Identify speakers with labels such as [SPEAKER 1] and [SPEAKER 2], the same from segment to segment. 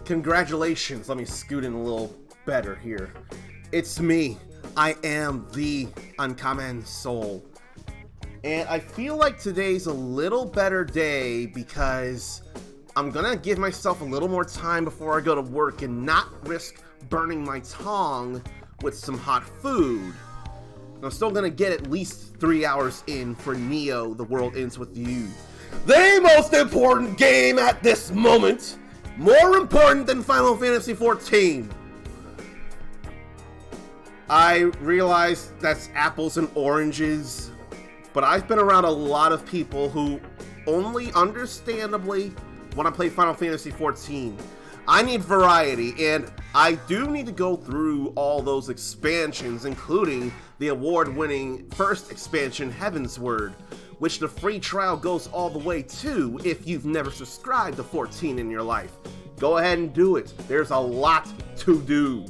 [SPEAKER 1] Congratulations, let me scoot in a little better here. It's me, I am the Uncommon Soul. And I feel like today's a little better day because I'm gonna give myself a little more time before I go to work and not risk burning my tongue with some hot food. I'm still gonna get at least 3 hours in for Neo, The World Ends With You. The most important game at this moment! More important than Final Fantasy XIV. I realize that's apples and oranges, but I've been around a lot of people who only understandably want to play Final Fantasy XIV. I need variety, and I do need to go through all those expansions, including the award-winning first expansion, Heavensward, which the free trial goes all the way to if you've never subscribed to 14 in your life. Go ahead and do it. There's a lot to do.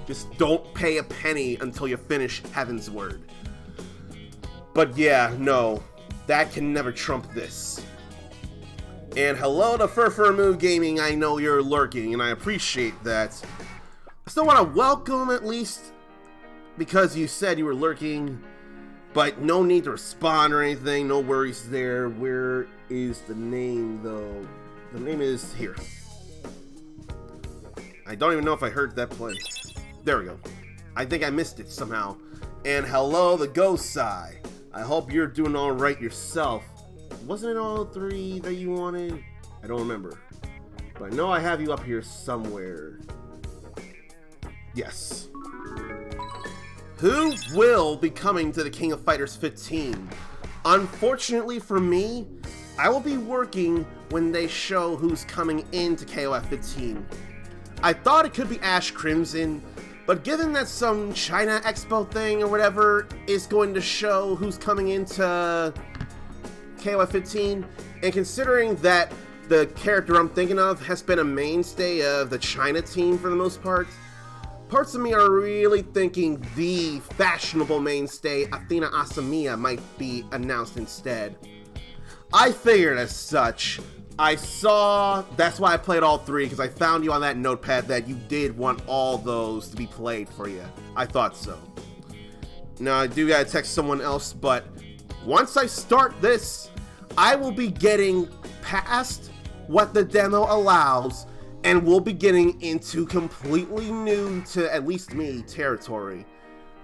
[SPEAKER 1] Just don't pay a penny until you finish Heavensward. But yeah, no, that can never trump this. And hello to Furfurmoo Gaming, I know you're lurking, and I appreciate that. I still want to welcome at least, because you said you were lurking, but no need to respond or anything, no worries there. Where is the name, though? The name is here. I don't even know if I heard that play. There we go. I think I missed it somehow. And hello, the Ghost Sai. I hope you're doing alright yourself. Wasn't it all 3 that you wanted? I don't remember. But I know I have you up here somewhere. Yes. Who will be coming to the King of Fighters 15? Unfortunately for me, I will be working when they show who's coming into KOF 15. I thought it could be Ash Crimson, but given that some China Expo thing or whatever is going to show who's coming into KOF 15, and considering that the character I'm thinking of has been a mainstay of the China team for the most part, parts of me are really thinking the fashionable mainstay Athena Asamiya might be announced instead. I figured as such. I saw, that's why I played all 3, because I found you on that notepad that you did want all those to be played for you. I thought so. Now I do gotta text someone else, but once I start this, I will be getting past what the demo allows, and we'll be getting into completely new, to at least me, territory.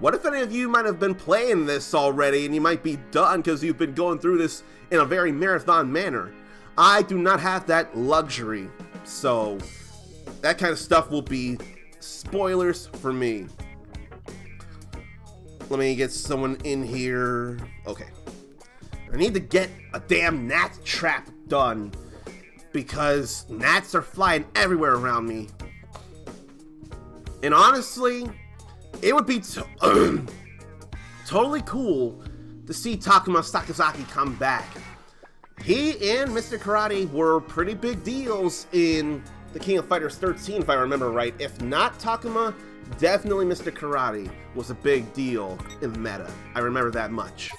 [SPEAKER 1] What if any of you might have been playing this already, and you might be done because you've been going through this in a very marathon manner? I do not have that luxury, so that kind of stuff will be spoilers for me. Let me get someone in here. Okay. I need to get a damn gnat trap done because gnats are flying everywhere around me. And honestly, it would be totally cool to see Takuma Sakazaki come back. He and Mr. Karate were pretty big deals in the King of Fighters 13, if I remember right. If not Takuma, definitely Mr. Karate was a big deal in the meta. I remember that much.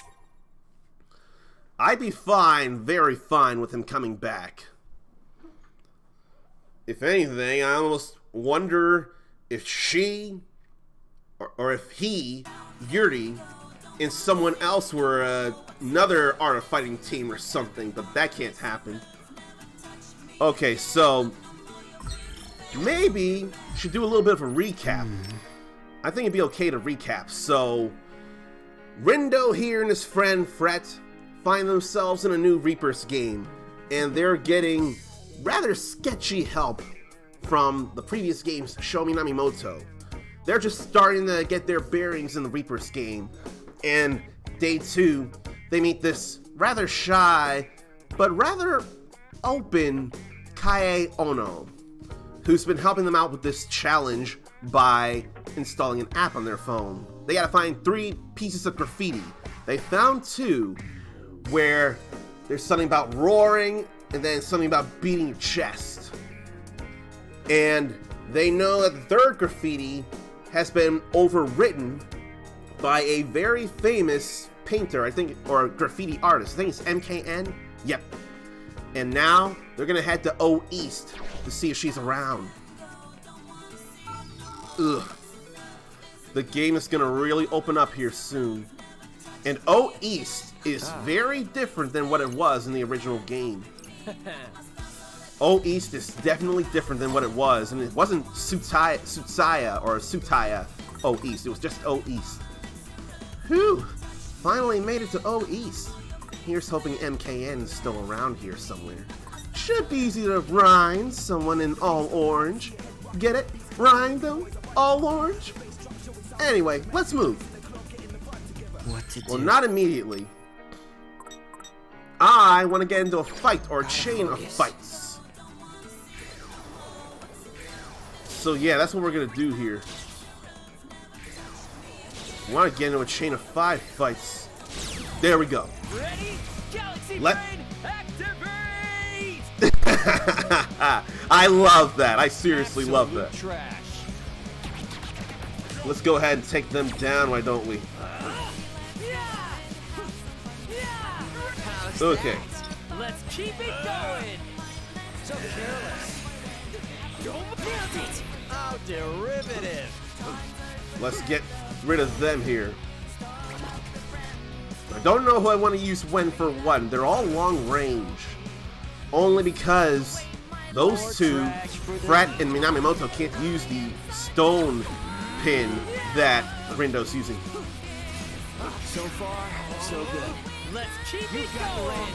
[SPEAKER 1] I'd be fine, very fine with him coming back. If anything, I almost wonder if she, or if he, Yuri, and someone else were another Art of Fighting team or something, but that can't happen. Okay, so maybe should do a little bit of a recap. I think it'd be okay to recap. So Rindo here and his friend Fret find themselves in a new Reapers game, and they're getting rather sketchy help from the previous game's Shomi Namimoto. They're just starting to get their bearings in the Reapers game, and day 2, they meet this rather shy, but rather open Kae Ono, who's been helping them out with this challenge by installing an app on their phone. They gotta find 3 pieces of graffiti. They found 2, where there's something about roaring, and then something about beating your chest. And they know that the 3rd graffiti has been overwritten by a very famous painter, I think, or graffiti artist. I think it's MKN. Yep. And now, they're gonna head to O East to see if she's around. Ugh. The game is gonna really open up here soon. And O East is very different than what it was in the original game. O East is definitely different than what it was, and it wasn't Sutsaya or Sutaya O East, it was just O East. Whew! Finally made it to O East. Here's hoping MKN is still around here somewhere. Should be easy to find someone in all orange. Get it? Find them? All orange? Anyway, let's move.
[SPEAKER 2] What to do?
[SPEAKER 1] Well, not immediately. I want to get into a fight or a chain of fights. So yeah, that's what we're going to do here. I want to get into a chain of 5 fights. There we go.
[SPEAKER 3] Ready? Galaxy
[SPEAKER 1] Let-
[SPEAKER 3] Brain, activate!
[SPEAKER 1] I love that. I seriously love that.
[SPEAKER 3] Trash.
[SPEAKER 1] Let's go ahead and take them down, why don't we?
[SPEAKER 3] How's
[SPEAKER 1] Okay.
[SPEAKER 3] that? Let's keep it going. So careless. Nailed it. How derivative.
[SPEAKER 1] Let's get rid of them here. I don't know who I want to use when for one. They're all long range. Only because those two, Frat and Minamimoto, can't use the stone pin that Rindo's using.
[SPEAKER 2] So far, so good.
[SPEAKER 3] Let's keep it going.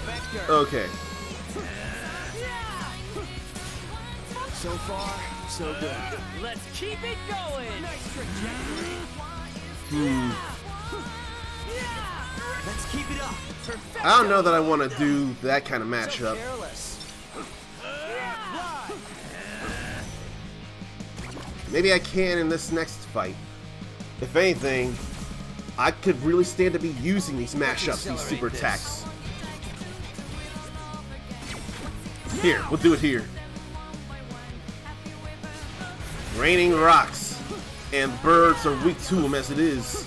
[SPEAKER 1] Okay.
[SPEAKER 2] So far, so good.
[SPEAKER 3] Let's keep it going. Nice trajectory.
[SPEAKER 2] Let's keep it up.
[SPEAKER 3] Perfect.
[SPEAKER 1] I don't know that I want to do that kind of matchup.
[SPEAKER 2] Careless.
[SPEAKER 1] Maybe I can in this next fight. If anything, I could really stand to be using these mashups, these super attacks. Here, we'll do it here. Raining rocks, and birds are weak to them as it is.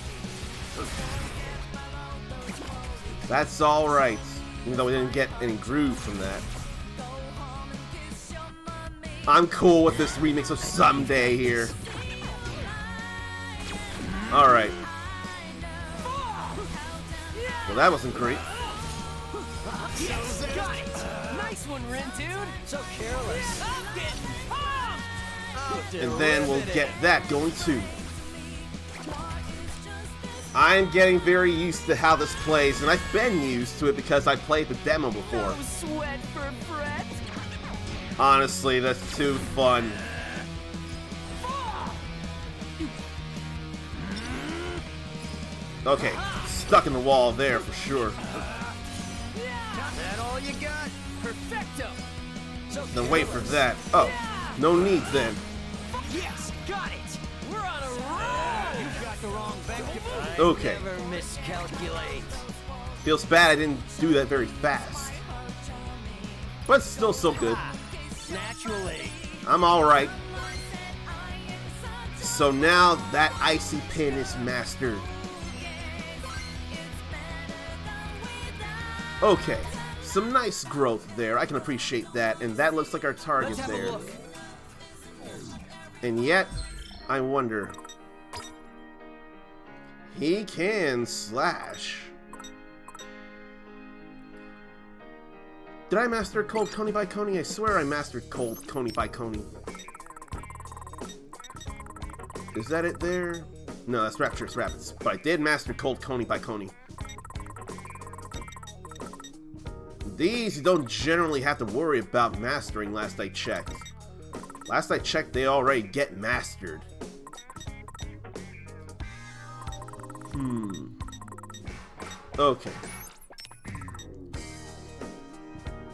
[SPEAKER 1] That's alright, even though we didn't get any groove from that. I'm cool with this remix of Someday here. Alright. Well, that wasn't great.
[SPEAKER 3] Yes, got it. Nice one, Rintoon. So careless.
[SPEAKER 1] And then we'll get that going too. I'm getting very used to how this plays, and I've been used to it because I played the demo before.
[SPEAKER 3] No sweat for Fret.
[SPEAKER 1] Honestly, that's too fun. Okay, stuck in the wall there for sure.
[SPEAKER 3] That all you got? Perfecto. So
[SPEAKER 1] Then wait for that. Oh, no need then.
[SPEAKER 3] yes, got it. We're on a roll. You got the wrong vector.
[SPEAKER 1] Okay.
[SPEAKER 3] Never miscalculate.
[SPEAKER 1] Feels bad I didn't do that very fast. But still so good.
[SPEAKER 3] Naturally.
[SPEAKER 1] I'm alright. So now that icy pin is mastered. Okay, some nice growth there. I can appreciate that, and that looks like our target
[SPEAKER 2] Let's have
[SPEAKER 1] there.
[SPEAKER 2] a look.
[SPEAKER 1] And yet, I wonder. He can slash. Did I master Cold Coney by Coney? I swear I mastered Cold Coney by Coney. Is that it there? No, that's Rapturous Rapids. But I did master Cold Coney by Coney. These you don't generally have to worry about mastering last I checked. Last I checked, they already get mastered. Okay.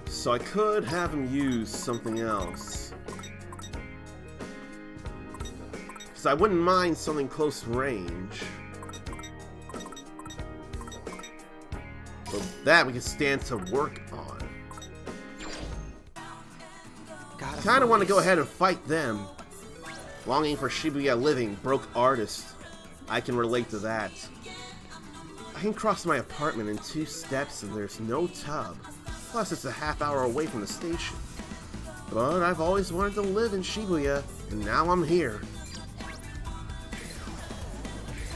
[SPEAKER 1] So I could have him use something else. Because I wouldn't mind something close range. But that we can stand to work on. Kinda want to go ahead and fight them. Longing for Shibuya living, broke artist. I can relate to that. I can cross my apartment in 2 steps and there's no tub. Plus, it's a half-hour away from the station. But I've always wanted to live in Shibuya, and now I'm here.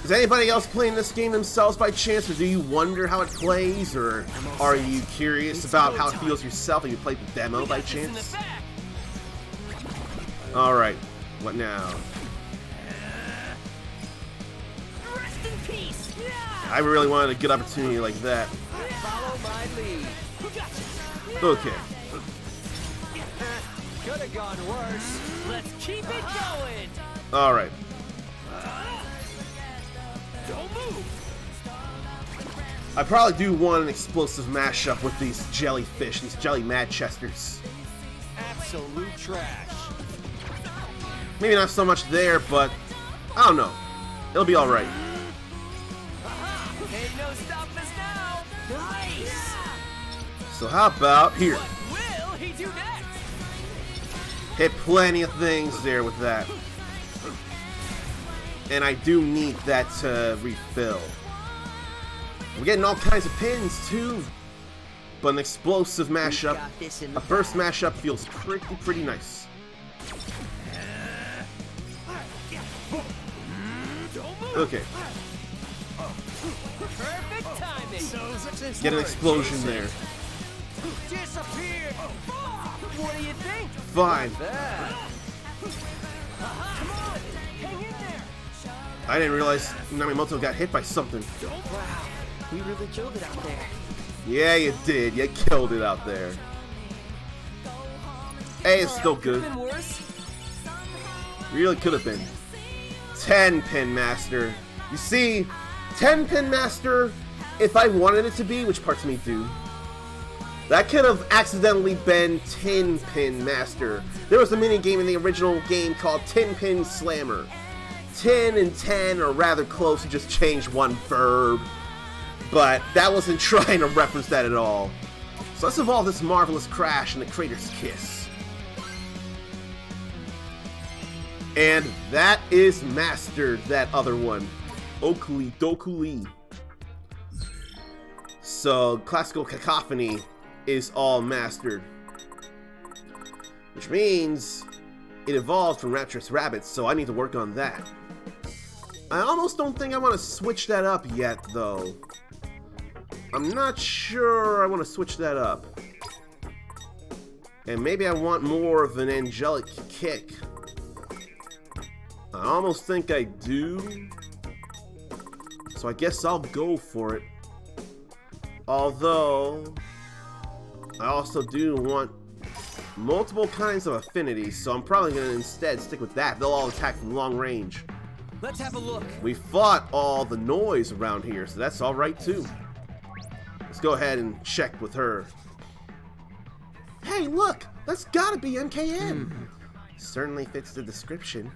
[SPEAKER 1] Is anybody else playing this game themselves by chance, or do you wonder how it plays, or are you curious about how it feels yourself and you played the demo by chance? Alright, what now?
[SPEAKER 3] Rest in peace.
[SPEAKER 1] I really wanted a good opportunity like that.
[SPEAKER 2] Follow my lead.
[SPEAKER 1] Okay.
[SPEAKER 2] Could have gone worse.
[SPEAKER 3] Let's keep it going.
[SPEAKER 1] Alright.
[SPEAKER 3] Don't move.
[SPEAKER 1] I probably do want an explosive mashup with these jellyfish, these jelly Manchesters.
[SPEAKER 2] Absolute trash.
[SPEAKER 1] Maybe not so much there, but I don't know. It'll be alright.
[SPEAKER 3] Ain't no stopping us now. Nice.
[SPEAKER 1] So how about here?
[SPEAKER 3] What will he do next?
[SPEAKER 1] Hit plenty of things there with that. And I do need that to refill. We're getting all kinds of pins too. But an explosive mashup, a burst mashup feels pretty nice. Okay.
[SPEAKER 3] Perfect timing.
[SPEAKER 1] Get an explosion there.
[SPEAKER 3] Disappear. What do you think?
[SPEAKER 1] Fine.
[SPEAKER 3] Come on. Hang in there.
[SPEAKER 1] I didn't realize Namiimoto got hit by something.
[SPEAKER 2] Wow, we really killed it out there.
[SPEAKER 1] Yeah, you did. You killed it out there. Hey, it's still good.
[SPEAKER 3] Been worse.
[SPEAKER 1] Really could have been. 10-pin master. You see, 10-pin master, if I wanted it to be, which parts of me do, that could have accidentally been 10-pin master. There was a mini game in the original game called 10-pin slammer. 10 and 10 are rather close, you just change one verb. But that wasn't trying to reference that at all. So let's evolve this marvelous crash in the Crater's Kiss. And that is mastered, that other one. Oakley Dokuli. So classical cacophony is all mastered. Which means it evolved from Rapturous Rabbits, so I need to work on that. I almost don't think I want to switch that up yet, though. I'm not sure I want to switch that up. And maybe I want more of an angelic kick. I almost think I do. So I guess I'll go for it. Although, I also do want multiple kinds of affinities, so I'm probably going to instead stick with that. They'll all attack from long range.
[SPEAKER 3] Let's have a look.
[SPEAKER 1] We fought all the noise around here, so that's alright too. Let's go ahead and check with her. Hey, look! That's gotta be MKN! Certainly fits the description.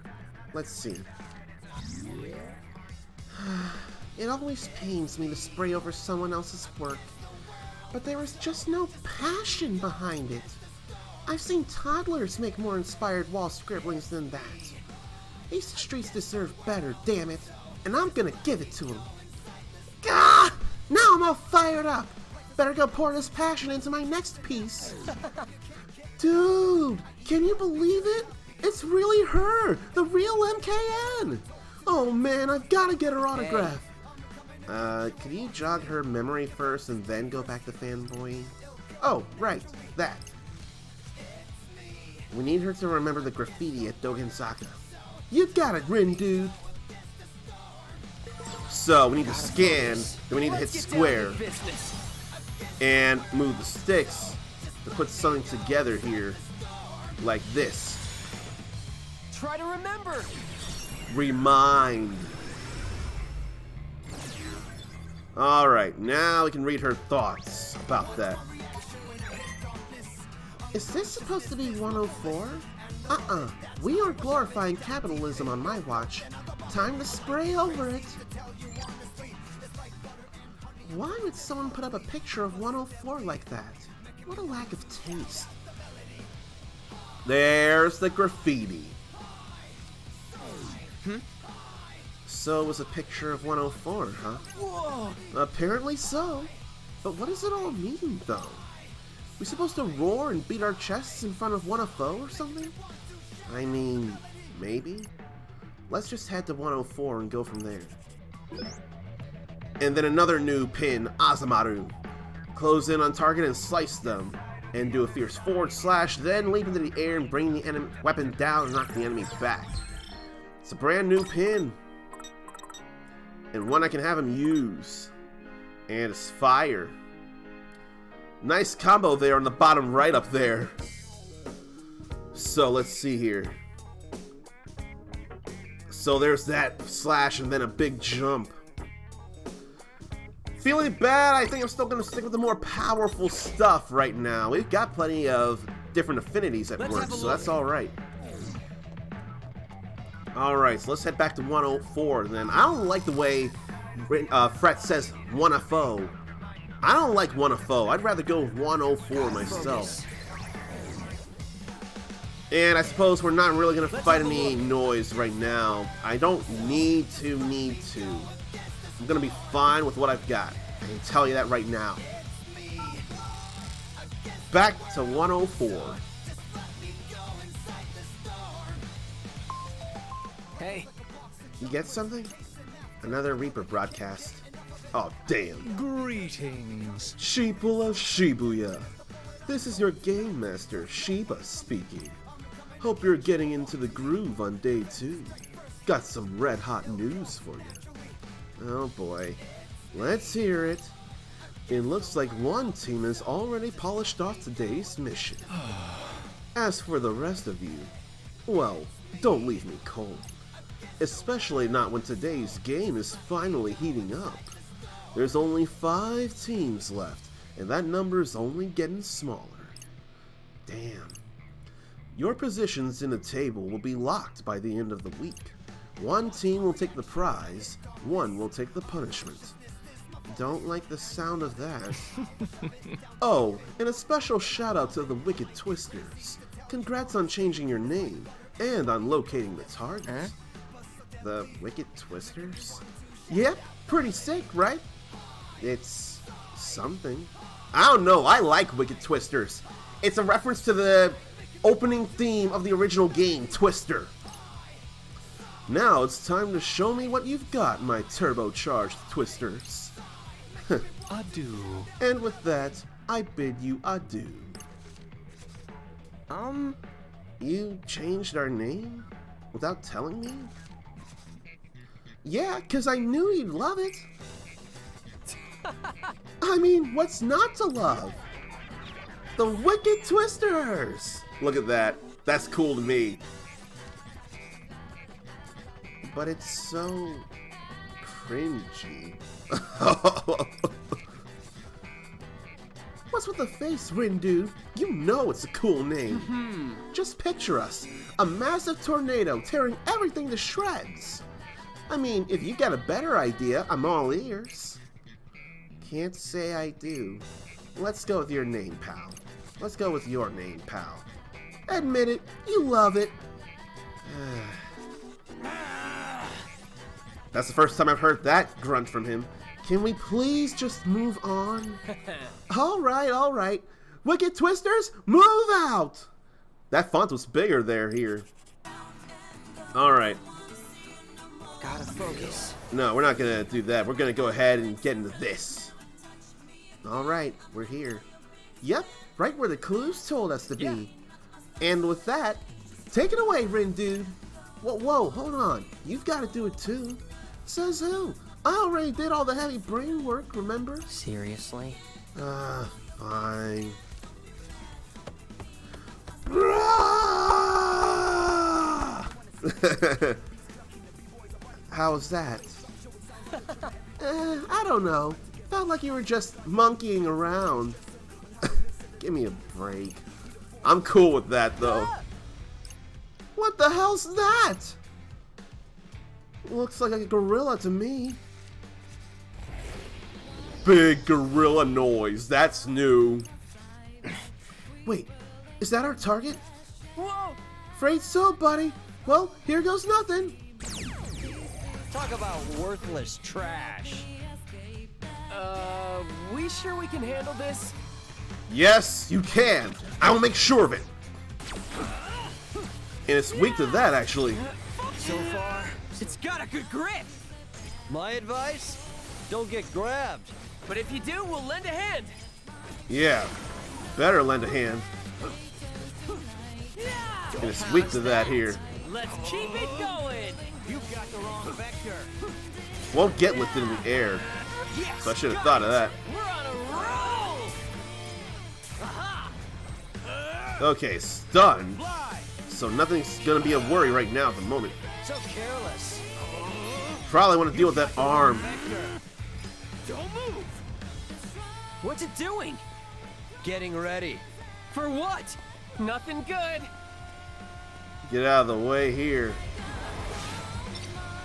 [SPEAKER 1] Let's see. It always pains me to spray over someone else's work, but there is just no passion behind it. I've seen toddlers make more inspired wall scribblings than that. These streets deserve better, damn it, and I'm gonna give it to them. Gah! Now I'm all fired up. Better go pour this passion into my next piece. Dude, can you believe it? It's really her, the real MKN. Oh man, I've gotta get her autograph. Could you jog her memory first and then go back to fanboying? Oh, right, that. We need her to remember the graffiti at Dogenzaka. You got it, Rin, dude. So, we need to scan, then we need to hit square, and move the sticks to put something together here, like this.
[SPEAKER 3] Try to remember.
[SPEAKER 1] Remind. Alright, now we can read her thoughts about that. Is this supposed to be 104? We are glorifying capitalism on my watch. Time to spray over it. Why would someone put up a picture of 104 like that? What a lack of taste. There's the graffiti. So it was a picture of 104, huh?
[SPEAKER 3] Whoa.
[SPEAKER 1] Apparently so. But what does it all mean, though? We supposed to roar and beat our chests in front of one of foe or something? I mean, maybe. Let's just head to 104 and go from there. And then another new pin, Azamaru. Close in on target and slice them. And do a fierce forward slash, then leap into the air and bring the enemy weapon down and knock the enemy back. It's a brand new pin. And one I can have him use. And it's fire. Nice combo there on the bottom right up there. So let's see here. So there's that slash and then a big jump. Feeling bad, I think I'm still going to stick with the more powerful stuff right now. We've got plenty of different affinities at work, so that's alright. Alright, so let's head back to 104 then. I don't like the way Fret says 1FO. I don't like 1FO. I'd rather go 104 myself. And I suppose we're not really going to fight any noise right now. I don't need to. I'm going to be fine with what I've got. I can tell you that right now. Back to 104.
[SPEAKER 2] Hey.
[SPEAKER 1] You get something? Another Reaper broadcast. Oh, damn.
[SPEAKER 3] Greetings.
[SPEAKER 1] Sheeple of Shibuya. This is your Game Master, Shiba, speaking. Hope you're getting into the groove on day 2. Got some red-hot news for you. Oh boy. Let's hear it. It looks like one team has already polished off today's mission. As for the rest of you, well, don't leave me cold. Especially not when today's game is finally heating up. There's only 5 teams left, and that number's only getting smaller. Damn. Your positions in the table will be locked by the end of the week. One team will take the prize, one will take the punishment. Don't like the sound of that. Oh, and a special shout out to the Wicked Twisters. Congrats on changing your name, and on locating the target.
[SPEAKER 2] Huh?
[SPEAKER 1] The Wicked Twisters? Yep, pretty sick, right? It's something. I don't know, I like Wicked Twisters. It's a reference to the opening theme of the original game, Twister. Now it's time to show me what you've got, my turbocharged Twisters.
[SPEAKER 3] Adieu.
[SPEAKER 1] And with that, I bid you adieu. You changed our name? Without telling me? Yeah, 'cause I knew you'd love it. I mean, what's not to love? The Wicked Twisters! Look at that. That's cool to me. But it's so cringy. What's with the face, Rindu? You know it's a cool name. Just picture us, a massive tornado tearing everything to shreds. I mean, if you got a better idea, I'm all ears. Can't say I do. Let's go with your name, pal. Let's go with your name, pal. Admit it, you love it. That's the first time I've heard that grunt from him. Can we please just move on? Alright. Wicked Twisters, move out! That font was bigger there here. Alright.
[SPEAKER 2] Gotta focus.
[SPEAKER 1] No, we're not gonna do that. We're gonna go ahead and get into this. Alright, we're here. Yep, right where the clues told us to be.
[SPEAKER 2] Yeah.
[SPEAKER 1] And with that, take it away, Rin Dude. Whoa, hold on. You've got to do it too. Says who? I already did all the heavy brain work, remember?
[SPEAKER 2] Seriously?
[SPEAKER 1] Fine. How's that? I don't know. Felt like you were just monkeying around. Give me a break. I'm cool with that, though. What the hell's that? Looks like a gorilla to me. Big gorilla noise. That's new. Wait, is that our target?
[SPEAKER 2] Whoa!
[SPEAKER 1] Afraid so, buddy. Well, here goes nothing.
[SPEAKER 2] Talk about worthless trash.
[SPEAKER 3] We sure we can handle this?
[SPEAKER 1] Yes, you can. I will make sure of it. And it's weak to that, actually.
[SPEAKER 2] So far,
[SPEAKER 3] It's got a good grip.
[SPEAKER 2] my advice? Don't get grabbed.
[SPEAKER 3] But if you do, we'll lend a hand.
[SPEAKER 1] Yeah, better lend a hand. And it's weak to that here.
[SPEAKER 3] Let's keep it going.
[SPEAKER 2] You got the wrong vector.
[SPEAKER 1] Won't get lifted in the air.
[SPEAKER 3] Yes,
[SPEAKER 1] So I should have
[SPEAKER 3] got
[SPEAKER 1] thought of that.
[SPEAKER 3] We're on a roll.
[SPEAKER 1] Okay, stunned.
[SPEAKER 2] Fly.
[SPEAKER 1] So nothing's gonna be a worry right now at the moment.
[SPEAKER 2] So careless.
[SPEAKER 1] Probably want to deal with that arm.
[SPEAKER 2] Vector.
[SPEAKER 3] Don't move. What's it doing?
[SPEAKER 2] Getting ready.
[SPEAKER 3] For what? Nothing good.
[SPEAKER 1] Get out of the way here.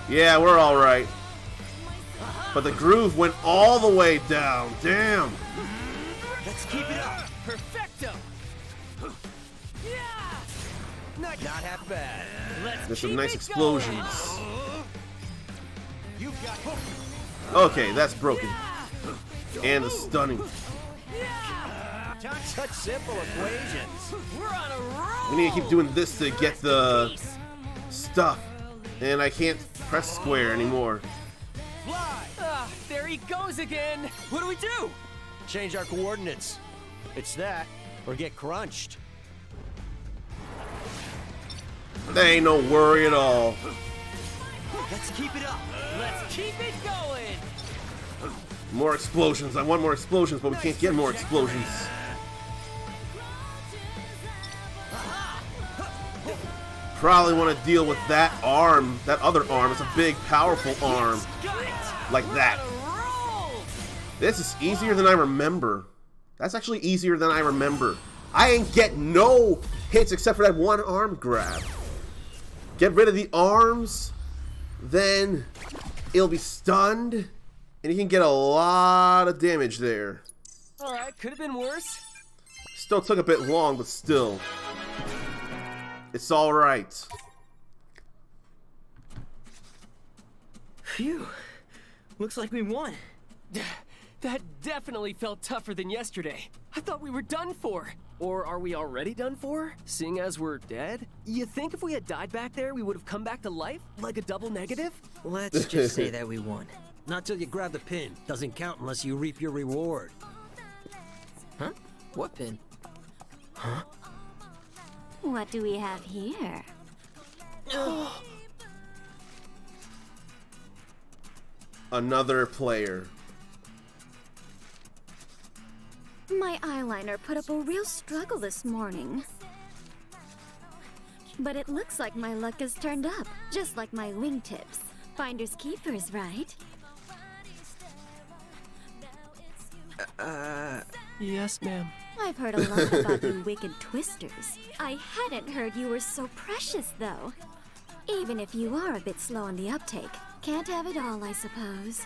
[SPEAKER 1] Yeah, we're alright. But the groove went all the way down. Damn.
[SPEAKER 2] Let's keep it up.
[SPEAKER 3] Perfecto. Yeah.
[SPEAKER 2] Not half bad.
[SPEAKER 3] Let's
[SPEAKER 1] There's
[SPEAKER 3] keep
[SPEAKER 1] some nice
[SPEAKER 3] it
[SPEAKER 1] explosions.
[SPEAKER 2] You got
[SPEAKER 1] Okay, that's broken. And the stunning.
[SPEAKER 2] such simple equations.
[SPEAKER 3] Going. We're on a roll.
[SPEAKER 1] We need to keep doing this to get the stuff. And I can't press square anymore.
[SPEAKER 2] Fly.
[SPEAKER 3] There he goes again. What do we do?
[SPEAKER 2] Change our coordinates. It's that, or get crunched.
[SPEAKER 1] There ain't no worry at all.
[SPEAKER 2] Let's keep it up.
[SPEAKER 3] Let's keep it going.
[SPEAKER 1] More explosions. I want more explosions, but we can't get more explosions. Probably want to deal with that arm, that other arm. It's a big, powerful arm.
[SPEAKER 3] Got it.
[SPEAKER 1] Like that.
[SPEAKER 3] On a roll.
[SPEAKER 1] This is easier than I remember. That's actually easier than I remember. I ain't get no hits except for that one arm grab. Get rid of the arms, then it'll be stunned, and you can get a lot of damage there.
[SPEAKER 3] All right, could have been worse.
[SPEAKER 1] Still took a bit long, but still. It's alright.
[SPEAKER 2] Phew. Looks like we won.
[SPEAKER 3] That definitely felt tougher than yesterday. I thought we were done for. Or are we already done for, seeing as we're dead? You think if we had died back there, we would have come back to life, like a double negative?
[SPEAKER 2] Let's just say that we won. Not till you grab the pin. Doesn't count unless you reap your reward.
[SPEAKER 4] Huh? What pin?
[SPEAKER 5] What do we have here?
[SPEAKER 1] Another player.
[SPEAKER 5] My eyeliner put up a real struggle this morning. But it looks like my luck has turned up, just like my wingtips. Finders keepers, right?
[SPEAKER 3] Yes, ma'am.
[SPEAKER 5] I've heard a lot about you wicked twisters. I hadn't heard you were so precious, though. Even if you are a bit slow on the uptake. Can't have it all, I suppose.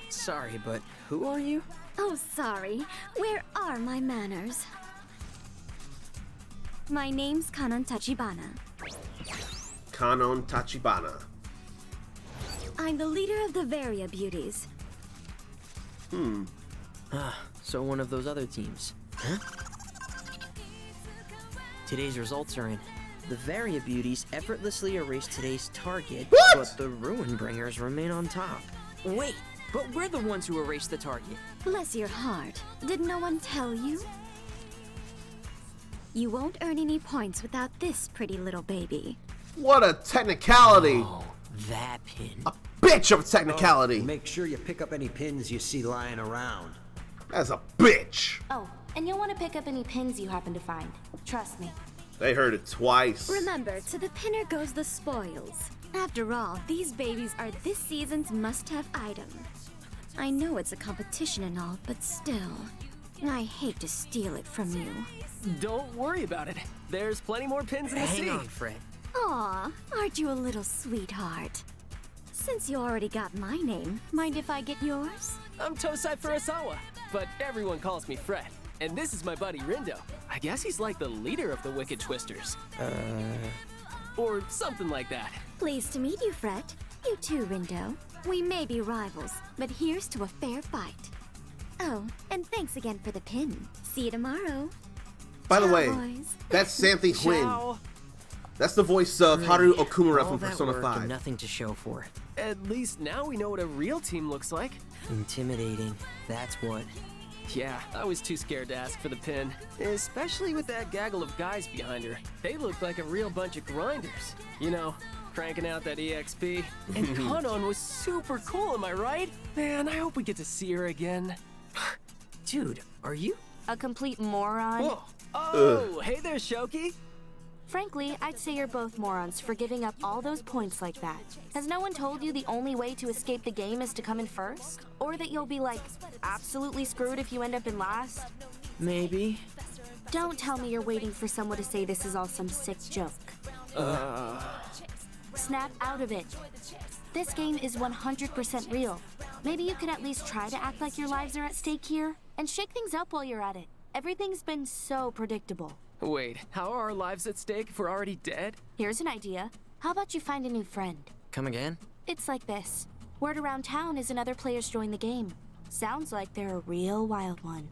[SPEAKER 4] Sorry, but who are you?
[SPEAKER 5] Oh, sorry. Where are my manners? My name's Kanon Tachibana.
[SPEAKER 1] Kanon Tachibana.
[SPEAKER 5] I'm the leader of the Varia Beauties.
[SPEAKER 4] So one of those other teams. Huh? Today's results are in. The Varia Beauties effortlessly erased today's target,
[SPEAKER 1] What?
[SPEAKER 4] but the Ruin Bringers remain on top.
[SPEAKER 3] Wait, but we're the ones who erased the target.
[SPEAKER 5] Bless your heart. Did no one tell you? You won't earn any points without this pretty little baby.
[SPEAKER 1] What a technicality!
[SPEAKER 4] Oh, that pin.
[SPEAKER 1] A bitch of a technicality!
[SPEAKER 2] Make sure you pick up any pins you see lying around.
[SPEAKER 1] That's a bitch!
[SPEAKER 6] Oh, and you'll want to pick up any pins you happen to find. Trust me.
[SPEAKER 1] They heard it twice.
[SPEAKER 5] Remember, to the pinner goes the spoils. After all, these babies are this season's must-have item. I know it's a competition and all, but still, I hate to steal it from you.
[SPEAKER 3] Don't worry about it. There's plenty more pins in the sea.
[SPEAKER 4] Hang on, Fred.
[SPEAKER 5] Aw, aren't you a little sweetheart? Since you already got my name, mind if I get yours?
[SPEAKER 3] I'm Tosai Furusawa, but everyone calls me Fred. And this is my buddy Rindo. I guess he's like the leader of the Wicked Twisters. Or something like that.
[SPEAKER 5] Pleased to meet you, Fred. You too, Rindo. We may be rivals, but here's to a fair fight. Oh, and thanks again for the pin. See you tomorrow.
[SPEAKER 1] By the
[SPEAKER 5] Ciao,
[SPEAKER 1] way,
[SPEAKER 5] boys.
[SPEAKER 1] that's Xanthe Huynh.
[SPEAKER 3] Ciao.
[SPEAKER 1] That's the voice of Haru
[SPEAKER 2] Great.
[SPEAKER 1] Okumura
[SPEAKER 2] All
[SPEAKER 1] from
[SPEAKER 2] that
[SPEAKER 1] Persona
[SPEAKER 2] work
[SPEAKER 1] 5.
[SPEAKER 2] and nothing to show for it.
[SPEAKER 3] At least now we know what a real team looks like.
[SPEAKER 2] Intimidating. That's what.
[SPEAKER 3] Yeah, I was too scared to ask for the pin. Especially with that gaggle of guys behind her. They looked like a real bunch of grinders. You know, cranking out that EXP. And Kanon was super cool, am I right? Man, I hope we get to see her again.
[SPEAKER 2] Dude, are you?
[SPEAKER 6] A complete moron?
[SPEAKER 3] Whoa. Oh, hey there, Shoki.
[SPEAKER 6] Frankly, I'd say you're both morons for giving up all those points like that. Has no one told you the only way to escape the game is to come in first? Or that you'll be, like, absolutely screwed if you end up in last?
[SPEAKER 2] Maybe.
[SPEAKER 6] Don't tell me you're waiting for someone to say this is all some sick joke. Snap out of it. This game is 100% real. Maybe you could at least try to act like your lives are at stake here, and shake things up while you're at it. Everything's been so predictable.
[SPEAKER 3] Wait, how are our lives at stake if we're already dead?
[SPEAKER 6] Here's an idea. How about you find a new friend?
[SPEAKER 2] Come again?
[SPEAKER 6] It's like this. Word around town is another player's joined the game. Sounds like they're a real wild one.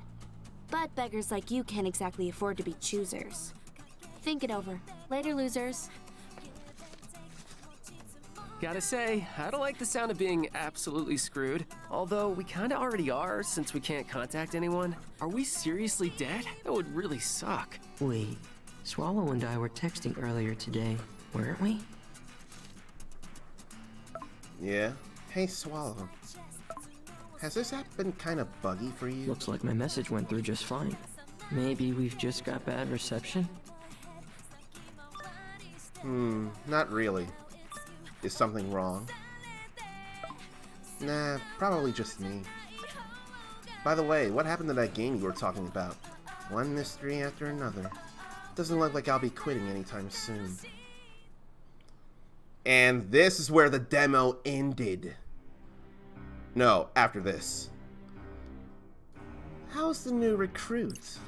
[SPEAKER 6] But beggars like you can't exactly afford to be choosers. Think it over. Later, losers.
[SPEAKER 3] Gotta say, I don't like the sound of being absolutely screwed. Although we kinda already are since we can't contact anyone. Are we seriously dead? That would really suck.
[SPEAKER 2] Wait, Swallow and I were texting earlier today, weren't we?
[SPEAKER 1] Yeah? Hey, Swallow. Has this app been kind of buggy for you?
[SPEAKER 2] Looks like my message went through just fine. Maybe we've just got bad reception?
[SPEAKER 1] Not really. Is something wrong? Nah, probably just me. By the way, what happened to that game you were talking about? One mystery after another. Doesn't look like I'll be quitting anytime soon. And this is where the demo ended. No, after this. How's the new recruit?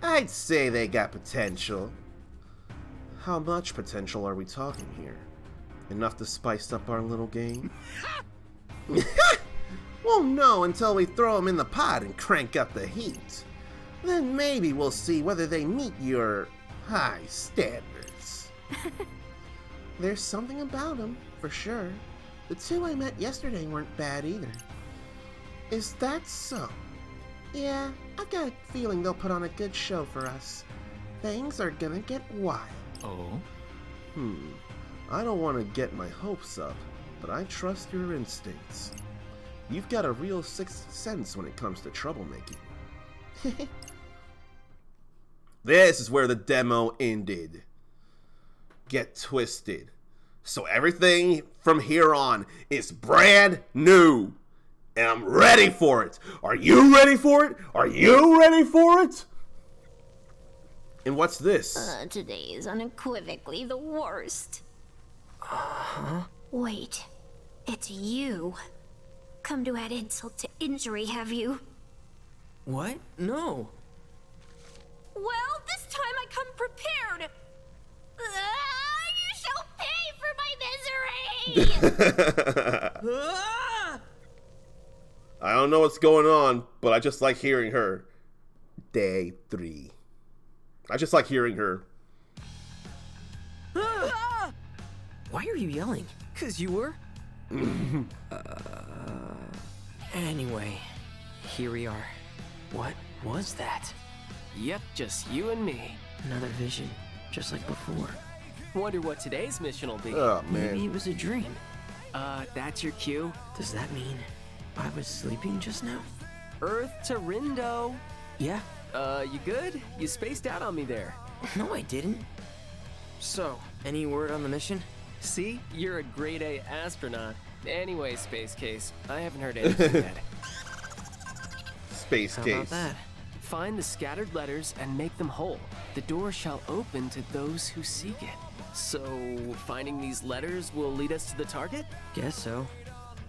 [SPEAKER 1] I'd say they got potential. How much potential are we talking here? Enough to spice up our little game? Won't know until we throw them in the pot and crank up the heat. Then maybe we'll see whether they meet your high standards. There's something about them, for sure. The two I met yesterday weren't bad either. Is that so? Yeah, I've got a feeling they'll put on a good show for us. Things are gonna get wild.
[SPEAKER 7] Oh?
[SPEAKER 1] I don't want to get my hopes up, but I trust your instincts. You've got a real sixth sense when it comes to troublemaking. This is where the demo ended. Get twisted. So everything from here on is brand new. And I'm ready for it. Are you ready for it? Are you ready for it? And what's this?
[SPEAKER 5] Today is unequivocally the worst. Wait, it's you. Come to add insult to injury, have you?
[SPEAKER 2] What? No.
[SPEAKER 5] Well, this time I come prepared. You shall pay for my misery!
[SPEAKER 1] I don't know what's going on, but I just like hearing her. Day 3. I just like hearing her.
[SPEAKER 2] Why are you yelling?
[SPEAKER 3] 'Cause you were?
[SPEAKER 2] Anyway, here we are. What was that?
[SPEAKER 3] Yep, just you and me.
[SPEAKER 2] Another vision, just like before.
[SPEAKER 3] Wonder what today's mission will be.
[SPEAKER 1] Oh,
[SPEAKER 2] Maybe
[SPEAKER 1] man.
[SPEAKER 2] it was a dream.
[SPEAKER 3] That's your cue?
[SPEAKER 2] Does that mean I was sleeping just now?
[SPEAKER 3] Earth to Rindo.
[SPEAKER 2] Yeah.
[SPEAKER 3] You good? You spaced out on me there.
[SPEAKER 2] No, I didn't. So, any word on the mission?
[SPEAKER 3] See? You're a grade A astronaut. Anyway, Space Case, I haven't heard anything yet.
[SPEAKER 1] Space
[SPEAKER 2] How
[SPEAKER 1] case.
[SPEAKER 2] about that?
[SPEAKER 3] Find the scattered letters and make them whole. The door shall open to those who seek it. So, finding these letters will lead us to the target?
[SPEAKER 2] Guess so.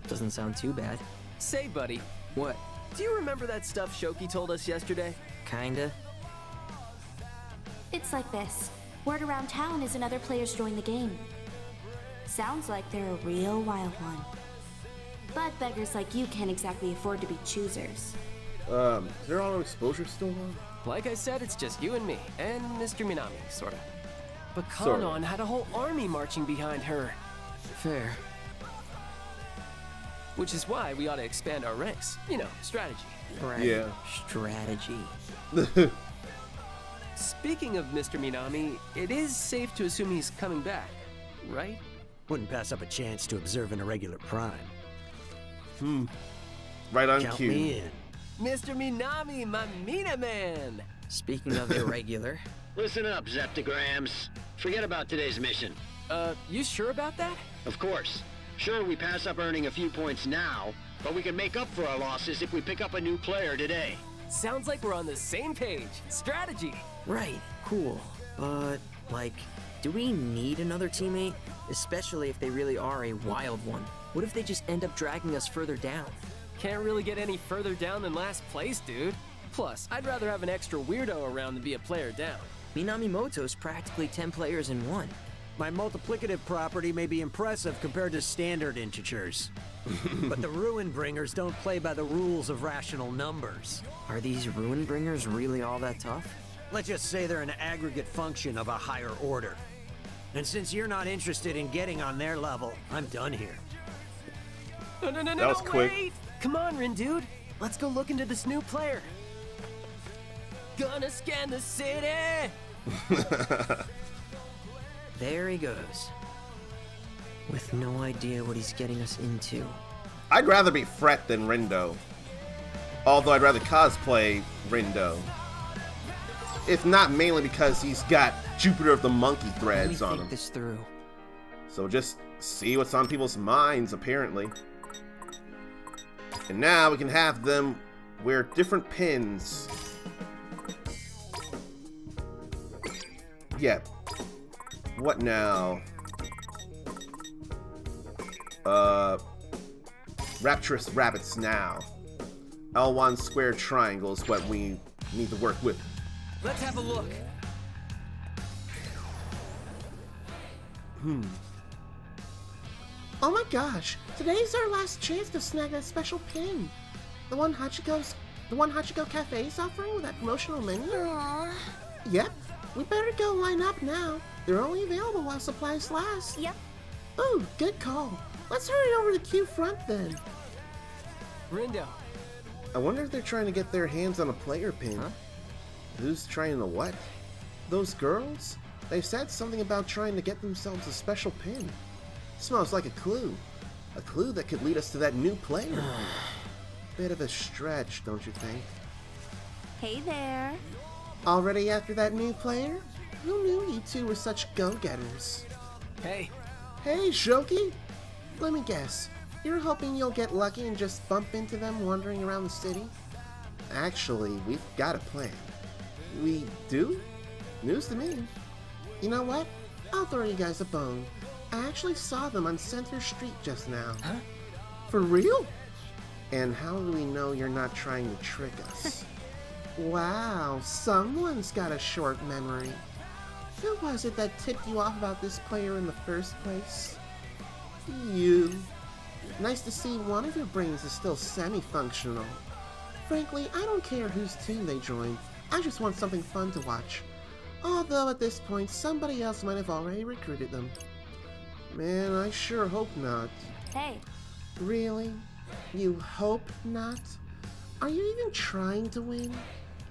[SPEAKER 2] Doesn't sound too bad.
[SPEAKER 3] Say, buddy,
[SPEAKER 2] What?
[SPEAKER 3] do you remember that stuff Shoki told us yesterday?
[SPEAKER 2] Kinda.
[SPEAKER 6] It's like this. Word around town is another player's joined the game. Sounds like they're a real wild one. But beggars like you can't exactly afford to be choosers.
[SPEAKER 1] Is there auto exposure still on?
[SPEAKER 3] Like I said, it's just you and me, and Mr. Minami, sorta. But
[SPEAKER 1] Sorta.
[SPEAKER 3] Kanon had a whole army marching behind her.
[SPEAKER 4] Fair.
[SPEAKER 3] Which is why we ought to expand our ranks. You know, strategy.
[SPEAKER 4] Right.
[SPEAKER 1] Yeah.
[SPEAKER 4] Strategy.
[SPEAKER 3] Speaking of Mr. Minami, it is safe to assume he's coming back, right?
[SPEAKER 2] Wouldn't pass up a chance to observe an irregular prime.
[SPEAKER 1] Right on
[SPEAKER 2] Count
[SPEAKER 1] cue.
[SPEAKER 2] me in.
[SPEAKER 3] Mr. Minami, my Mina man!
[SPEAKER 4] Speaking of irregular,
[SPEAKER 7] Listen up, Zeptograms. Forget about today's mission.
[SPEAKER 3] You sure about that?
[SPEAKER 7] Of course. Sure, we pass up earning a few points now, but we can make up for our losses if we pick up a new player today.
[SPEAKER 3] Sounds like we're on the same page. Strategy!
[SPEAKER 4] right, cool. But, like, do we need another teammate? Especially if they really are a wild one. What if they just end up dragging us further down?
[SPEAKER 3] Can't really get any further down than last place, dude. Plus, I'd rather have an extra weirdo around than be a player down.
[SPEAKER 4] Minamimoto's practically 10 players in one.
[SPEAKER 2] My multiplicative property may be impressive compared to standard integers. But the Ruin Bringers don't play by the rules of rational numbers.
[SPEAKER 4] Are these Ruin Bringers really all that tough?
[SPEAKER 2] Let's just say they're an aggregate function of a higher order. And since you're not interested in getting on their level, I'm done here.
[SPEAKER 3] No,
[SPEAKER 1] That was quick.
[SPEAKER 3] wait! Come on, Rin, dude. Let's go look into this new player. Gonna scan the city!
[SPEAKER 4] There he goes. With no idea what he's getting us into.
[SPEAKER 1] I'd rather be Fret than Rindo. Although I'd rather cosplay Rindo. If not mainly because he's got Jupiter of the Monkey
[SPEAKER 4] Let me
[SPEAKER 1] threads on
[SPEAKER 4] think
[SPEAKER 1] him.
[SPEAKER 4] this through.
[SPEAKER 1] So just see what's on people's minds, apparently. And now we can have them wear different pins. Yeah. What now? Rapturous rabbits now. L1 square triangle is what we need to work with.
[SPEAKER 3] Let's have a look.
[SPEAKER 1] Oh my gosh! Today's our last chance to snag that special pin. The one Hachiko Cafe is offering with that promotional menu?
[SPEAKER 5] Aww.
[SPEAKER 1] Yep. We better go line up now. They're only available while supplies last.
[SPEAKER 5] Yep.
[SPEAKER 1] Oh, good call. Let's hurry over to the queue front then.
[SPEAKER 3] Rindo,
[SPEAKER 1] I wonder if they're trying to get their hands on a player pin.
[SPEAKER 4] Huh?
[SPEAKER 1] Who's trying to what? Those girls? They said something about trying to get themselves a special pin. Smells like a clue. A clue that could lead us to that new player. Bit of a stretch, don't you think?
[SPEAKER 5] Hey there.
[SPEAKER 1] Already after that new player? Who knew you two were such go-getters?
[SPEAKER 3] hey,
[SPEAKER 1] Hey, Shoki! Let me guess. You're hoping you'll get lucky and just bump into them wandering around the city? Actually, we've got a plan. We do? News to me. You know what? I'll throw you guys a bone. I actually saw them on Center Street just now.
[SPEAKER 3] Huh?
[SPEAKER 1] For real? And how do we know you're not trying to trick us? Wow, someone's got a short memory. Who was it that tipped you off about this player in the first place? You. Nice to see one of your brains is still semi-functional. Frankly, I don't care whose team they join. I just want something fun to watch. Although at this point, somebody else might have already recruited them. Man, I sure hope not.
[SPEAKER 6] Hey,
[SPEAKER 1] Really? You hope not? Are you even trying to win?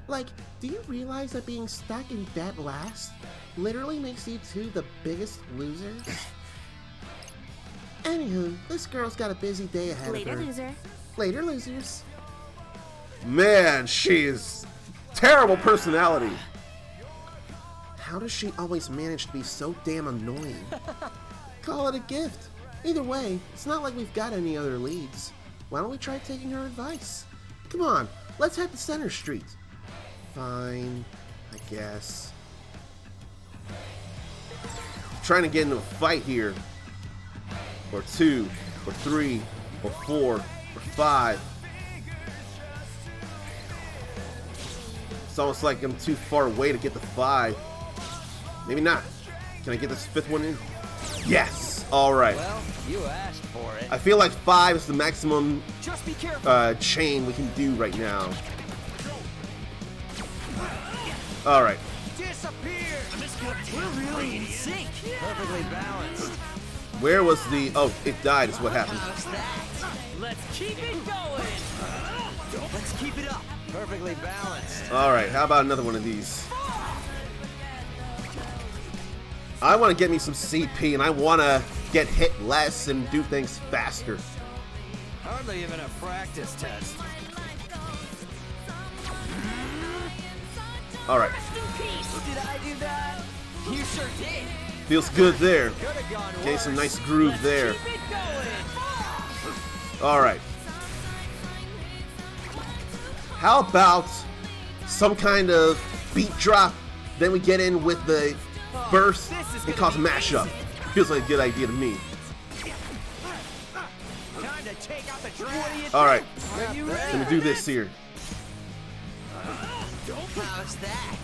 [SPEAKER 1] Like, do you realize that being stuck in dead last literally makes you two the biggest losers? Anywho, this girl's got a busy day ahead
[SPEAKER 6] later,
[SPEAKER 1] of her.
[SPEAKER 6] loser.
[SPEAKER 1] Later, losers. Man, she's terrible personality. How does she always manage to be so damn annoying? Call it a gift. Either way, it's not like we've got any other leads. Why don't we try taking her advice? Come on, let's head to Center Street. Fine, I guess. Trying to get into a fight here. Or two, or three, or four, or five. It's almost like I'm too far away to get the five. Maybe not. Can I get this fifth one in? Yes! Alright.
[SPEAKER 2] Well, you asked for it.
[SPEAKER 1] I feel like 5 is the maximum
[SPEAKER 2] Just be careful.
[SPEAKER 1] chain we can do right now. Alright.
[SPEAKER 2] Disappear. We're really in sync. Perfectly balanced.
[SPEAKER 1] Where was the... Oh, it died is what happened.
[SPEAKER 2] How's that? Let's keep it going. Let's keep it up. Perfectly balanced.
[SPEAKER 1] Alright, how about another one of these? I want to get me some CP, and I want to get hit less and do things faster.
[SPEAKER 2] Hardly even a practice test.
[SPEAKER 1] Alright.
[SPEAKER 2] Did I do that? You sure did.
[SPEAKER 1] Feels good there.
[SPEAKER 2] Could've gone
[SPEAKER 1] Okay,
[SPEAKER 2] worse.
[SPEAKER 1] some nice groove
[SPEAKER 2] Let's
[SPEAKER 1] there.
[SPEAKER 2] Keep it going.
[SPEAKER 1] Alright. How about some kind of beat drop? Then we get in with the burst and cause a mashup. Feels like a good idea to me.
[SPEAKER 2] Time to take out the trash.
[SPEAKER 1] Alright,
[SPEAKER 2] Are you ready?
[SPEAKER 1] let me do this here.
[SPEAKER 2] How's that?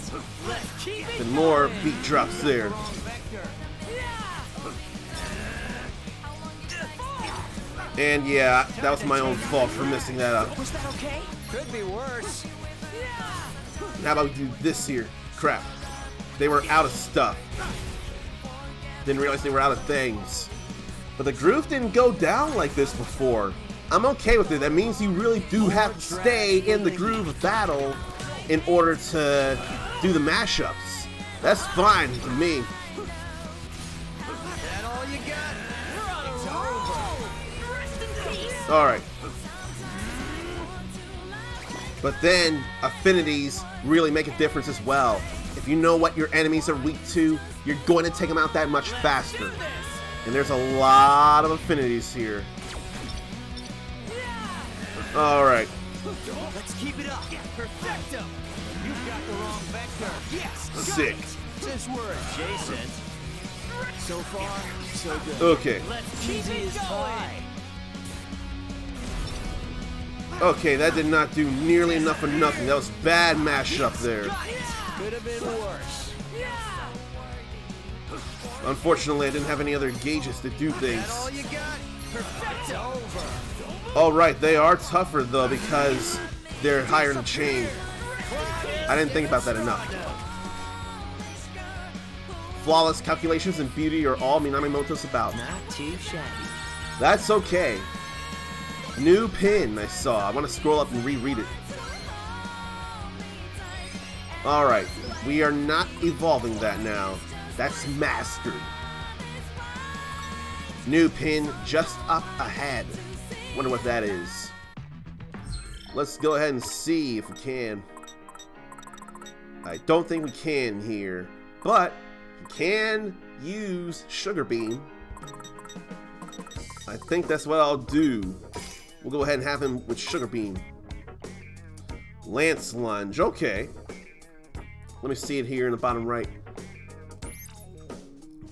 [SPEAKER 2] Let's keep it
[SPEAKER 1] And more beat drops there.
[SPEAKER 2] going, Vector.
[SPEAKER 1] And yeah, that was my own fault for messing that up.
[SPEAKER 2] Was that okay? Could be worse.
[SPEAKER 1] How about we do this here? Crap. They were out of stuff. Didn't realize they were out of things. But the groove didn't go down like this before. I'm okay with it. That means you really do have to stay in the groove of battle in order to do the mashups. That's fine to me.
[SPEAKER 2] That all you got? It's over.
[SPEAKER 6] Rest in peace.
[SPEAKER 1] Alright. But then, affinities really make a difference as well. If you know what your enemies are weak to, you're going to take them out that much faster. And there's a lot of affinities here. Alright.
[SPEAKER 2] Let's keep it up. Perfecto. You've got the wrong vector. Yes. got
[SPEAKER 1] Sick.
[SPEAKER 2] it. Since we're adjacent. So far, so good.
[SPEAKER 1] Okay.
[SPEAKER 2] Let's keep it going.
[SPEAKER 1] Okay, that did not do nearly enough of nothing. That was bad mashup there.
[SPEAKER 2] Could have been worse.
[SPEAKER 1] Unfortunately, I didn't have any other gauges to do
[SPEAKER 2] That
[SPEAKER 1] things.
[SPEAKER 2] all you got? Perfecto. Over.
[SPEAKER 1] Alright, they are tougher though because they're higher in the chain. I didn't think about that enough. Flawless calculations and beauty are all Minamimoto's about.
[SPEAKER 4] Not too shabby.
[SPEAKER 1] That's okay. New pin I saw. I want to scroll up and reread it. Alright, we are not evolving that now. That's mastered. New pin just up ahead. Wonder what that is. Let's go ahead and see if we can. I don't think we can here, but we can use Sugar Beam. I think that's what I'll do. We'll go ahead and have him with Sugar Beam. Lance Lunge, okay. Let me see it here in the bottom right.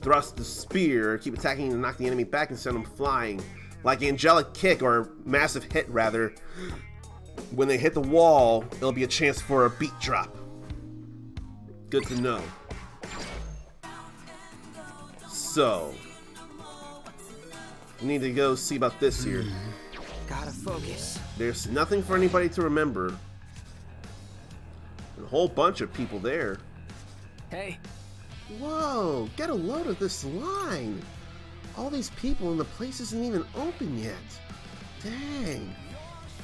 [SPEAKER 1] Thrust the spear, keep attacking to knock the enemy back and send them flying. Like Angelic Kick, or Massive Hit rather. When they hit the wall, it'll be a chance for a beat drop. Good to know. So, we need to go see about this here.
[SPEAKER 4] Gotta focus.
[SPEAKER 1] There's nothing for anybody to remember. A whole bunch of people there.
[SPEAKER 3] Hey,
[SPEAKER 1] Whoa, get a load of this line. All these people and the place isn't even open yet. Dang.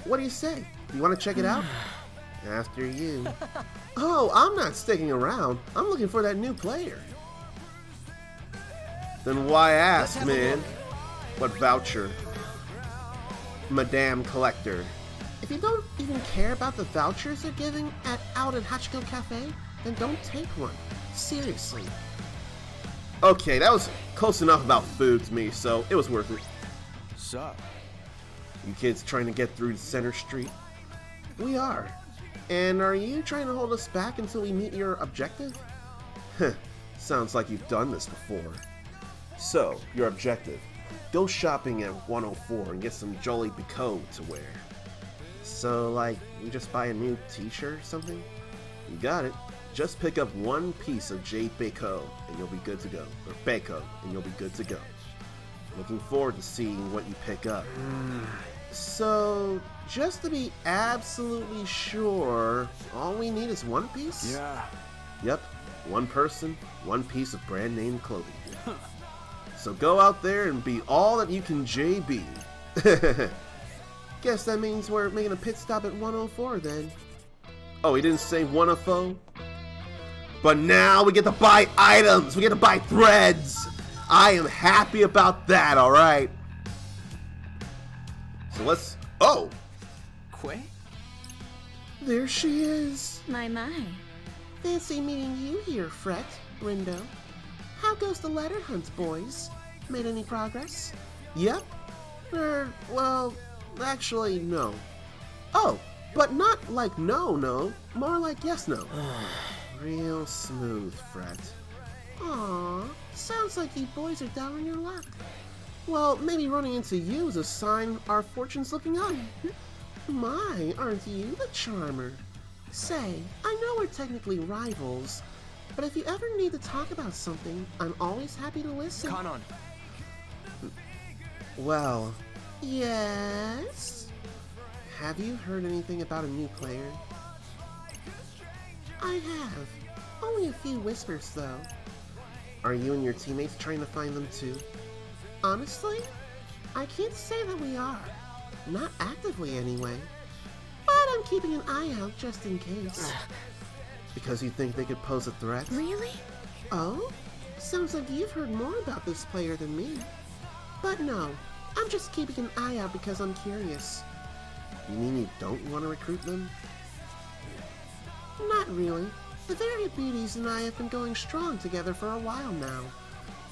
[SPEAKER 1] What do you say? You want to check it out? After you. Oh, I'm not sticking around. I'm looking for that new player. Then why ask, man? What voucher? Madame Collector. If you don't even care about the vouchers they're giving out at Hachiko Cafe, then don't take one. Seriously. Okay, that was close enough about food to me, so it was worth it.
[SPEAKER 2] Sup?
[SPEAKER 1] You kids trying to get through to Center Street? We are. And are you trying to hold us back until we meet your objective? Heh, sounds like you've done this before. So, your objective. Go shopping at 104 and get some Jolly Bicot to wear. So, like, we just buy a new t-shirt or something? You got it. Just pick up one piece of Jade Bicot and you'll be good to go. Or Bacot and you'll be good to go. Looking forward to seeing what you pick up. So, just to be absolutely sure, all we need is one piece?
[SPEAKER 2] Yeah.
[SPEAKER 1] Yep, one person, one piece of brand name clothing. So go out there and be all that you can JB. Guess that means we're making a pit stop at 104 then. Oh, he didn't say 104? But now we get to buy items! We get to buy threads! I am happy about that, alright? So let's... Oh!
[SPEAKER 2] Quay?
[SPEAKER 1] There she is.
[SPEAKER 5] My.
[SPEAKER 1] Fancy meeting you here, Fret, Rindo. How goes the letter hunt, boys? Made any progress? Yep. Well, actually, no. Oh, but not like no, more like yes, no. Real smooth, Fret. Aw, sounds like you boys are down on your luck. Well, maybe running into you is a sign our fortune's looking up. My, aren't you the charmer? Say, I know we're technically rivals, but if you ever need to talk about something, I'm always happy to listen.
[SPEAKER 2] Kanon.
[SPEAKER 1] Well, yes? Have you heard anything about a new player? I have. Only a few whispers, though. Are you and your teammates trying to find them, too? Honestly, I can't say that we are. Not actively, anyway. But I'm keeping an eye out just in case. Because you think they could pose a threat?
[SPEAKER 5] Really?
[SPEAKER 1] Oh? Sounds like you've heard more about this player than me. But no, I'm just keeping an eye out because I'm curious. You mean you don't want to recruit them? Not really. The Varied Beauties and I have been going strong together for a while now.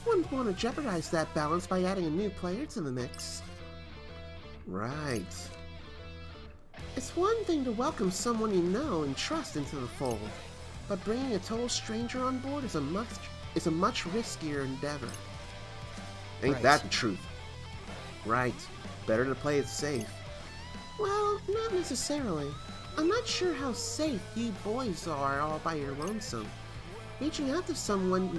[SPEAKER 1] Wouldn't want to jeopardize that balance by adding a new player to the mix. Right. It's one thing to welcome someone you know and trust into the fold, but bringing a total stranger on board is a much riskier endeavor. Ain't that the truth? Right. Better to play it safe. Well, not necessarily. I'm not sure how safe you boys are all by your lonesome. Reaching out to someone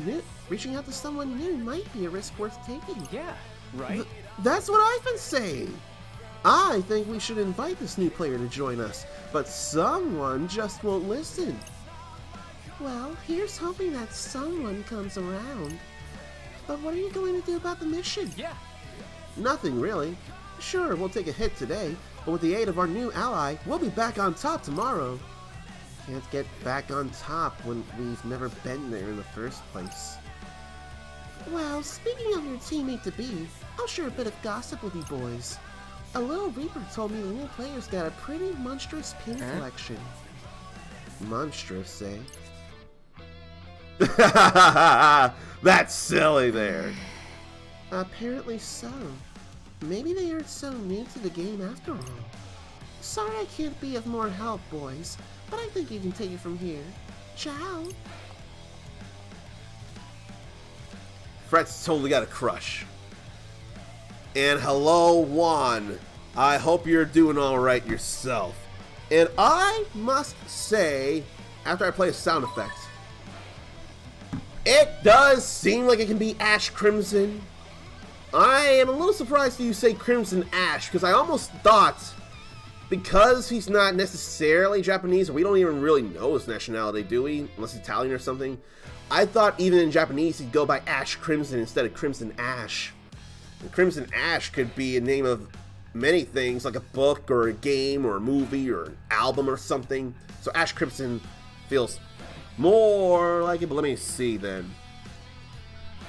[SPEAKER 1] new might be a risk worth taking.
[SPEAKER 2] Yeah, right?
[SPEAKER 1] That's what I've been saying. I think we should invite this new player to join us, but someone just won't listen. Well, here's hoping that someone comes around. But what are you going to do about the mission?
[SPEAKER 2] Yeah.
[SPEAKER 1] Nothing, really. Sure, we'll take a hit today, but with the aid of our new ally, we'll be back on top tomorrow. Can't get back on top when we've never been there in the first place. Well, speaking of your teammate-to-be, I'll share a bit of gossip with you boys. A little Reaper told me the new player's got a pretty monstrous pin collection. Monstrous, eh? That's silly there. Apparently so. Maybe they aren't so new to the game after all. Sorry I can't be of more help, boys, but I think you can take it from here. Ciao. Fret's totally got a crush. And hello, Juan. I hope you're doing alright yourself. And I must say, after I play a sound effect, it does seem like it can be Ash Crimson. I am a little surprised that you say Crimson Ash, because I almost thought, because he's not necessarily Japanese, or we don't even really know his nationality, do we? Unless he's Italian or something. I thought even in Japanese he'd go by Ash Crimson instead of Crimson Ash. And Crimson Ash could be a name of many things, like a book or a game or a movie or an album or something. So Ash Crimson feels more like it, but let me see then.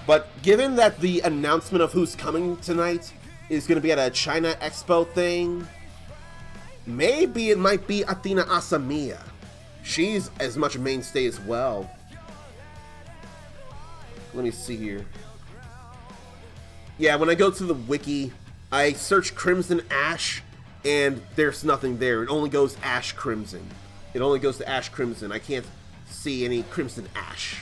[SPEAKER 1] But given that the announcement of who's coming tonight is going to be at a China Expo thing, maybe it might be Athena Asamiya. She's as much a mainstay as well. Let me see here. Yeah, when I go to the wiki, I search Crimson Ash, and there's nothing there. It only goes Ash Crimson. It only goes to Ash Crimson. I can't see any Crimson Ash.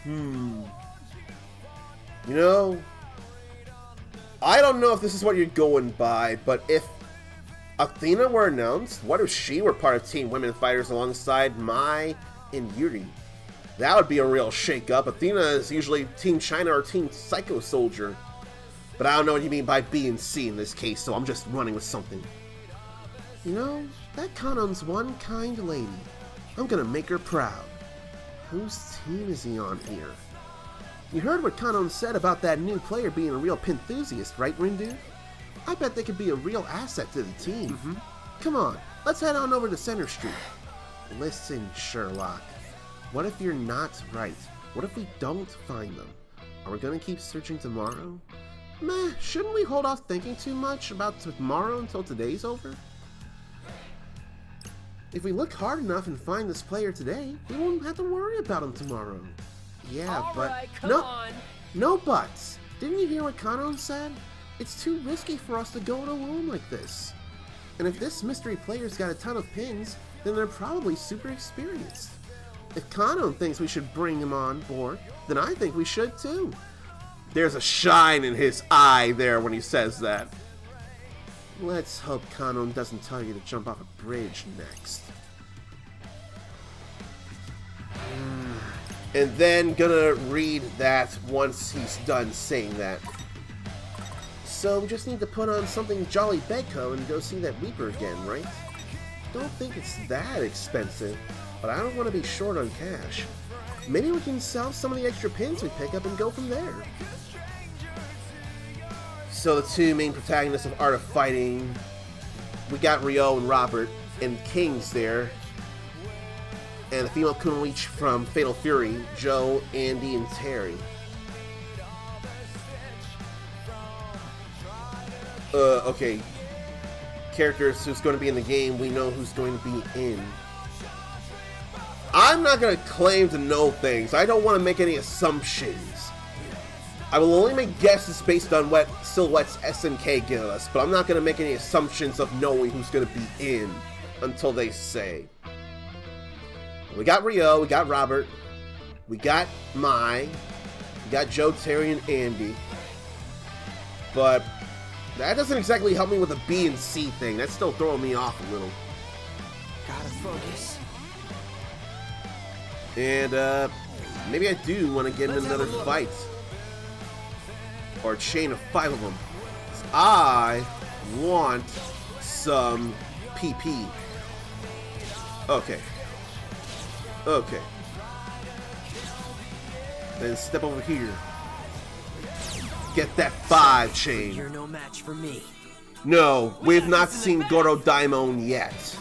[SPEAKER 1] You know, I don't know if this is what you're going by, but if Athena were announced, what if she were part of Team Women Fighters alongside Mai and Yuri? That would be a real shake-up. Athena is usually Team China or Team Psycho Soldier. But I don't know what you mean by B and C in this case, so I'm just running with something. You know, that Kanon's one kind lady. I'm gonna make her proud. Whose team is he on here? You heard what Kanon said about that new player being a real Pinthusiast, right, Rindu? I bet they could be a real asset to the team. Come on, let's head on over to Center Street. Listen, Sherlock. What if you're not right? What if we don't find them? Are we gonna keep searching tomorrow? Meh, shouldn't we hold off thinking too much about tomorrow until today's over? If we look hard enough and find this player today, we won't have to worry about him tomorrow. Yeah,
[SPEAKER 3] All
[SPEAKER 1] but
[SPEAKER 3] right, come
[SPEAKER 1] no,
[SPEAKER 3] on.
[SPEAKER 1] no buts. Didn't you hear what Kanon said? It's too risky for us to go it alone like this. And if this mystery player's got a ton of pins, then they're probably super experienced. If Kanon thinks we should bring him on board, then I think we should too. There's a shine in his eye there when he says that. Let's hope Kanon doesn't tell you to jump off a bridge next. And then gonna read that once he's done saying that. So we just need to put on something Jolly Bedco and go see that Reaper again, right? Don't think it's that expensive, but I don't want to be short on cash. Maybe we can sell some of the extra pins we pick up and go from there. So the two main protagonists of Art of Fighting, we got Ryo and Robert, and King's there. And the female Kunoichi from Fatal Fury, Joe, Andy, and Terry. Okay. Characters who's going to be in the game, we know who's going to be in. I'm not going to claim to know things. I don't want to make any assumptions. I will only make guesses based on what silhouettes SNK give us, but I'm not going to make any assumptions of knowing who's going to be in until they say. We got Ryo, we got Robert, we got Mai, we got Joe, Terry, and Andy. But that doesn't exactly help me with the B and C thing. That's still throwing me off a little.
[SPEAKER 4] Gotta focus.
[SPEAKER 1] And maybe I do want to get in another fight. Or a chain of 5 of them. I want some PP. Okay. Okay. Then step over here. Get that 5 chain.
[SPEAKER 2] You're no match for me.
[SPEAKER 1] No, we've not seen Goro Daimon yet.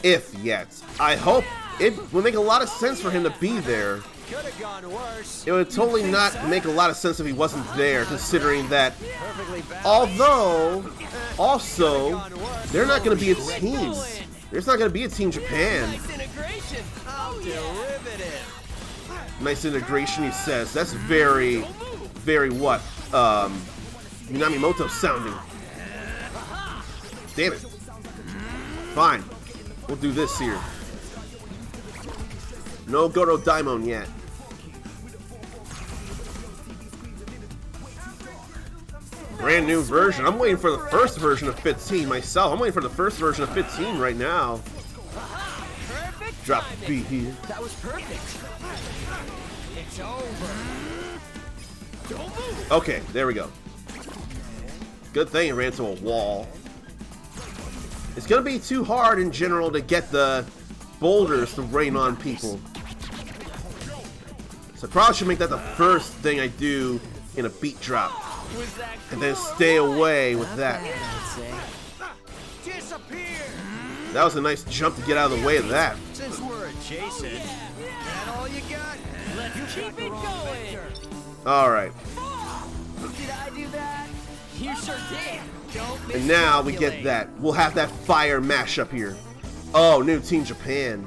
[SPEAKER 1] If yet. I hope it would make a lot of sense for him to be there.
[SPEAKER 2] Could have gone worse.
[SPEAKER 1] It would totally not make a lot of sense if he wasn't there, considering that,
[SPEAKER 2] Perfectly balanced.
[SPEAKER 1] although, also, they're not going to be a team. There's not going to be a Team Japan.
[SPEAKER 3] Nice integration.
[SPEAKER 2] How derivative.
[SPEAKER 1] Nice integration, he says. That's very, very what? Minamimoto sounding. Damn it. Fine. We'll do this here. No Goro Daimon yet. Brand new version. I'm waiting for the first version of 15 myself. I'm waiting for the first version of 15 right now.
[SPEAKER 3] Perfect
[SPEAKER 1] Drop the
[SPEAKER 3] timing.
[SPEAKER 1] beat here.
[SPEAKER 3] That was perfect. It's over. Don't move.
[SPEAKER 1] Okay, there we go. Good thing it ran to a wall. It's gonna be too hard in general to get the boulders to rain on people. So I probably should make that the first thing I do in a beat drop.
[SPEAKER 3] Was that
[SPEAKER 1] And then
[SPEAKER 3] cool or
[SPEAKER 1] stay
[SPEAKER 3] what?
[SPEAKER 1] away with that.
[SPEAKER 2] I'd say.
[SPEAKER 3] Disappear.
[SPEAKER 1] That was a nice jump to get out of the way of that.
[SPEAKER 2] Since we're adjacent, that all you got?
[SPEAKER 3] Let's keep it going.
[SPEAKER 1] Alright.
[SPEAKER 3] Did I do that? You sure did. Don't
[SPEAKER 1] And now we get
[SPEAKER 3] miscalculate.
[SPEAKER 1] that. We'll have that fire mashup here. Oh, new Team Japan.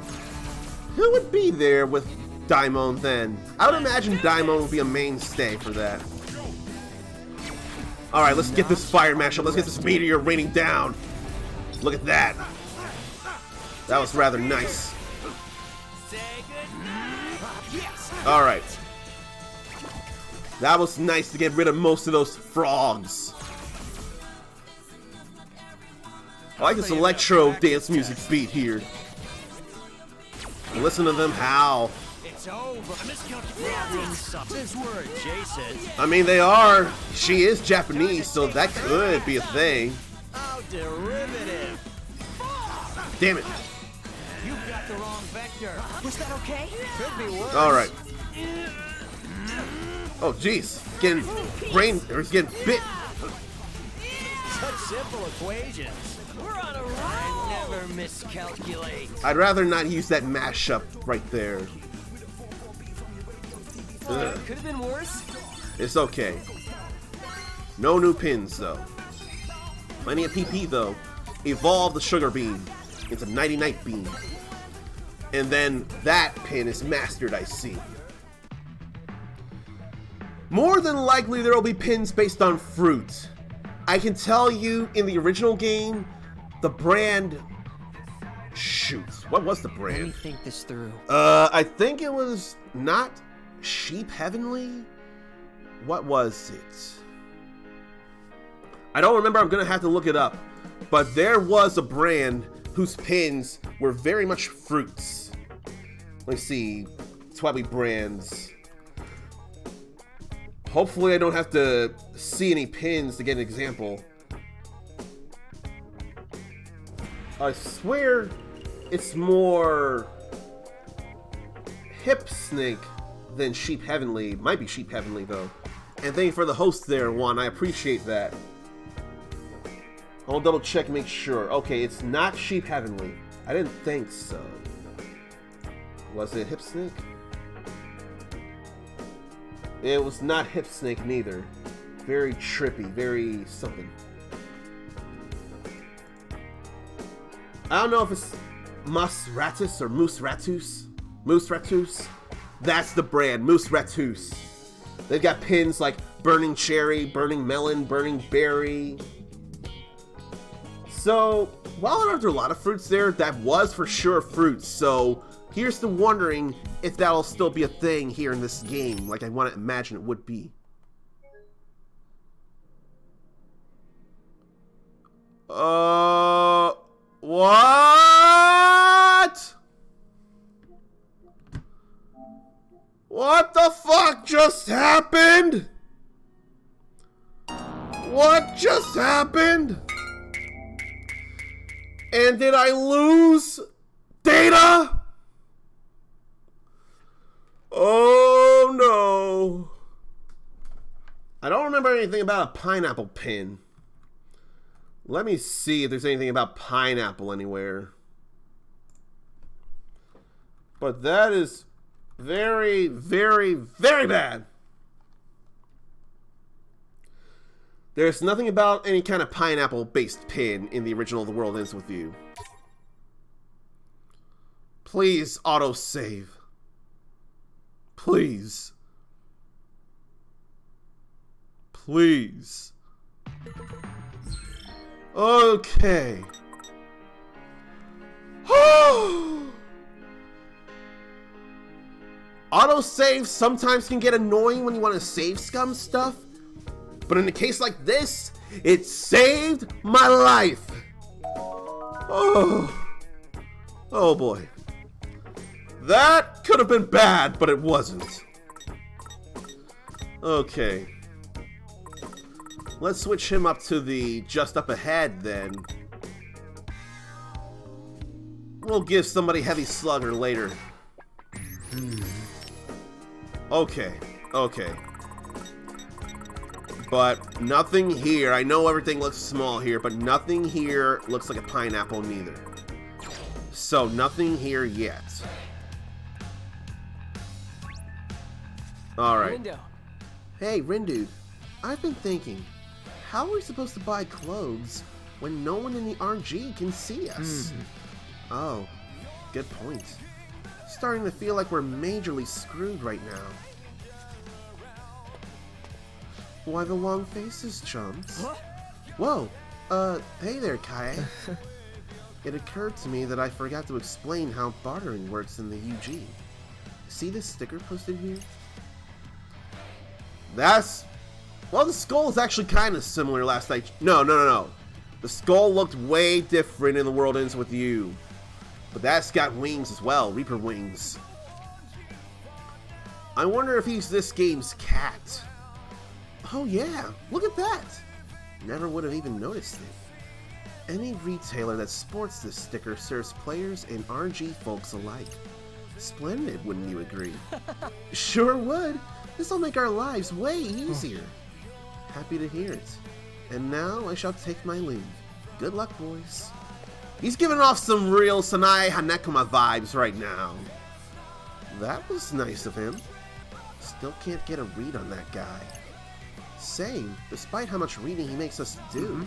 [SPEAKER 1] Who would be there with Daimon then? I would imagine Daimon would be a mainstay for that. Alright, let's get this fire mashup. Let's get this meteor raining down. Look at that. That was rather nice.
[SPEAKER 3] Say good. Yes.
[SPEAKER 1] Alright. That was nice to get rid of most of those frogs. I like this electro dance music beat here. Listen to them howl.
[SPEAKER 3] It's
[SPEAKER 2] It's over. I miscalculated. Since we're adjacent.
[SPEAKER 1] I mean, they are. She is Japanese, so that could be a thing.
[SPEAKER 2] How derivative.
[SPEAKER 1] Damn it.
[SPEAKER 2] You got the wrong vector. Was that okay? Could be worse.
[SPEAKER 1] All right. Oh, jeez. Getting brain, or he's getting bit.
[SPEAKER 2] Such simple equations. We're on a roll. I never miscalculate.
[SPEAKER 1] I'd rather not use that mashup right there.
[SPEAKER 3] Could have been worse.
[SPEAKER 1] It's okay. No new pins, though. Plenty of PP, though. Evolve the Sugar Beam into Nighty Night Beam. And then that pin is mastered, I see. More than likely, there will be pins based on fruit. I can tell you, in the original game, the brand... Shoot, what was the brand?
[SPEAKER 4] Let me think this through.
[SPEAKER 1] I think it was not Sheep Heavenly? What was it? I don't remember, I'm gonna have to look it up. But there was a brand whose pins were very much fruits. Let's see, TWEWY brands. Hopefully I don't have to see any pins to get an example. I swear it's more Hip Snake than Sheep Heavenly. Might be Sheep Heavenly though. And thank you for the host there, Juan. I appreciate that. I'll double check and make sure. Okay, it's not Sheep Heavenly. I didn't think so. Was it Hip Snake? It was not Hip Snake neither. Very trippy, very something. I don't know if it's Mus Ratus or Moose Ratus. Moose Ratus. That's the brand, Moose Ratus. They've got pins like Burning Cherry, Burning Melon, Burning Berry. So, while there are a lot of fruits there, that was for sure fruits. So, here's to wondering if that'll still be a thing here in this game, like I want to imagine it would be. What? What the fuck just happened? What just happened? And did I lose data? Oh no. I don't remember anything about a pineapple pin. Let me see if there's anything about pineapple anywhere. But that is very, very, very bad. There's nothing about any kind of pineapple-based pin in the original The World Ends With You. Please auto-save. Please. Please. Okay. Auto-save sometimes can get annoying when you want to save scum stuff. But in a case like this, it saved my life. Oh boy. That could have been bad, but it wasn't. Okay. Let's switch him up to the just up ahead then. We'll give somebody Heavy Slugger later. Okay. But nothing here. I know everything looks small here, but nothing here looks like a pineapple neither. So nothing here yet. Alright. Hey, Rindude. I've been thinking, how are we supposed to buy clothes when no one in the RG can see us? Oh, good point. Starting to feel like we're majorly screwed right now. Why the long faces, chums? Whoa, hey there, Kae. It occurred to me that I forgot to explain how bartering works in the UG. See this sticker posted here? Well, the skull is actually kind of similar last night. No. The skull looked way different in The World Ends With You. But that's got wings as well, Reaper wings. I wonder if he's this game's cat. Oh yeah, look at that! Never would have even noticed it. Any retailer that sports this sticker serves players and RNG folks alike. Splendid, wouldn't you agree? Sure would. This'll make our lives way easier. Happy to hear it. And now I shall take my leave. Good luck, boys. He's giving off some real Sanae Hanekuma vibes right now. That was nice of him. Still can't get a read on that guy. Same, despite how much reading he makes us do.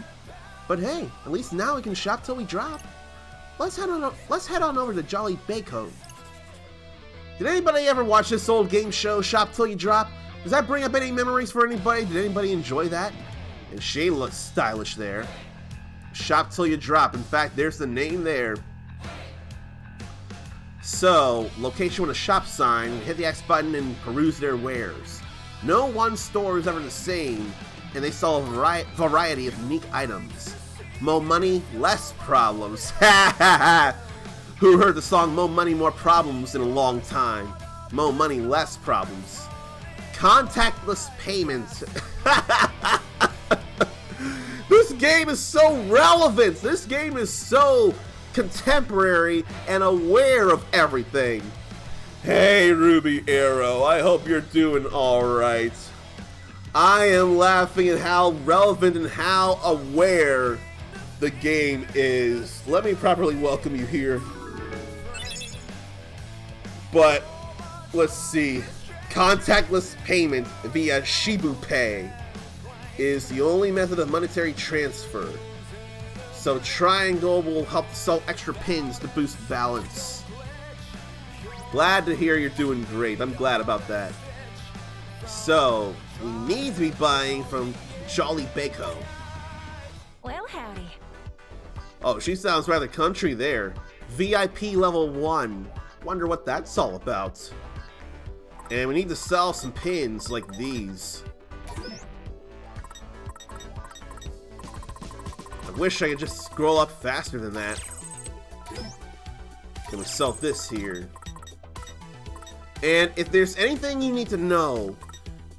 [SPEAKER 1] But hey, at least now we can shop till we drop. Let's head on over to Jolly Bako. Did anybody ever watch this old game show, Shop Till You Drop? Does that bring up any memories for anybody? Did anybody enjoy that? And she looks stylish there. Shop Till You Drop. In fact, there's the name there. So, location with a shop sign, hit the X button and peruse their wares. No one store is ever the same, and they sell a variety of unique items. More money, less problems. Who heard the song More Money, More Problems in a long time? More money, less problems. Contactless payments. This game is so relevant. This game is so contemporary and aware of everything. Hey, Ruby Arrow, I hope you're doing alright. I am laughing at how relevant and how aware the game is. Let me properly welcome you here. But, let's see. Contactless payment via Shibu Pay is the only method of monetary transfer. So Triangle will help to sell extra pins to boost balance. Glad to hear you're doing great. I'm glad about that. So, we need to be buying from Jolly Bako.
[SPEAKER 8] Well, howdy.
[SPEAKER 1] Oh, she sounds rather country there. VIP level 1. Wonder what that's all about. And we need to sell some pins like these. I wish I could just scroll up faster than that. Gonna sell this here. And if there's anything you need to know,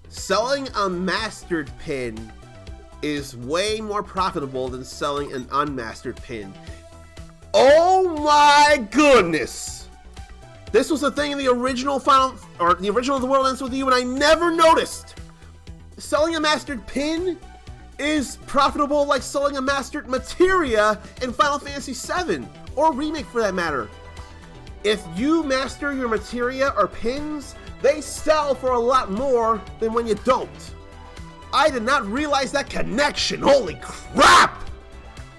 [SPEAKER 1] selling a mastered pin is way more profitable than selling an unmastered pin. Oh my goodness! This was a thing in the original the original The World Ends With You, and I never noticed! Selling a mastered pin is profitable like selling a mastered materia in Final Fantasy VII, or Remake for that matter. If you master your materia or pins, they sell for a lot more than when you don't. I did not realize that connection. Holy crap!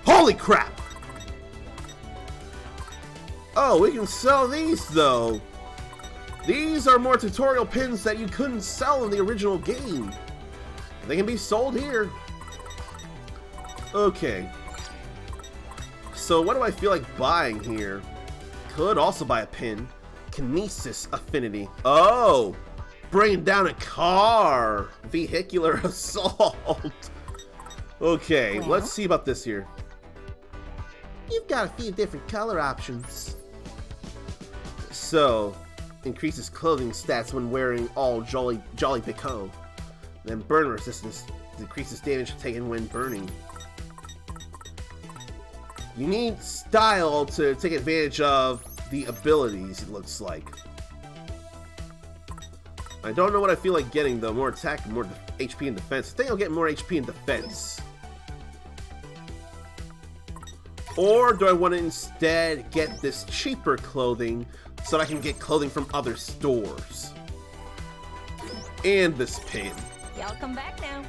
[SPEAKER 1] Holy crap! Oh, we can sell these though. These are more tutorial pins that you couldn't sell in the original game. They can be sold here. Okay. So what do I feel like buying here? Could also buy a pin. Kinesis Affinity. Oh! Bringing down a car! Vehicular Assault! Okay, let's see about this here. You've got a few different color options. So, increases clothing stats when wearing all Jolly Bako. Then burn resistance decreases damage taken when burning. You need style to take advantage of the abilities, it looks like. I don't know what I feel like getting though. More attack, more HP and defense. I think I'll get more HP and defense. Or do I want to instead get this cheaper clothing so that I can get clothing from other stores? And this pin.
[SPEAKER 8] Y'all come back now.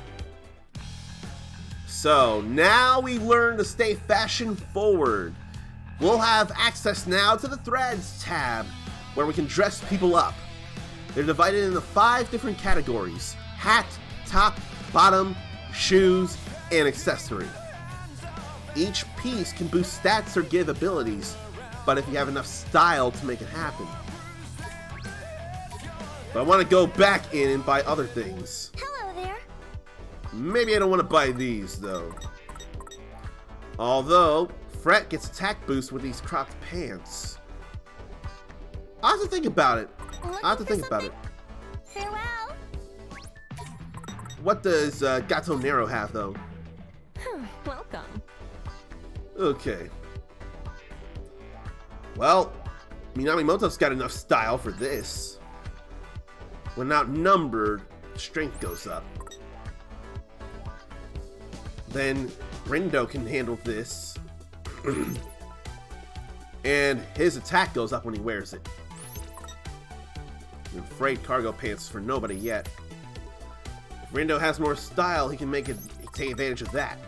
[SPEAKER 1] So, now we learn to stay fashion forward. We'll have access now to the Threads tab, where we can dress people up. They're divided into 5 different categories: hat, top, bottom, shoes, and accessory. Each piece can boost stats or give abilities, but if you have enough style to make it happen. But I want to go back in and buy other things.
[SPEAKER 8] Hello there.
[SPEAKER 1] Maybe I don't want to buy these, though. Although, Fret gets attack boost with these cropped pants. I'll have to think about it.
[SPEAKER 8] Farewell.
[SPEAKER 1] What does Gatonero have, though?
[SPEAKER 8] Welcome.
[SPEAKER 1] Okay. Well, Minamimoto's got enough style for this. When outnumbered, strength goes up. Then Rindo can handle this. And his attack goes up when he wears it. I'm afraid cargo pants for nobody yet. If Rindo has more style, he can take advantage of that.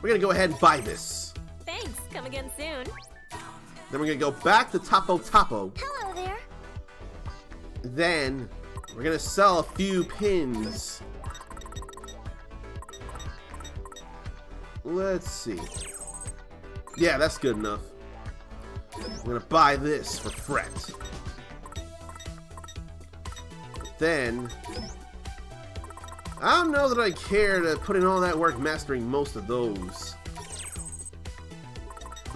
[SPEAKER 1] We're gonna go ahead and buy this.
[SPEAKER 8] Thanks. Come again soon.
[SPEAKER 1] Then we're gonna go back to Tapo Tapo.
[SPEAKER 5] Hello there.
[SPEAKER 1] Then we're gonna sell a few pins. Let's see. Yeah, that's good enough. I'm gonna buy this for Fret. Then I don't know that I care to put in all that work mastering most of those.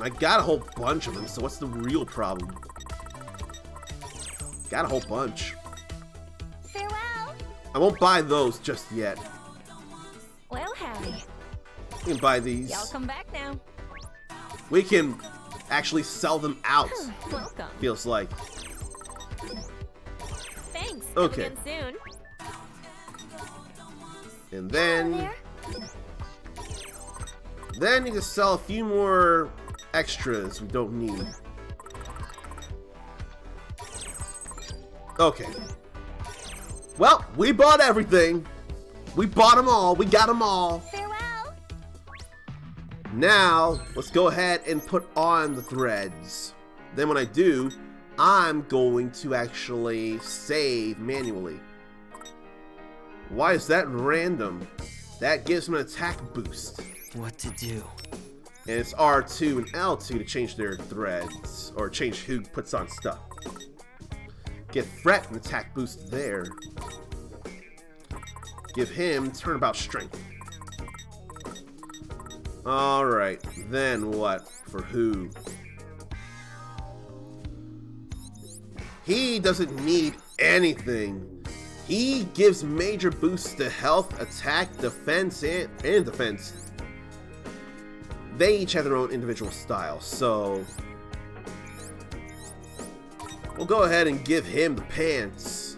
[SPEAKER 1] I got a whole bunch of them, so what's the real problem? Got a whole bunch.
[SPEAKER 8] Farewell.
[SPEAKER 1] I won't buy those just yet.
[SPEAKER 8] Well, howdy.
[SPEAKER 1] We can buy these.
[SPEAKER 8] Y'all come back now.
[SPEAKER 1] We can actually sell them out.
[SPEAKER 8] Welcome.
[SPEAKER 1] Feels like.
[SPEAKER 8] Thanks.
[SPEAKER 1] Okay.
[SPEAKER 8] Come again soon.
[SPEAKER 1] And
[SPEAKER 5] Hello
[SPEAKER 1] then
[SPEAKER 5] there.
[SPEAKER 1] you just sell a few more extras we don't need. Okay. Well, we bought everything. We bought them all. We got them all.
[SPEAKER 8] Farewell.
[SPEAKER 1] Now, let's go ahead and put on the threads. Then when I do, I'm going to actually save manually. Why is that random? That gives them an attack boost.
[SPEAKER 4] What to do?
[SPEAKER 1] And it's R2 and L2 to change their threads, or change who puts on stuff. Give Fret an attack boost there. Give him turnabout strength. Alright, then what? For who? He doesn't need anything. He gives major boosts to health, attack, defense, and defense. They each have their own individual style, so we'll go ahead and give him the pants.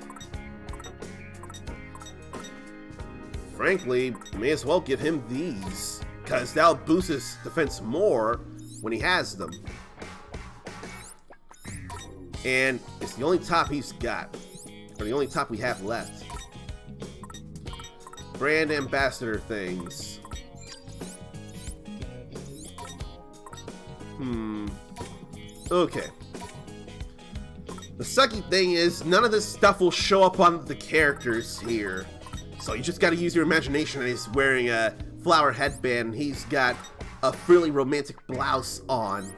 [SPEAKER 1] Frankly, may as well give him these, because that'll boost his defense more when he has them. And it's the only top he's got, or the only top we have left. Brand ambassador things. Okay. The sucky thing is, none of this stuff will show up on the characters here. So you just gotta use your imagination. And he's wearing a flower headband, and he's got a frilly romantic blouse on.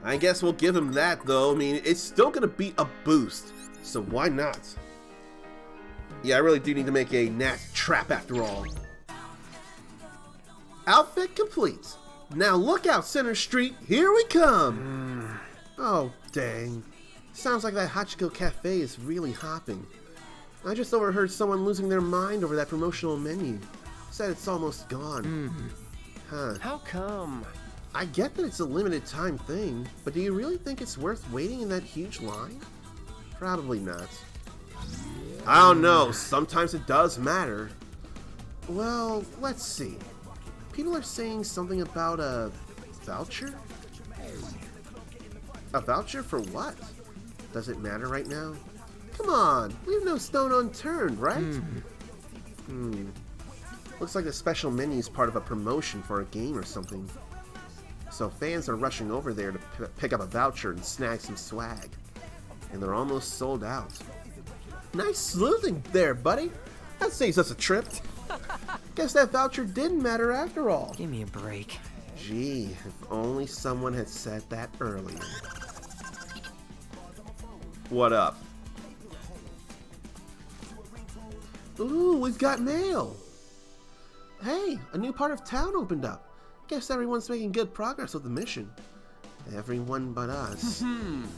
[SPEAKER 1] I guess we'll give him that, though. I mean, it's still gonna be a boost, so why not? Yeah, I really do need to make a Gnat trap after all. Outfit complete. Now look out, Center Street. Here we come. Oh, dang. Sounds like that Hachiko Cafe is really hopping. I just overheard someone losing their mind over that promotional menu. Said it's almost gone. Huh.
[SPEAKER 3] How come?
[SPEAKER 1] I get that it's a limited time thing, but do you really think it's worth waiting in that huge line? Probably not. I don't know, sometimes it does matter. Well, let's see. People are saying something about a voucher? A voucher for what? Does it matter right now? Come on, leave no stone unturned, right? Looks like the special menu is part of a promotion for a game or something. So fans are rushing over there to pick up a voucher and snag some swag. And they're almost sold out. Nice sleuthing there, buddy. That saves us a trip. Guess that voucher didn't matter after all.
[SPEAKER 4] Give me a break.
[SPEAKER 1] Gee, if only someone had said that earlier. What up? Ooh, we've got mail. Hey, a new part of town opened up. Guess everyone's making good progress with the mission. Everyone but us.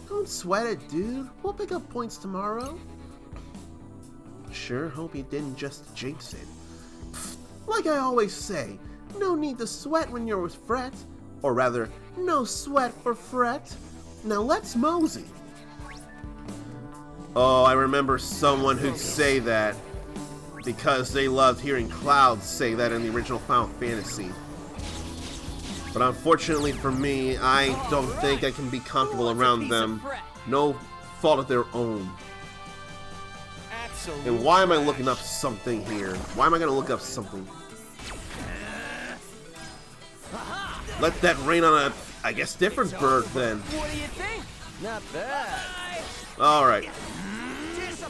[SPEAKER 1] Don't sweat it, dude. We'll pick up points tomorrow. Sure hope you didn't just jinx it. Pfft, like I always say, no need to sweat when you're with Fret. Or rather, no sweat for Fret. Now let's mosey. Oh, I remember someone who'd say that because they loved hearing Cloud say that in the original Final Fantasy. But unfortunately for me, I don't think I can be comfortable around them. No fault of their own. And why am I looking up something here? Why am I gonna look up something? Let that rain on a, I guess, different bird then.
[SPEAKER 3] What do you think? Not bad.
[SPEAKER 1] Alright.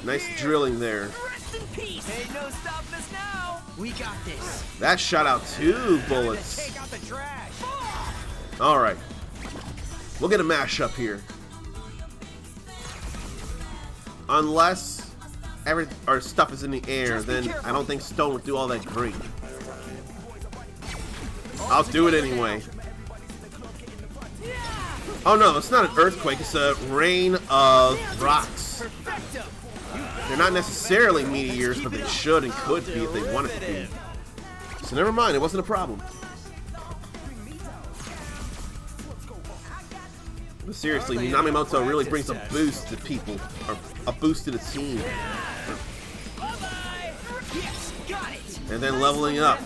[SPEAKER 1] Nice drilling there.
[SPEAKER 3] Rest in peace. Ain't no stopping us now.
[SPEAKER 4] We got this.
[SPEAKER 1] That shot out 2 bullets.
[SPEAKER 3] Take out the trash.
[SPEAKER 1] Alright. We'll get a mashup here. Unless our stuff is in the air, then I don't think Stone would do all that great. I'll do it anyway. Oh no, it's not an earthquake, it's a rain of rocks. They're not necessarily meteors, but they should and could be if they wanted to be. So never mind, it wasn't a problem. But seriously, Minamoto really brings a boost to people, or a boost to the team. And then leveling up.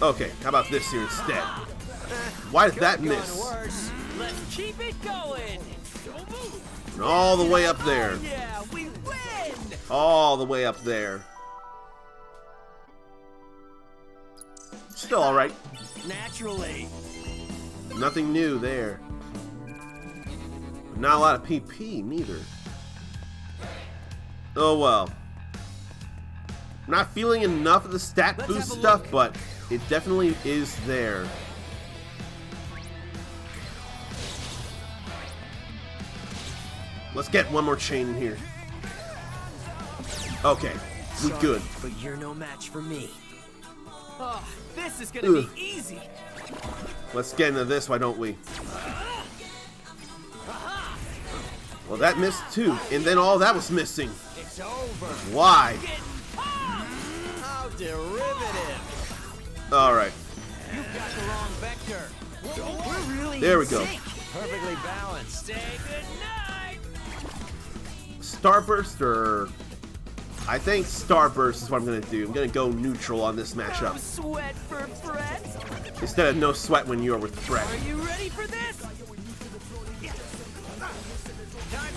[SPEAKER 1] Okay, how about this here instead? Why did that miss?
[SPEAKER 3] Let's keep it going.
[SPEAKER 1] And all the way up there.
[SPEAKER 3] Yeah, we win.
[SPEAKER 1] All the way up there. Still alright.
[SPEAKER 3] Naturally.
[SPEAKER 1] Nothing new there. Not a lot of PP, neither. Oh well. Not feeling enough of the stat boost stuff, but it definitely is there. Let's get one more chain in here. Okay, we good.
[SPEAKER 2] But you're no match for me.
[SPEAKER 3] Oh, this is gonna be easy.
[SPEAKER 1] Let's get into this, why don't we? Well, that missed too, and then all that was missing.
[SPEAKER 3] It's over.
[SPEAKER 1] Why?
[SPEAKER 3] How derivative.
[SPEAKER 1] Alright.
[SPEAKER 3] You've got the wrong vector. We're really
[SPEAKER 1] There we go.
[SPEAKER 2] Perfectly balanced.
[SPEAKER 3] Say goodnight.
[SPEAKER 1] Starburst, or I think Starburst is what I'm gonna do. I'm gonna go neutral on this matchup.
[SPEAKER 3] No sweat for Fret.
[SPEAKER 1] Instead of no sweat when you're with Fret.
[SPEAKER 3] Are you ready for this?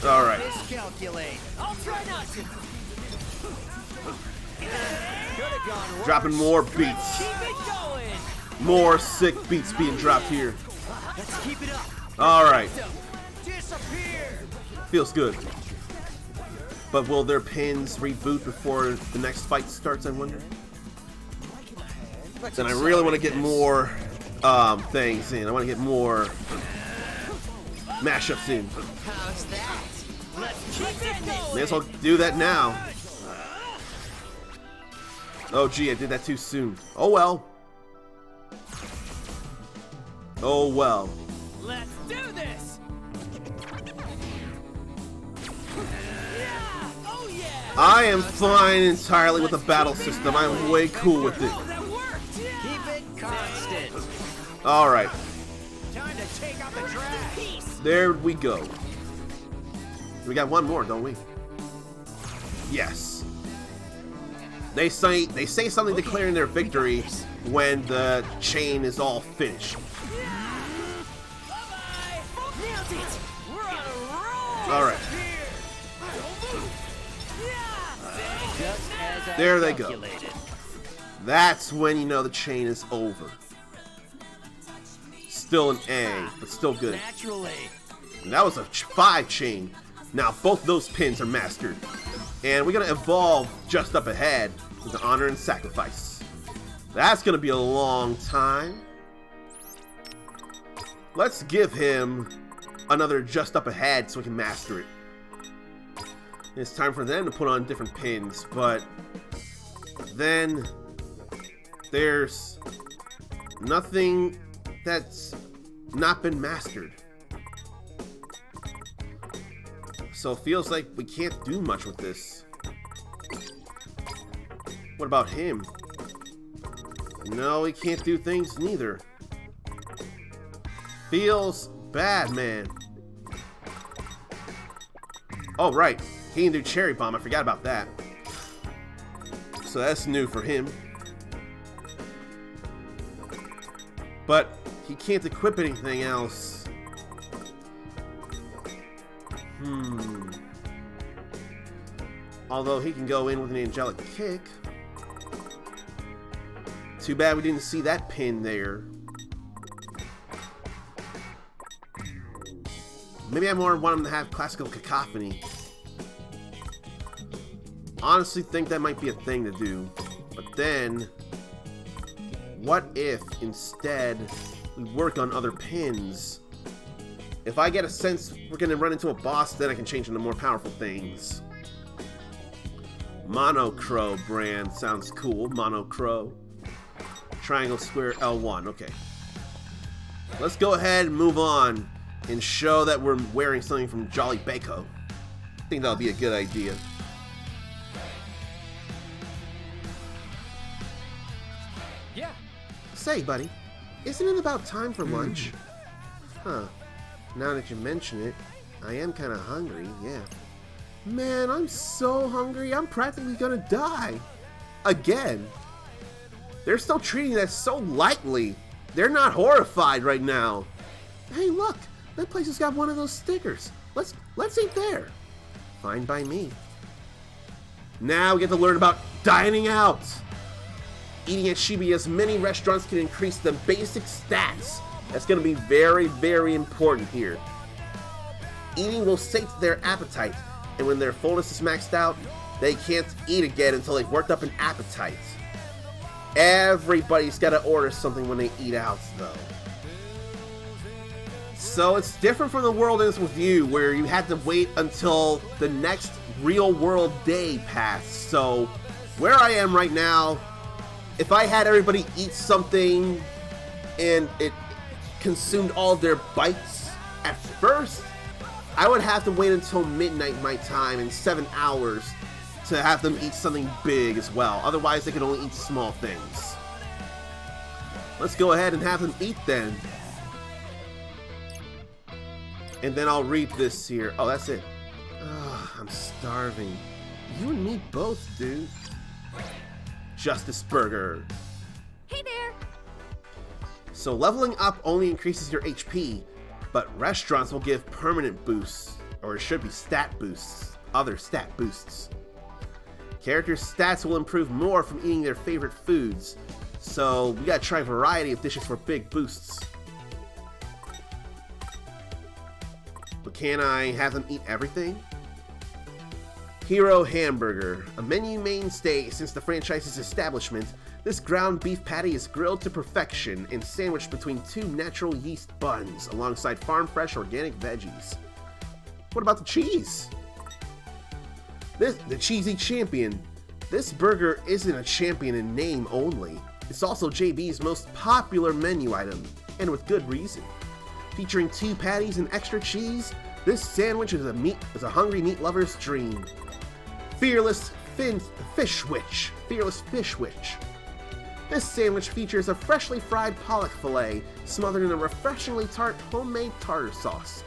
[SPEAKER 1] Alright.
[SPEAKER 2] Miscalculate.
[SPEAKER 3] I'll try not to.
[SPEAKER 2] Could've gone worse.
[SPEAKER 1] Dropping more beats.
[SPEAKER 3] Keep it going.
[SPEAKER 1] More sick beats being dropped here.
[SPEAKER 3] Let's keep it up.
[SPEAKER 1] Alright.
[SPEAKER 3] Disappear.
[SPEAKER 1] Feels good. But will their pins reboot before the next fight starts, I wonder? Then I really want to get more things in. I want to get more mashups in.
[SPEAKER 3] How's that? Let's keep it going.
[SPEAKER 1] May as well do that now. Oh gee, I did that too soon. Oh well. Oh well.
[SPEAKER 3] Let's do this. Yeah. Oh yeah.
[SPEAKER 1] I am fine entirely with the battle system. I'm way cool with it.
[SPEAKER 3] That worked.
[SPEAKER 2] Keep it constant.
[SPEAKER 1] Alright,
[SPEAKER 2] Time to take out the trash.
[SPEAKER 1] there we go. We got one more, don't we? Yes. They say something declaring their victory when the chain is all finished.
[SPEAKER 3] Nailed it. We're on a roll.
[SPEAKER 1] Alright,
[SPEAKER 2] Just as I
[SPEAKER 1] there they go.
[SPEAKER 2] calculated.
[SPEAKER 1] That's when you know the chain is over. Still an A, but still good.
[SPEAKER 2] Naturally.
[SPEAKER 1] And that was a 5 chain. Now both those pins are mastered. And we're going to evolve just up ahead with the honor and sacrifice. That's going to be a long time. Let's give him another just up ahead so we can master it. It's time for them to put on different pins, but then there's nothing that's not been mastered. So it feels like we can't do much with this. What about him? No, he can't do things neither. Feels bad, man. Oh, right. He can do Cherry Bomb. I forgot about that. So that's new for him. But he can't equip anything else. Although he can go in with an angelic kick. Too bad we didn't see that pin there. Maybe I more want him to have classical cacophony. Honestly think that might be a thing to do. But then, what if instead we work on other pins? If I get a sense we're gonna run into a boss, then I can change into more powerful things. Monocro brand sounds cool. Monocro. Triangle, square, L1. Okay. Let's go ahead and move on and show that we're wearing something from Jolly Bako. I think that'll be a good idea.
[SPEAKER 3] Yeah.
[SPEAKER 1] Say, buddy, isn't it about time for lunch? Huh. Now that you mention it, I am kind of hungry, yeah. Man, I'm so hungry, I'm practically gonna die. Again. They're still treating that so lightly. They're not horrified right now. Hey, look, that place has got one of those stickers. Let's eat there. Fine by me. Now we get to learn about dining out. Eating at Shibuya's many restaurants can increase the basic stats. That's going to be very, very important here. Eating will sate their appetite, and when their fullness is maxed out, they can't eat again until they've worked up an appetite. Everybody's got to order something when they eat out, though. So it's different from the world is with you, where you had to wait until the next real world day passed. So where I am right now, if I had everybody eat something and it consumed all of their bites at first, I would have to wait until midnight my time in 7 hours to have them eat something big as well. Otherwise, they can only eat small things. Let's go ahead and have them eat then. And then I'll read this here. Oh, that's it. Ugh, I'm starving. You and me both, dude. Justice Burger.
[SPEAKER 8] Hey there!
[SPEAKER 1] So leveling up only increases your HP, but restaurants will give permanent boosts, or it should be stat boosts, other stat boosts. Characters' stats will improve more from eating their favorite foods, so we gotta try a variety of dishes for big boosts. But can I have them eat everything? Hero Hamburger, a menu mainstay since the franchise's establishment. This ground beef patty is grilled to perfection and sandwiched between 2 natural yeast buns alongside farm-fresh organic veggies. What about the cheese? The Cheesy Champion. This burger isn't a champion in name only. It's also JB's most popular menu item, and with good reason. Featuring 2 patties and extra cheese, this sandwich is a hungry meat lover's dream. Fearless Fish Witch. This sandwich features a freshly fried pollock fillet smothered in a refreshingly tart homemade tartar sauce.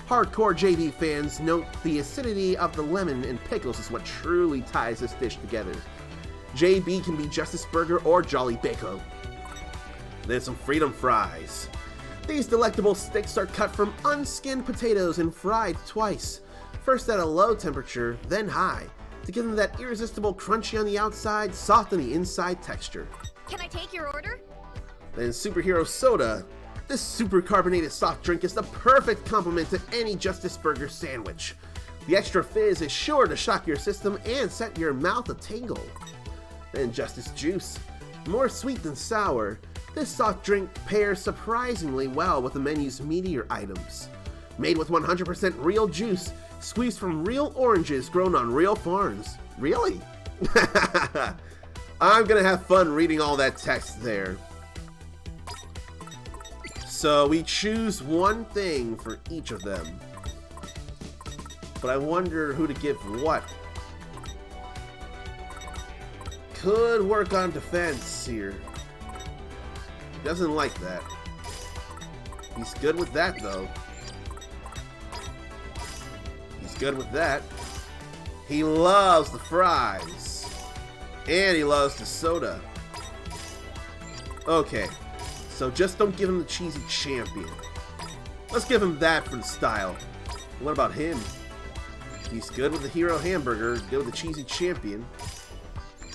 [SPEAKER 1] Hardcore JB fans note the acidity of the lemon and pickles is what truly ties this dish together. JB can be Justice Burger or Jolly Bako. Then some Freedom Fries. These delectable sticks are cut from unskinned potatoes and fried twice. First at a low temperature, then high, to give them that irresistible crunchy on the outside, soft on the inside texture.
[SPEAKER 8] Can I take your order?
[SPEAKER 1] Then Superhero Soda. This super carbonated soft drink is the perfect complement to any Justice Burger sandwich. The extra fizz is sure to shock your system and set your mouth a-tingle. Then Justice Juice. More sweet than sour, this soft drink pairs surprisingly well with the menu's meatier items. Made with 100% real juice, squeezed from real oranges grown on real farms. Really? I'm gonna have fun reading all that text there. So we choose one thing for each of them. But I wonder who to give what. Could work on defense here. Doesn't like that. He's good with that though. He's good with that. He loves the fries. And he loves the soda. Okay. So just don't give him the cheesy champion. Let's give him that for the style. What about him? He's good with the hero hamburger, good with the cheesy champion.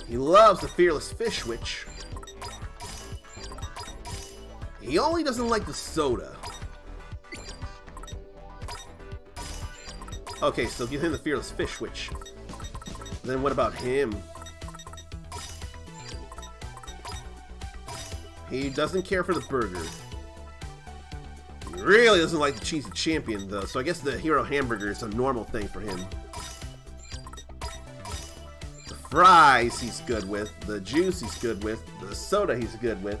[SPEAKER 1] He loves the fearless fish witch. He only doesn't like the soda. Okay, so give him the fearless fish witch. Then what about him? He doesn't care for the burger. He really doesn't like the cheesy champion though, so I guess the hero hamburger is a normal thing for him. The fries he's good with, the juice he's good with, the soda he's good with.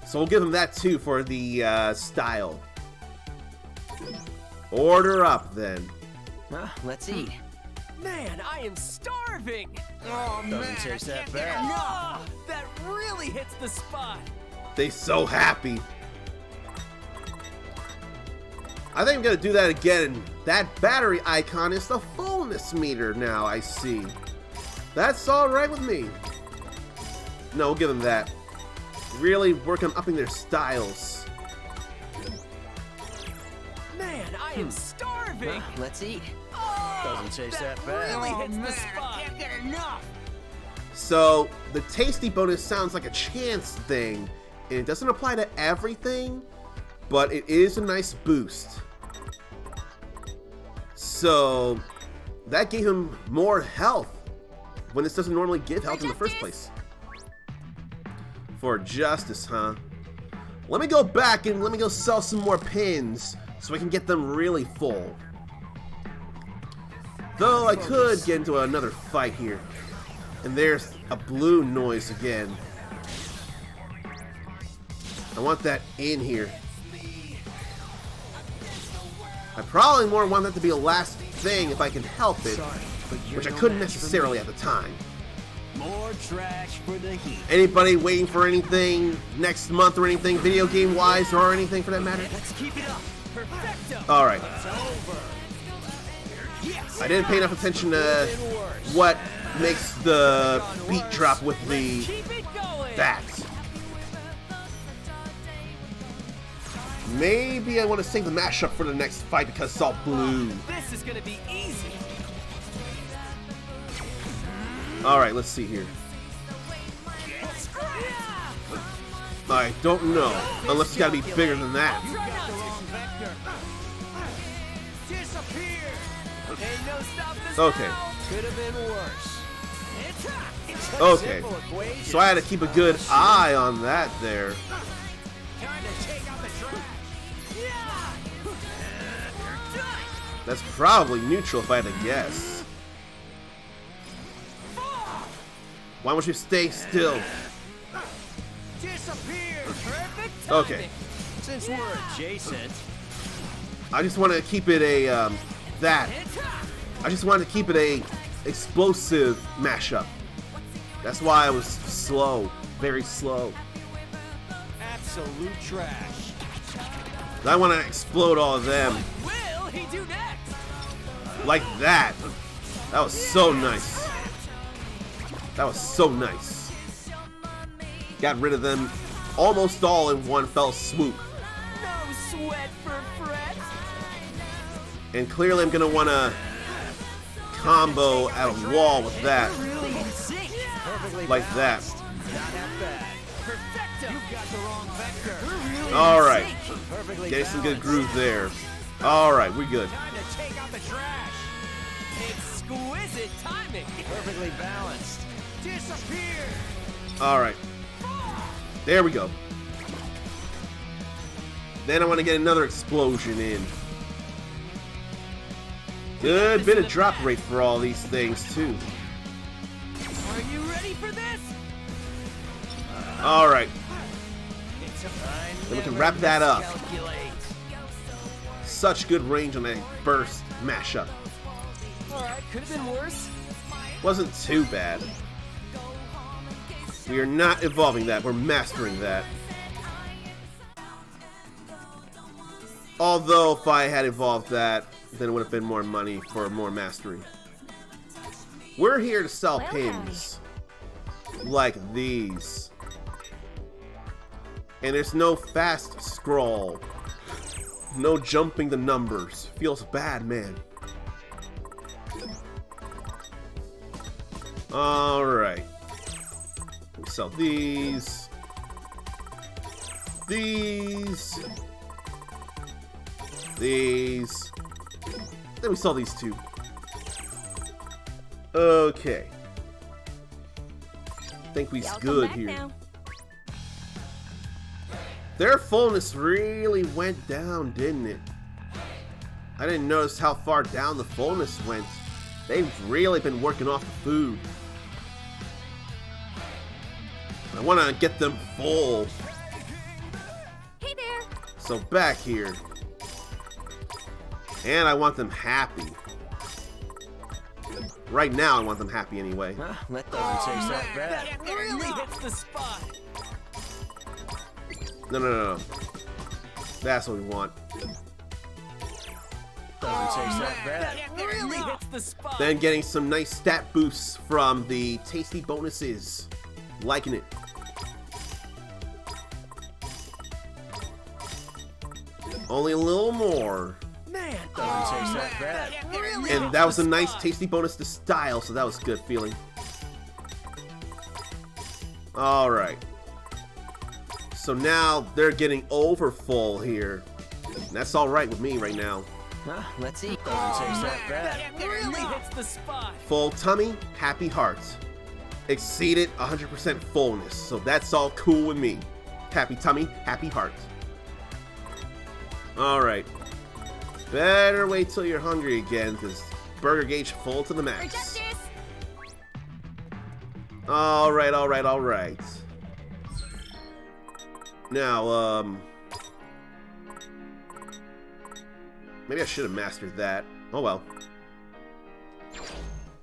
[SPEAKER 1] So we'll give him that too for the style. Order up then.
[SPEAKER 4] Well, let's eat.
[SPEAKER 3] Man, I am starving!
[SPEAKER 2] Oh, doesn't taste that bad.
[SPEAKER 3] No! That really hits the spot!
[SPEAKER 1] They so happy. I think I'm gonna do that again. That battery icon is the fullness meter now, I see. That's alright with me. No, we'll give them that. Really work on upping their styles.
[SPEAKER 3] Man, I am starving!
[SPEAKER 4] Well, let's eat.
[SPEAKER 3] Oh,
[SPEAKER 2] Doesn't taste that bad.
[SPEAKER 3] really hits the spot! I can't get enough!
[SPEAKER 1] So, the tasty bonus sounds like a chance thing, and it doesn't apply to everything, but it is a nice boost. So, that gave him more health, when this doesn't normally give health in the first place. For justice, huh? Let me go back and let me go sell some more pins, so I can get them really full. Though I could get into another fight here. And there's a blue noise again. I want that in here. I probably more want that to be a last thing if I can help it, which I couldn't necessarily at the time.
[SPEAKER 2] More trash for the heat.
[SPEAKER 1] Anybody waiting for anything next month or anything video game wise or anything for that matter?
[SPEAKER 3] Let's keep it up! Perfecto!
[SPEAKER 1] Alright.
[SPEAKER 2] It's over. Yes.
[SPEAKER 1] I didn't pay enough attention to what makes the beat drop with the
[SPEAKER 3] Keep it going!
[SPEAKER 1] that. Maybe I want to save the mashup for the next fight because it's all blue.
[SPEAKER 3] This is gonna be easy!
[SPEAKER 1] Alright, let's see here. I don't know. Unless it's gotta be bigger than that.
[SPEAKER 2] You got the wrong vector.
[SPEAKER 3] Disappear! Ain't no stopping us
[SPEAKER 1] Okay.
[SPEAKER 3] now.
[SPEAKER 2] Could have been worse. It's a
[SPEAKER 1] Okay.
[SPEAKER 2] simple equation.
[SPEAKER 1] So I had to keep a good eye on that there.
[SPEAKER 2] Time to take out the trash.
[SPEAKER 1] That's probably neutral if I had to guess. Why don't you stay still?
[SPEAKER 2] Disappear.
[SPEAKER 3] Perfect timing.
[SPEAKER 1] Okay.
[SPEAKER 2] Since we're adjacent.
[SPEAKER 1] I just want to keep it a, that. I just wanted to keep it a explosive mashup. That's why I was slow. Very slow.
[SPEAKER 2] Absolute trash.
[SPEAKER 1] I want to explode all of them.
[SPEAKER 3] Will he do next?
[SPEAKER 1] Like that. That was so nice. That was so nice. Got rid of them almost all in one fell swoop.
[SPEAKER 3] No sweat for Fred.
[SPEAKER 1] And clearly I'm going to want to combo at a wall with that.
[SPEAKER 3] Really in sync.
[SPEAKER 2] Perfectly
[SPEAKER 1] Like that.
[SPEAKER 2] balanced. Not half bad.
[SPEAKER 3] Perfecto.
[SPEAKER 2] You got the wrong vector.
[SPEAKER 3] Really in
[SPEAKER 1] Alright.
[SPEAKER 3] sync.
[SPEAKER 2] Perfectly
[SPEAKER 1] Getting some good
[SPEAKER 2] balanced.
[SPEAKER 1] groove there. Alright, we're good.
[SPEAKER 2] Time to take out the trash.
[SPEAKER 3] Exquisite timing.
[SPEAKER 2] Perfectly balanced. Disappear.
[SPEAKER 1] Alright. There we go. Then I want to get another explosion in. Good bit of drop rate for all these things, too.
[SPEAKER 3] Are you ready for this?
[SPEAKER 1] Alright.
[SPEAKER 2] It's a fine
[SPEAKER 1] Then we can wrap that up. Such good range on a burst mashup.
[SPEAKER 3] Alright, could have been worse.
[SPEAKER 1] Wasn't too bad. We are not evolving that, we're mastering that. Although if I had evolved that, then it would have been more money for more mastery. We're here to sell pins. Like these. And there's no fast scroll. No jumping the numbers. Feels bad, man. Alright. We sell these. These. These. Then we sell these two. Okay. I think we's good here.
[SPEAKER 6] Now.
[SPEAKER 1] Their fullness really went down, didn't it? I didn't notice how far down the fullness went. They've really been working off the food. I want to get them full.
[SPEAKER 8] Hey there.
[SPEAKER 1] So back here. And I want them happy. Right now I want them happy anyway.
[SPEAKER 2] That doesn't say so bad.
[SPEAKER 3] That really hits the spot.
[SPEAKER 1] No. That's what we want.
[SPEAKER 2] Doesn't say so bad.
[SPEAKER 3] That really hits the spot.
[SPEAKER 1] Then getting some nice stat boosts from the tasty bonuses. Liking it. Only a little more.
[SPEAKER 3] Man,
[SPEAKER 2] Doesn't say so bad.
[SPEAKER 1] And that was a nice tasty bonus to style, so that was good feeling. Alright. So now they're getting over full here. And that's alright with me right now.
[SPEAKER 2] Let's eat. Doesn't say so bad.
[SPEAKER 3] That really hits the spot.
[SPEAKER 1] Full tummy, happy heart. Exceeded 100% fullness, so that's all cool with me. Happy tummy, happy heart. Alright. Better wait till you're hungry again, because burger gauge full to the
[SPEAKER 8] For
[SPEAKER 1] max.
[SPEAKER 8] justice.
[SPEAKER 1] Alright. Now, maybe I should have mastered that. Oh well.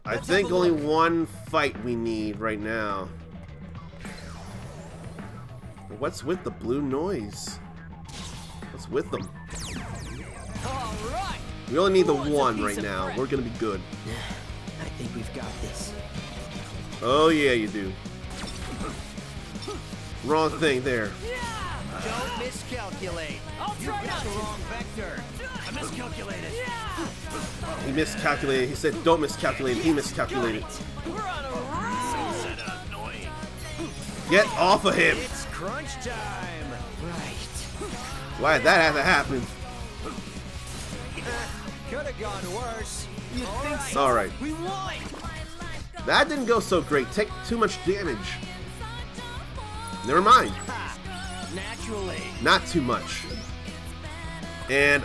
[SPEAKER 1] I think only one fight we need right now. What's with the blue noise? What's with them?
[SPEAKER 3] Alright.
[SPEAKER 1] We only need the
[SPEAKER 3] Who wants a
[SPEAKER 1] one
[SPEAKER 3] piece
[SPEAKER 1] right
[SPEAKER 3] of
[SPEAKER 1] now.
[SPEAKER 3] bread?
[SPEAKER 1] We're gonna be good.
[SPEAKER 4] I think we've got this.
[SPEAKER 1] Oh yeah, you do. Wrong thing there.
[SPEAKER 2] Don't miscalculate.
[SPEAKER 3] I'll try not
[SPEAKER 2] The
[SPEAKER 3] to.
[SPEAKER 2] wrong vector. I miscalculated.
[SPEAKER 1] He miscalculated. He said don't miscalculate. He miscalculated.
[SPEAKER 3] We're on a roll.
[SPEAKER 1] Get off of him!
[SPEAKER 2] It's crunch time.
[SPEAKER 1] Why did that have to happen?
[SPEAKER 2] Could have gone worse.
[SPEAKER 3] You think so?
[SPEAKER 1] Alright.
[SPEAKER 3] We won.
[SPEAKER 1] That didn't go so great. Take too much damage. Never mind.
[SPEAKER 2] Naturally.
[SPEAKER 1] Not too much. And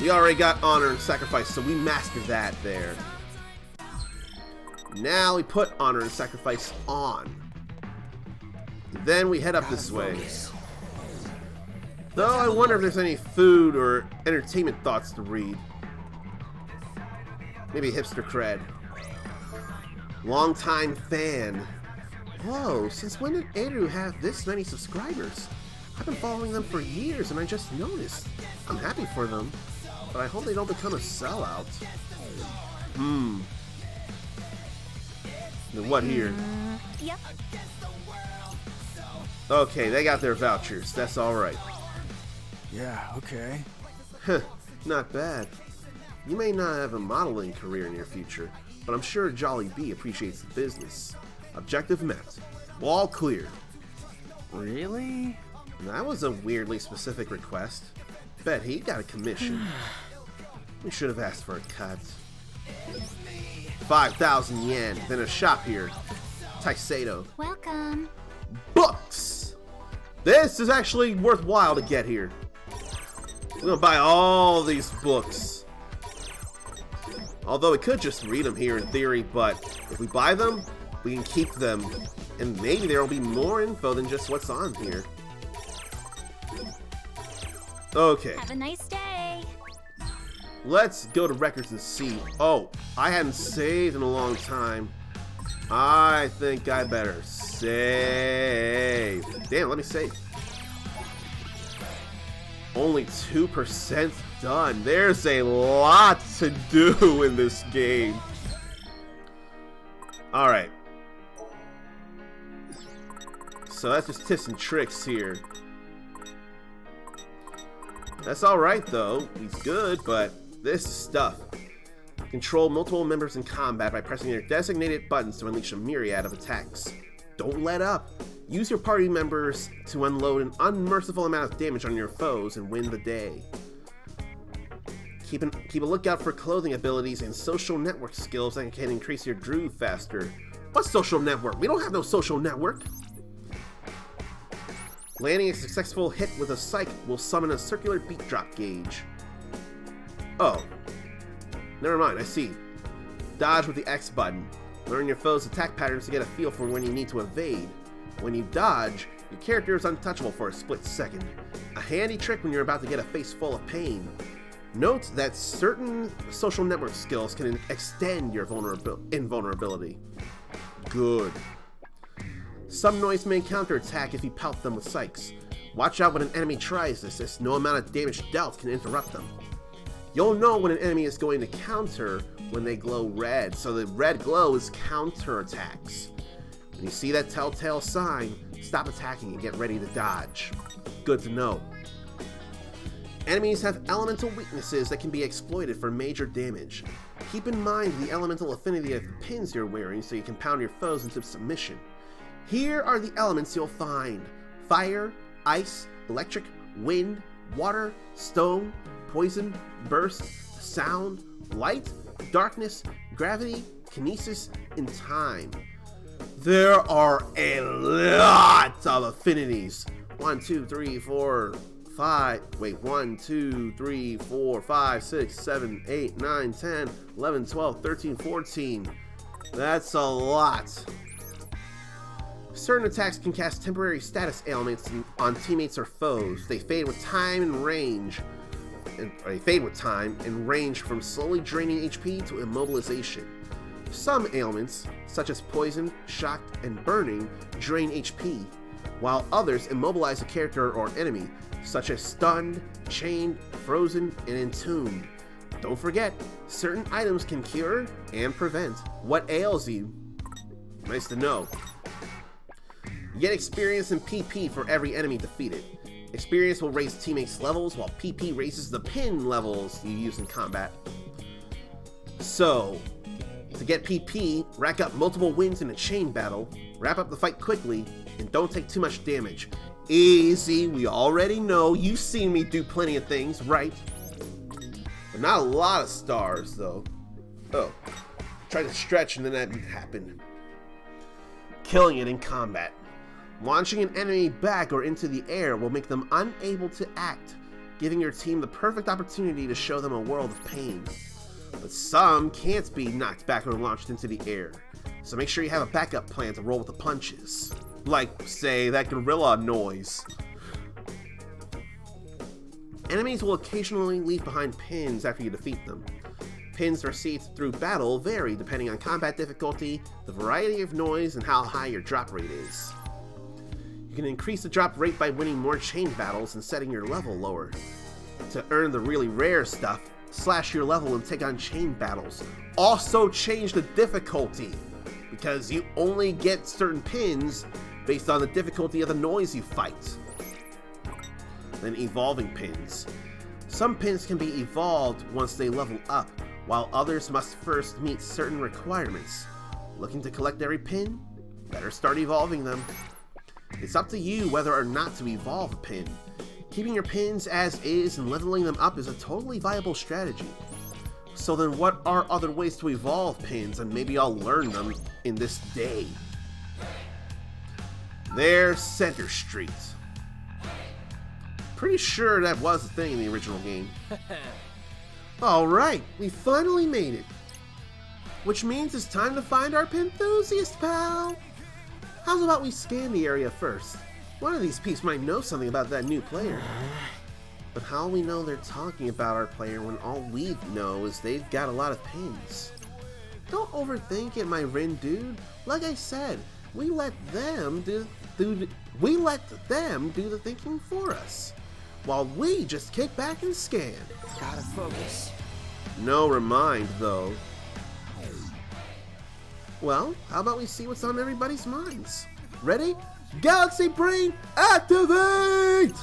[SPEAKER 1] we already got honor and sacrifice, so we mastered that there. Now we put honor and sacrifice on. Then we head up this way. Though I wonder if there's any food or entertainment thoughts to read. Maybe hipster cred. Longtime fan. Whoa, since when did Eru have this many subscribers? I've been following them for years and I just noticed. I'm happy for them, but I hope they don't become a sellout. Then what here?
[SPEAKER 8] Yep.
[SPEAKER 1] Okay, they got their vouchers. That's alright.
[SPEAKER 9] Yeah, okay.
[SPEAKER 1] Heh, not bad. You may not have a modeling career in your future, but I'm sure Jolly B appreciates the business. Objective met. Wall clear.
[SPEAKER 9] Really?
[SPEAKER 1] That was a weirdly specific request. Bet he got a commission. We should have asked for a cut. 5,000 yen, then a shop here. Taisedo.
[SPEAKER 5] Welcome.
[SPEAKER 1] Books! This is actually worthwhile to get here. We're gonna buy all these books. Although we could just read them here in theory, but if we buy them, we can keep them. And maybe there will be more info than just what's on here. Okay.
[SPEAKER 8] Have a nice day.
[SPEAKER 1] Let's go to records and see. Oh, I hadn't saved in a long time. I think I better save. Damn, let me save. Only 2% done. There's a lot to do in this game. Alright. So that's just tips and tricks here. That's alright though. He's good, but this is stuff. Control multiple members in combat by pressing their designated buttons to unleash a myriad of attacks. Don't let up. Use your party members to unload an unmerciful amount of damage on your foes and win the day. Keep a lookout for clothing abilities and social network skills that can increase your drew faster. What social network? We don't have no social network. Landing a successful hit with a psych will summon a circular beat drop gauge. Oh. Never mind, I see. Dodge with the X button. Learn your foe's attack patterns to get a feel for when you need to evade. When you dodge, your character is untouchable for a split second. A handy trick when you're about to get a face full of pain. Note that certain social network skills can extend your invulnerability. Good. Some noise may counterattack if you pelt them with psychs. Watch out when an enemy tries this, as no amount of damage dealt can interrupt them. You'll know when an enemy is going to counter when they glow red, so the red glow is counterattacks. When you see that telltale sign, stop attacking and get ready to dodge. Good to know. Enemies have elemental weaknesses that can be exploited for major damage. Keep in mind the elemental affinity of the pins you're wearing so you can pound your foes into submission. Here are the elements you'll find: fire, ice, electric, wind, water, stone, poison, burst, sound, light, darkness, gravity, kinesis, and time. There are a lot of affinities. 1, 2, 3, 4, 5. Wait, 1, 2, 3, 4, 5, 6, 7, 8, 9, 10, 11, 12, 13, 14. That's a lot. Certain attacks can cast temporary status ailments on teammates or foes. They fade with time and range. And range from slowly draining HP to immobilization. Some ailments, such as poison, shock, and burning, drain HP, while others immobilize a character or enemy, such as stunned, chained, frozen, and entombed. Don't forget, certain items can cure and prevent what ails you. Nice to know. You get experience in PP for every enemy defeated. Experience will raise teammates' levels, while PP raises the pin levels you use in combat. So, to get PP, rack up multiple wins in a chain battle, wrap up the fight quickly, and don't take too much damage. Easy, we already know. You've seen me do plenty of things, right? But not a lot of stars, though. Oh, tried to stretch and then that happened. Killing it in combat. Launching an enemy back or into the air will make them unable to act, giving your team the perfect opportunity to show them a world of pain. But some can't be knocked back or launched into the air, so make sure you have a backup plan to roll with the punches. Like, say, that gorilla noise. Enemies will occasionally leave behind pins after you defeat them. Pins received through battle vary depending on combat difficulty, the variety of noise, and how high your drop rate is. You can increase the drop rate by winning more chain battles and setting your level lower. To earn the really rare stuff, slash your level and take on chain battles. Also change the difficulty, because you only get certain pins based on the difficulty of the noise you fight. Then evolving pins. Some pins can be evolved once they level up, while others must first meet certain requirements. Looking to collect every pin? Better start evolving them. It's up to you whether or not to evolve a pin. Keeping your pins as is and leveling them up is a totally viable strategy. So then what are other ways to evolve pins, and maybe I'll learn them in this day. There's Center Street. Pretty sure that was a thing in the original game. Alright, we finally made it. Which means it's time to find our Pinthusiast pal. How's about we scan the area first? One of these peeps might know something about that new player. But how we know they're talking about our player when all we know is they've got a lot of pins? Don't overthink it, my Rin dude. Like I said, we let them do the thinking for us, while we just kick back and scan.
[SPEAKER 4] Gotta focus.
[SPEAKER 1] No remind, though. Well, how about we see what's on everybody's minds? Ready? Galaxy Brain, activate!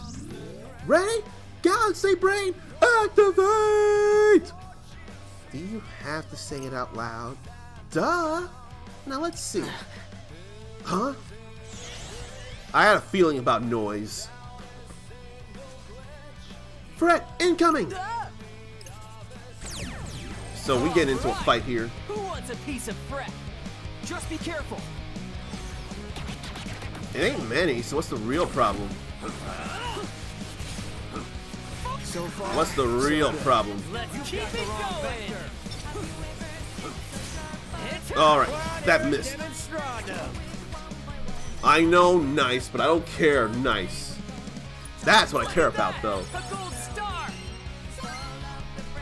[SPEAKER 1] Ready? Galaxy Brain, activate! Do you have to say it out loud? Duh! Now let's see. Huh? I had a feeling about noise. Threat incoming! So we get into a fight here.
[SPEAKER 3] Who wants a piece of Fred? Just be careful.
[SPEAKER 1] It ain't many, so what's the real problem?
[SPEAKER 2] So far,
[SPEAKER 1] What's the real problem?
[SPEAKER 3] Let's keep it going.
[SPEAKER 1] Alright, that missed. I know nice, but I don't care nice. That's what I care about, though.
[SPEAKER 3] A gold star.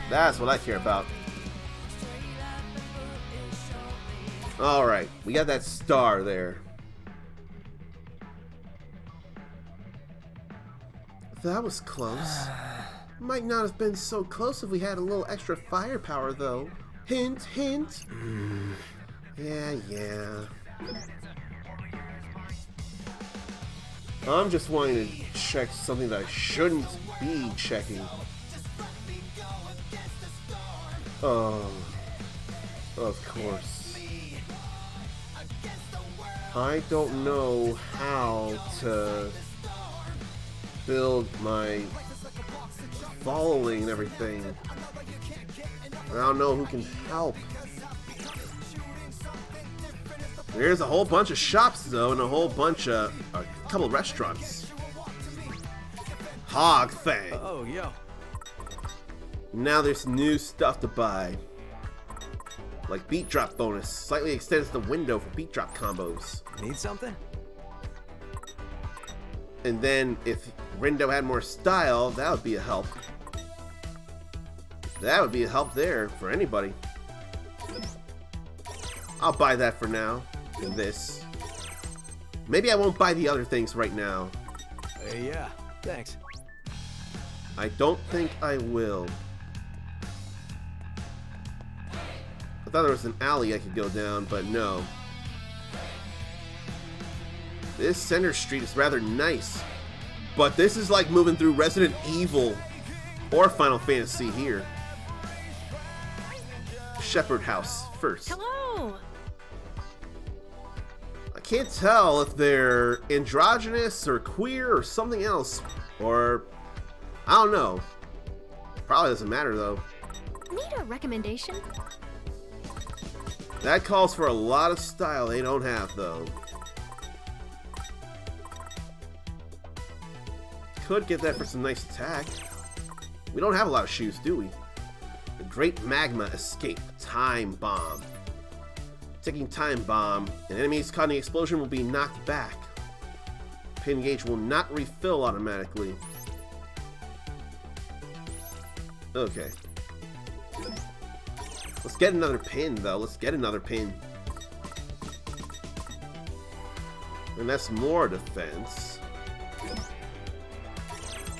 [SPEAKER 1] That's what I care about. Alright, we got that star there. That was close. Might not have been so close if we had a little extra firepower, though. Hint, hint. Yeah. I'm just wanting to check something that I shouldn't be checking. Oh, of course. I don't know how to build my following and everything. I don't know who can help. There's a whole bunch of shops, though, and a couple restaurants. Hog Fang.
[SPEAKER 2] Oh, yo.
[SPEAKER 1] Now there's new stuff to buy. Like beat drop bonus. Slightly extends the window for beat drop combos.
[SPEAKER 2] Need something?
[SPEAKER 1] And then if Rindo had more style, that would be a help. That would be a help there for anybody. I'll buy that for now. And this. Maybe I won't buy the other things right now.
[SPEAKER 2] Yeah, thanks.
[SPEAKER 1] I don't think I will. I thought there was an alley I could go down, but no. This center street is rather nice, but this is like moving through Resident Evil or Final Fantasy here. Shepherd House first.
[SPEAKER 8] Hello.
[SPEAKER 1] I can't tell if they're androgynous or queer or something else, or I don't know. Probably doesn't matter though.
[SPEAKER 8] Need a recommendation?
[SPEAKER 1] That calls for a lot of style they don't have though. Could get that for some nice attack. We don't have a lot of shoes, do we? The Great Magma Escape Time Bomb. Taking Time Bomb, and enemies caught in the explosion will be knocked back. Pin gauge will not refill automatically. Okay. Let's get another pin, though. Let's get another pin. And that's more defense.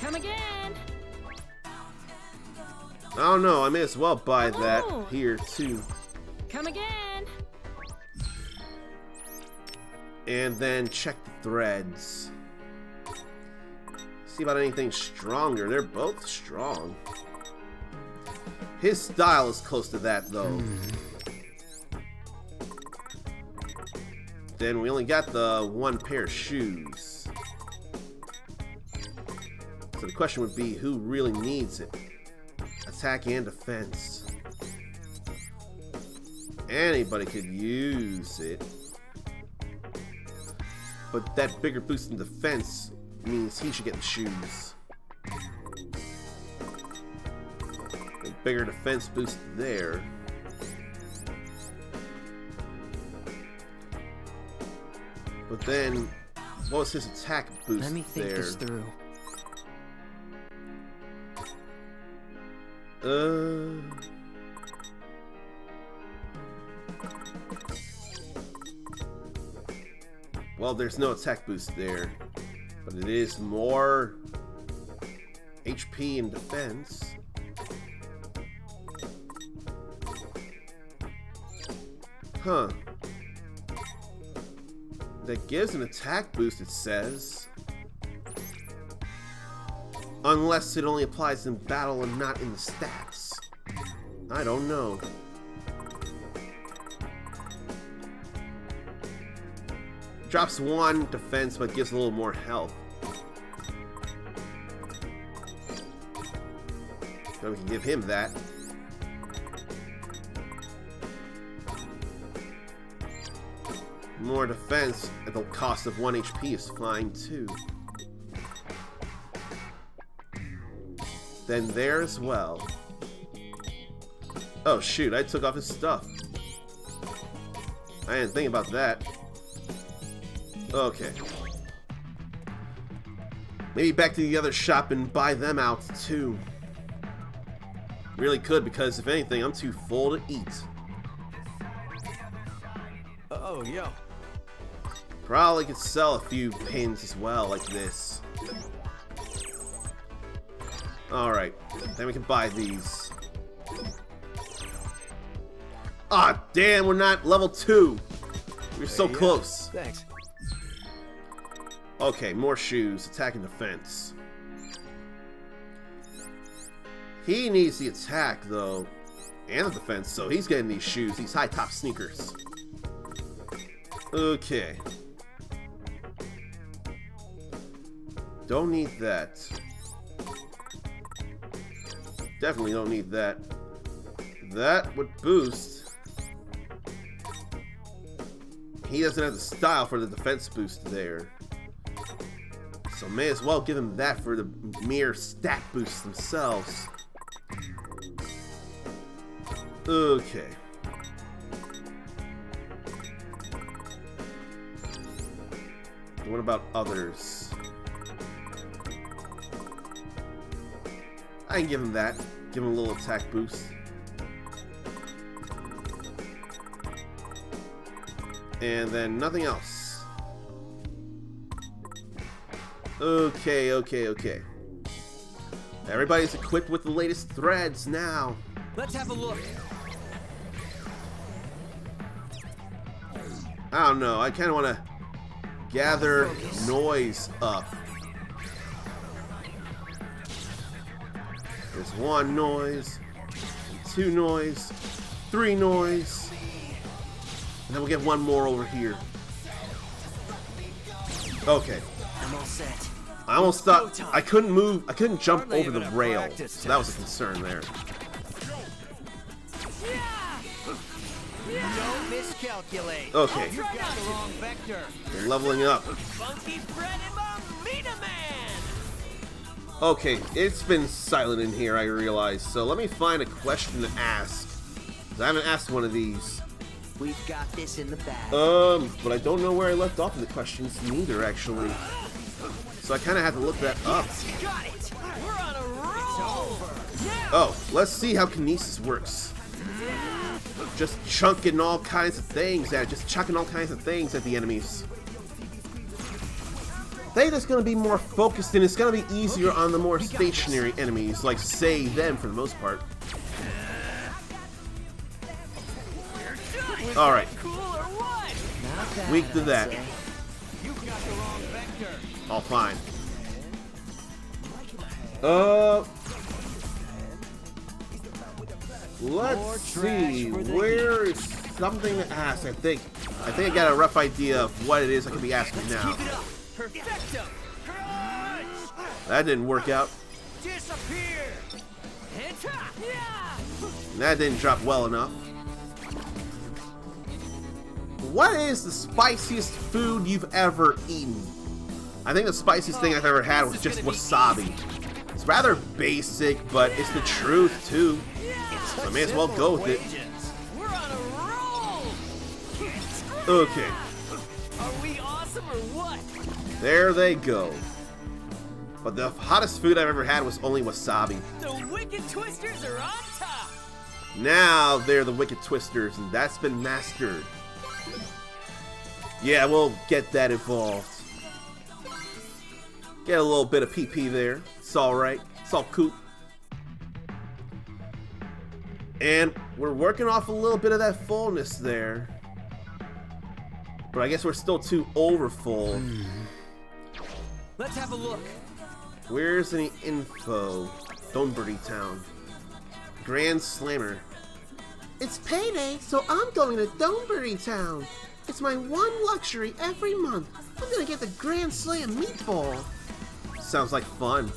[SPEAKER 8] Come again.
[SPEAKER 1] I don't know. I may as well buy that here, too.
[SPEAKER 8] Come again.
[SPEAKER 1] And then check the threads. See about anything stronger. They're both strong. His style is close to that, though. Then we only got the one pair of shoes. So the question would be, who really needs it? Attack and defense. Anybody could use it. But that bigger boost in defense means he should get the shoes. A bigger defense boost there. But then, what was his attack boost there?
[SPEAKER 4] Let me think this through.
[SPEAKER 1] Well, there's no attack boost there, but it is more HP and defense. Huh. That gives an attack boost, it says. Unless it only applies in battle and not in the stats. I don't know. Drops 1 defense, but gives a little more health. So we can give him that. More defense at the cost of 1 HP is fine too. Then there as well. Oh shoot, I took off his stuff. I didn't think about that. Okay. Maybe back to the other shop and buy them out too. Really could, because if anything, I'm too full to eat.
[SPEAKER 2] Oh, yo.
[SPEAKER 1] Probably could sell a few pins as well, like this. Alright, then we can buy these. Ah, damn, we're not level 2. We're so close.
[SPEAKER 2] Thanks.
[SPEAKER 1] Okay, more shoes, attack and defense. He needs the attack, though, and the defense, so he's getting these shoes, these high-top sneakers. Okay. Don't need that. Definitely don't need that. That would boost. He doesn't have the style for the defense boost there. So may as well give him that for the mere stat boosts themselves. Okay. What about others? I can give him that. Give him a little attack boost. And then nothing else. Okay, okay, okay. Everybody's equipped with the latest threads now.
[SPEAKER 2] Let's have a look.
[SPEAKER 1] I don't know. I kind of want to gather noise up. There's 1 noise, 2 noise, 3 noise, and then we'll get 1 more over here. Okay.
[SPEAKER 2] I'm all set.
[SPEAKER 1] I almost thought I couldn't move. I couldn't jump over the rail, so that was a concern there.
[SPEAKER 2] Don't miscalculate.
[SPEAKER 1] Okay.
[SPEAKER 2] You got the wrong vector.
[SPEAKER 1] We're leveling up.
[SPEAKER 2] Funky Fred and Mamita Man.
[SPEAKER 1] Okay, it's been silent in here, I realize. So let me find a question to ask. 'Cause I haven't asked one of these.
[SPEAKER 4] We've got this in the bag.
[SPEAKER 1] But I don't know where I left off in the questions neither, actually. So I kind of have to look that up.
[SPEAKER 2] Got it. We're on a roll.
[SPEAKER 1] Oh, let's see how kinesis works. Just chunking all kinds of things at, just chucking all kinds of things at the enemies. I think it's going to be more focused and it's going to be easier on the more stationary enemies, like say them for the most part. Alright. Weak to that. All fine. Let's see. Where is something to ask? I think I got a rough idea of what it is I could be asking now. That didn't work out.
[SPEAKER 2] Disappear.
[SPEAKER 1] That didn't drop well enough. What is the spiciest food you've ever eaten? I think the spiciest thing I've ever had was just wasabi. It's rather basic, but it's the truth too. So I may as well go with it.
[SPEAKER 2] We're on a roll.
[SPEAKER 1] Okay.
[SPEAKER 3] Are we awesome or what?
[SPEAKER 1] There they go. But the hottest food I've ever had was only wasabi.
[SPEAKER 3] The Wicked Twisters are on top!
[SPEAKER 1] Now they're the Wicked Twisters, and that's been mastered. Yeah, we'll get that evolved. Get a little bit of PP there. It's alright. It's all cool. And we're working off a little bit of that fullness there. But I guess we're still too over full.
[SPEAKER 3] Let's have a look.
[SPEAKER 1] Where's any info? Donbury Town. Grand Slammer. It's payday, so I'm going to Donbury Town. It's my one luxury every month. I'm gonna get the Grand Slam meatball. Sounds like fun.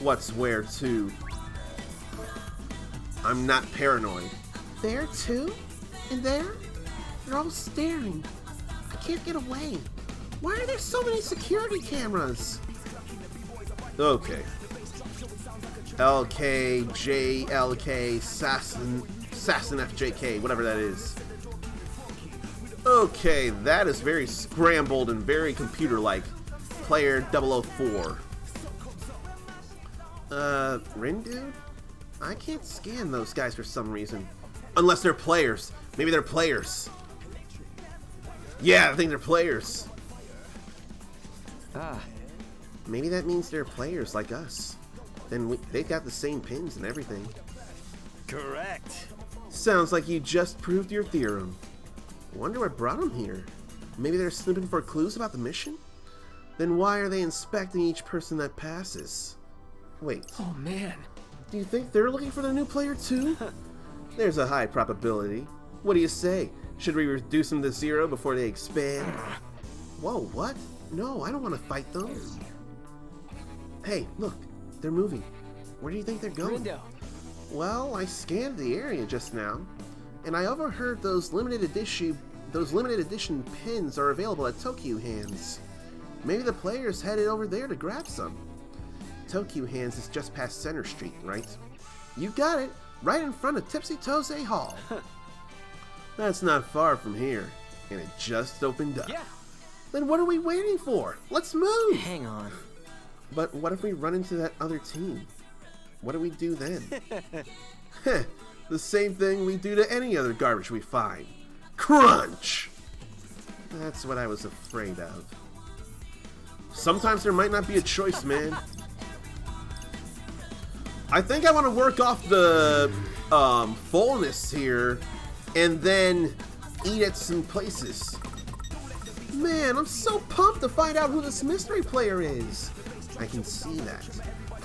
[SPEAKER 1] What's where to? I'm not paranoid. There too? And there? They're all staring. I can't get away. Why are there so many security cameras? Okay. LK, JLK, Assassin FJK, whatever that is. Okay, that is very scrambled and very computer-like. Player 004. Rin dude? I can't scan those guys for some reason. Unless they're players. Maybe they're players. Yeah, I think they're players. Maybe that means they're players like us. Then they've got the same pins and everything.
[SPEAKER 2] Correct.
[SPEAKER 1] Sounds like you just proved your theorem. Wonder what brought them here. Maybe they're snooping for clues about the mission? Then why are they inspecting each person that passes? Wait.
[SPEAKER 3] Oh man.
[SPEAKER 1] Do you think they're looking for the new player too? There's a high probability. What do you say? Should we reduce them to 0 before they expand? Whoa, what? No, I don't want to fight them. Hey, look. They're moving. Where do you think they're going?
[SPEAKER 3] Rindo.
[SPEAKER 1] Well, I scanned the area just now, and I overheard those limited edition pins are available at Tokyo Hands. Maybe the players headed over there to grab some. Tokyo Hands is just past Center Street, right? You got it, right in front of Tipsy Tose Hall. That's not far from here, and it just opened up.
[SPEAKER 3] Yeah.
[SPEAKER 1] Then what are we waiting for? Let's move!
[SPEAKER 4] Hang on.
[SPEAKER 1] But what if we run into that other team? What do we do then? The same thing we do to any other garbage we find. Crunch! That's what I was afraid of. Sometimes there might not be a choice, man. I think I want to work off the fullness here and then eat at some places. Man, I'm so pumped to find out who this mystery player is. I can see that.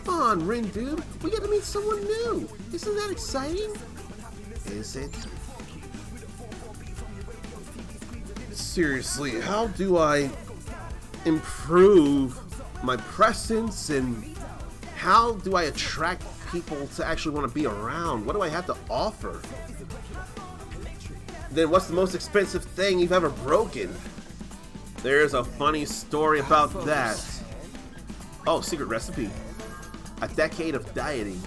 [SPEAKER 1] Come on, Rin dude. We get to meet someone new. Isn't that exciting? Is it? Seriously, how do I improve my presence and how do I attract people to actually want to be around? What do I have to offer? Then what's the most expensive thing you've ever broken? There's a funny story about that. Oh, secret recipe. A decade of dieting.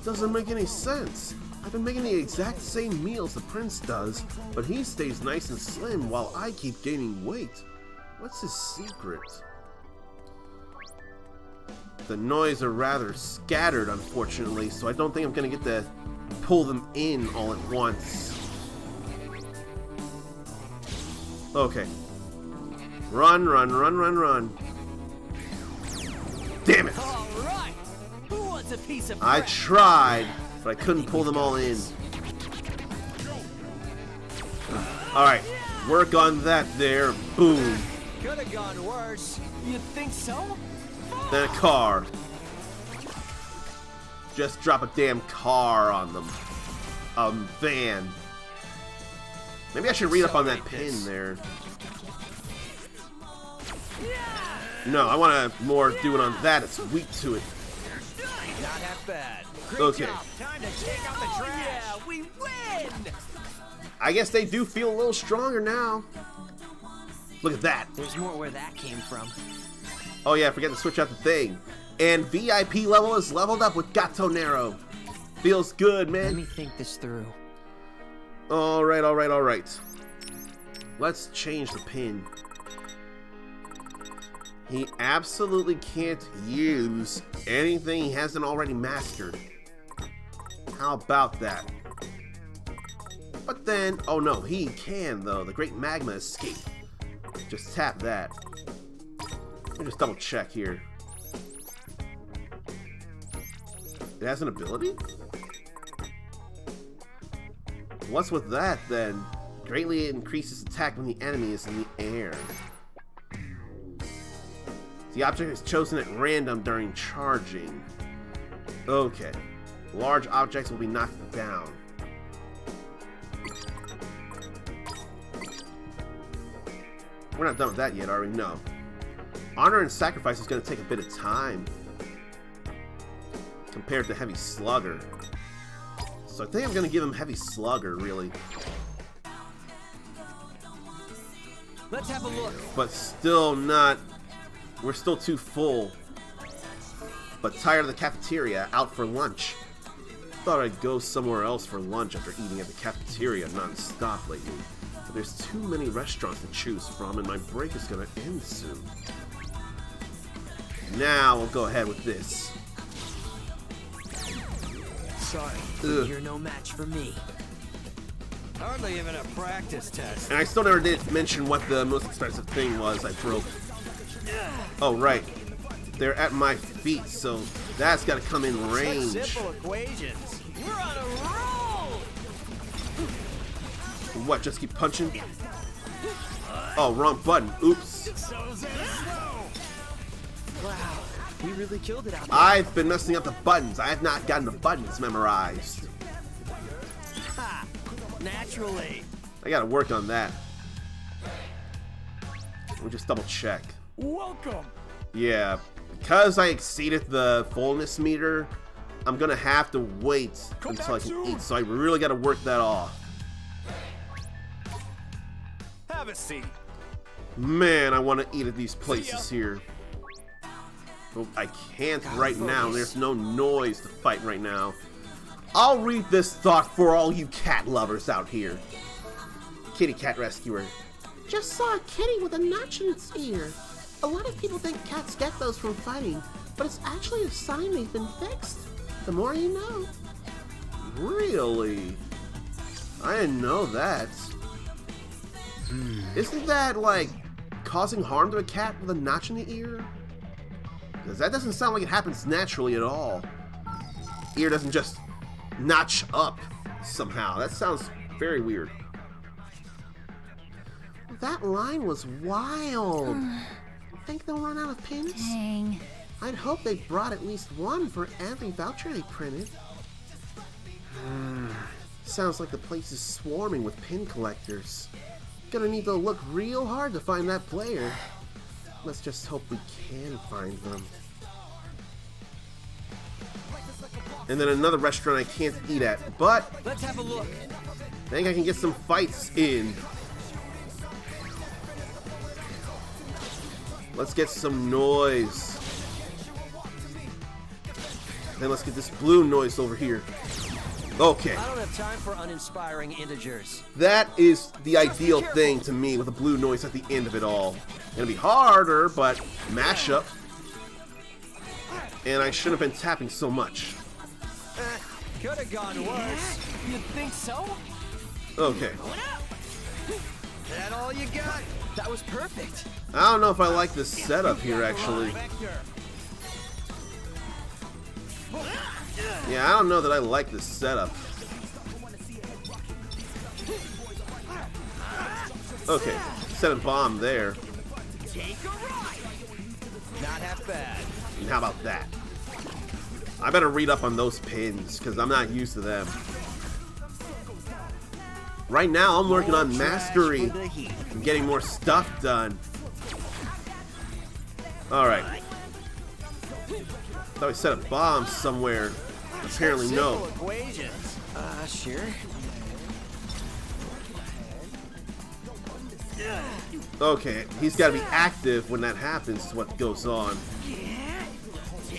[SPEAKER 1] Doesn't make any sense. I've been making the exact same meals the prince does, but he stays nice and slim while I keep gaining weight. What's his secret? The noise are rather scattered, unfortunately, so I don't think I'm gonna get to pull them in all at once. Okay. Run, run, run, run, run. Damn it!
[SPEAKER 3] All right. Who wants a piece of
[SPEAKER 1] I
[SPEAKER 3] bread?
[SPEAKER 1] tried, but I couldn't pull them all in. Alright, work on that there. Boom.
[SPEAKER 2] Could have gone worse.
[SPEAKER 3] You think so?
[SPEAKER 1] Then a car. Just drop a damn car on them. A van. Maybe I should read up on that pin there. No, I want to more do it on that. It's weak to it.
[SPEAKER 2] Not half bad. Great
[SPEAKER 1] Okay.
[SPEAKER 2] job. Time to take out the
[SPEAKER 3] Oh
[SPEAKER 2] trash.
[SPEAKER 3] yeah, we win!
[SPEAKER 1] I guess they do feel a little stronger now. Look at that.
[SPEAKER 4] There's more where that came from.
[SPEAKER 1] Oh yeah, I forgot to switch out the thing. And VIP level is leveled up with Gato Nero. Feels good,
[SPEAKER 4] Let
[SPEAKER 1] man.
[SPEAKER 4] me think this through.
[SPEAKER 1] Alright, alright, alright. Let's change the pin. He absolutely can't use anything he hasn't already mastered. How about that? But then, oh no, he can though. The Great Magma Escape. Just tap that. Let me just double check here. It has an ability? What's with that then? Greatly increases attack when the enemy is in the air. The object is chosen at random during charging. Okay. Large objects will be knocked down. We're not done with that yet, are we? No. Honor and Sacrifice is going to take a bit of time compared to Heavy Slugger. So I think I'm going to give him Heavy Slugger, really.
[SPEAKER 2] Let's have a look.
[SPEAKER 1] But still not... We're still too full. But tired of the cafeteria, out for lunch. Thought I'd go somewhere else for lunch after eating at the cafeteria non-stop lately. But there's too many restaurants to choose from and my break is going to end soon. Now we'll go ahead with this.
[SPEAKER 2] Sorry, you're no match for me. Hardly even a practice test.
[SPEAKER 1] And I still never did mention what the most expensive thing was I broke. Oh, right. They're at my feet, so that's got to come in range.
[SPEAKER 2] Such simple equations. We're on a roll!
[SPEAKER 1] What, just keep punching? Oh, wrong button. Oops.
[SPEAKER 2] Wow, he really killed it out there.
[SPEAKER 1] I've been messing up the buttons. I have not gotten the buttons memorized.
[SPEAKER 2] Ha! Naturally.
[SPEAKER 1] I gotta work on that. We'll just double check.
[SPEAKER 2] Welcome.
[SPEAKER 1] Yeah, because I exceeded the fullness meter, I'm gonna have to wait until I can eat, so I really gotta work that off.
[SPEAKER 2] Have a seat.
[SPEAKER 1] Man, I want to eat at these places here. But I can't right now. There's no noise to fight right now. I'll read this thought for all you cat lovers out here. Kitty cat rescuer. Just saw a kitty with a notch in its ear. A lot of people think cats get those from fighting, but it's actually a sign they've been fixed. The more you know. Really? I didn't know that. Isn't that, like, causing harm to a cat with a notch in the ear? Because that doesn't sound like it happens naturally at all. Ear doesn't just notch up somehow. That sounds very weird. That line was wild. Think they'll run out of pins?
[SPEAKER 5] Dang.
[SPEAKER 1] I'd hope they brought at least one for every voucher they printed. Sounds like the place is swarming with pin collectors. Gonna need to look real hard to find that player. Let's just hope we can find them. And then another restaurant I can't eat at, but
[SPEAKER 2] Let's have a look.
[SPEAKER 1] I think I can get some fights in. Let's get some noise. Then let's get this blue noise over here. Okay.
[SPEAKER 2] I don't have time for uninspiring integers.
[SPEAKER 1] That is the ideal thing to me, with a blue noise at the end of it all. Gonna be harder, but mashup. And I shouldn't have been tapping so much.
[SPEAKER 2] Could have gone worse.
[SPEAKER 3] You think so?
[SPEAKER 1] Okay.
[SPEAKER 2] That all you got? That was perfect.
[SPEAKER 1] I don't know if I like this setup here, actually. Yeah, I don't know that I like this setup. Okay, set a bomb there.
[SPEAKER 2] Take a ride. Not half bad.
[SPEAKER 1] And how about that? I better read up on those pins, because I'm not used to them. Right now, I'm working on mastery and getting more stuff done. Alright. Thought we set a bomb somewhere. Apparently no.
[SPEAKER 2] Equations. Sure.
[SPEAKER 1] Okay, he's got to be active when that happens is what goes on.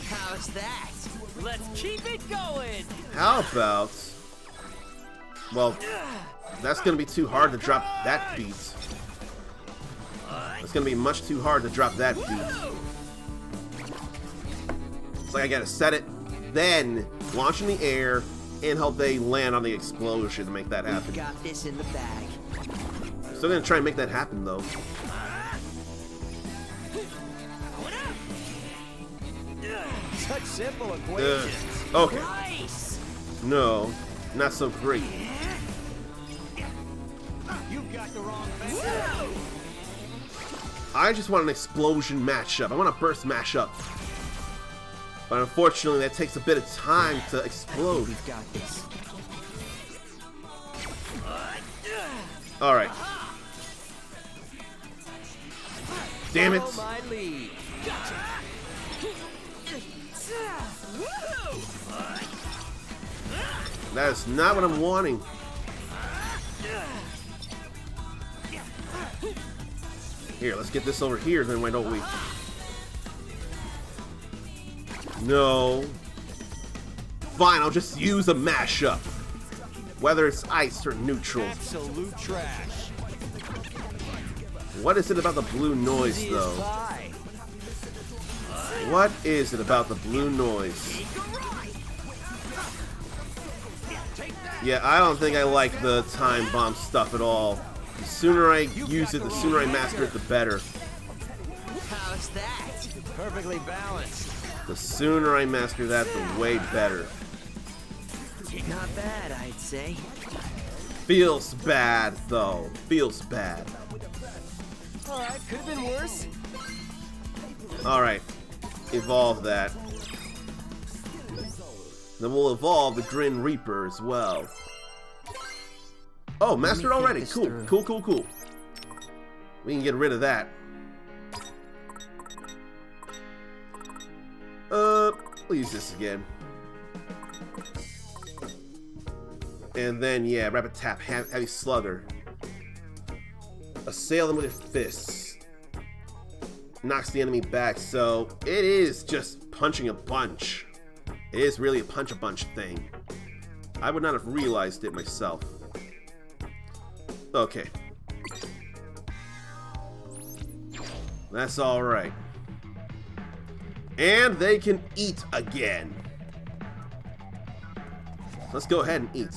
[SPEAKER 2] How's that?
[SPEAKER 3] Let's keep it going.
[SPEAKER 1] How about... Well, that's going to be too hard to drop that beat. It's gonna be much too hard to drop that beat. It's like I gotta set it, then launch in the air, and hope they land on the explosion to make that happen.
[SPEAKER 4] We've got this in the bag.
[SPEAKER 1] Still gonna try and make that happen though.
[SPEAKER 2] Such simple equations.
[SPEAKER 1] Okay.
[SPEAKER 2] Nice.
[SPEAKER 1] No, not so great.
[SPEAKER 2] You got the wrong thing.
[SPEAKER 1] I just want an explosion matchup. I want a burst matchup. But unfortunately, that takes a bit of time to explode.
[SPEAKER 4] We've got this.
[SPEAKER 1] All right. Damn it.
[SPEAKER 2] Follow my lead.
[SPEAKER 1] That is not what I'm wanting. Here, let's get this over here, then why don't we? No. Fine, I'll just use a mashup. Whether it's ice or neutral.
[SPEAKER 2] Absolute trash.
[SPEAKER 1] What is it about the blue noise,
[SPEAKER 2] Easy as
[SPEAKER 1] though?
[SPEAKER 2] pie.
[SPEAKER 1] What is it about the blue noise? Yeah, I don't think I like the time bomb stuff at all. The sooner I use it, the sooner I master it, the better.
[SPEAKER 4] How's that?
[SPEAKER 2] Perfectly balanced.
[SPEAKER 1] The sooner I master that, the way better.
[SPEAKER 4] Not bad, I'd say.
[SPEAKER 1] Feels bad, though. Feels bad.
[SPEAKER 3] Alright, could have been worse.
[SPEAKER 1] Alright. Evolve that. Then we'll evolve the Grin Reaper as well. Oh, mastered already. Cool, cool, cool, cool. We can get rid of that. We'll use this again. And then, yeah, Rapid Tap, Heavy Slugger. Assail them with your fists. Knocks the enemy back, so it is just punching a bunch. It is really a punch-a-bunch thing. I would not have realized it myself. Okay. That's alright. And they can eat again. Let's go ahead and eat.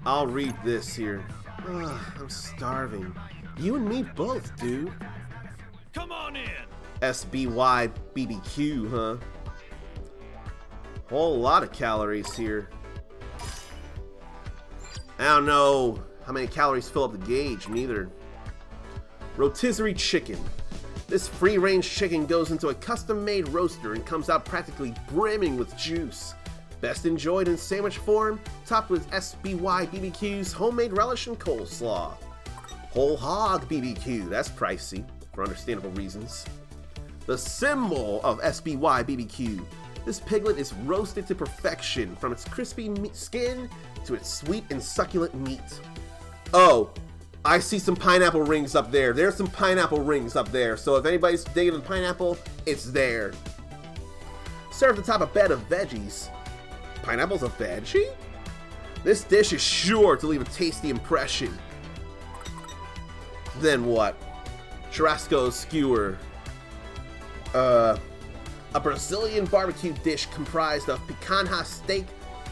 [SPEAKER 1] I'll read this here. Ugh, I'm starving. You and me both, dude.
[SPEAKER 2] Come on in.
[SPEAKER 1] SBY BBQ, huh? Whole lot of calories here. I don't know how many calories fill up the gauge, neither. Rotisserie chicken. This free-range chicken goes into a custom-made roaster and comes out practically brimming with juice. Best enjoyed in sandwich form, topped with SBY BBQ's homemade relish and coleslaw. Whole hog BBQ, that's pricey, for understandable reasons. The symbol of SBY BBQ. This piglet is roasted to perfection, from its crispy skin to its sweet and succulent meat. Oh, I see some pineapple rings up there. There's some pineapple rings up there, so if anybody's digging the pineapple, it's there. Served atop a bed of veggies. Pineapple's a veggie? This dish is sure to leave a tasty impression. Then what? Churrasco skewer. A Brazilian barbecue dish comprised of picanha steak,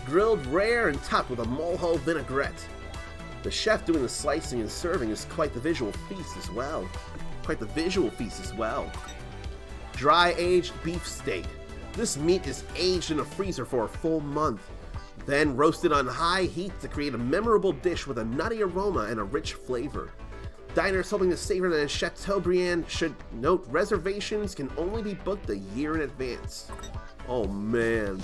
[SPEAKER 1] grilled rare and topped with a molho vinaigrette. The chef doing the slicing and serving is quite the visual feast as well. Dry aged beef steak. This meat is aged in a freezer for a full month, then roasted on high heat to create a memorable dish with a nutty aroma and a rich flavor. Diners hoping to savor the Chateaubriand should note reservations can only be booked a year in advance. Oh man.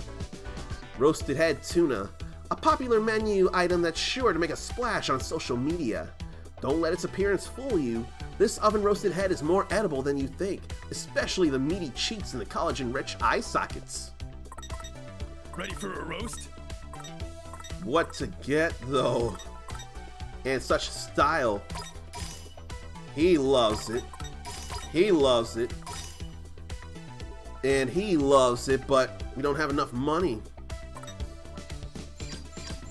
[SPEAKER 1] Roasted head tuna. A popular menu item that's sure to make a splash on social media. Don't let its appearance fool you. This oven-roasted head is more edible than you think, especially the meaty cheeks and the collagen-rich eye sockets.
[SPEAKER 2] Ready for a roast?
[SPEAKER 1] What to get, though? And such style. He loves it. He loves it. And he loves it, but we don't have enough money.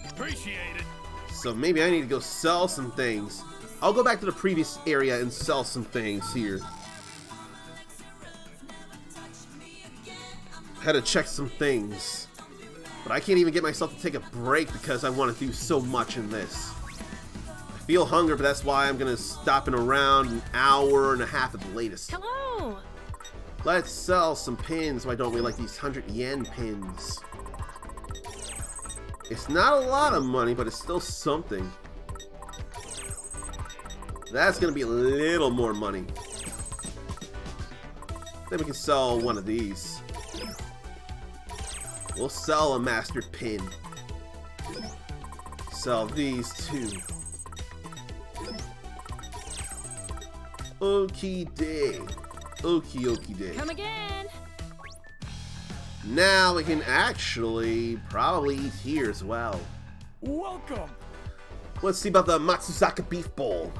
[SPEAKER 2] Appreciate it.
[SPEAKER 1] So maybe I need to go sell some things. I'll go back to the previous area and sell some things here. Had to check some things. But I can't even get myself to take a break because I want to do so much in this. I feel hunger, but that's why I'm going to stop in around an hour and a half at the latest.
[SPEAKER 8] Hello!
[SPEAKER 1] Let's sell some pins. Why don't we like these 100 yen pins? It's not a lot of money, but it's still something. That's going to be a little more money. Then we can sell one of these. We'll sell a master pin. Sell these too. Okie day. Okie day.
[SPEAKER 8] Come again!
[SPEAKER 1] Now we can actually probably eat here as well.
[SPEAKER 9] Welcome!
[SPEAKER 1] Let's see about the Matsuzaka Beef Bowl.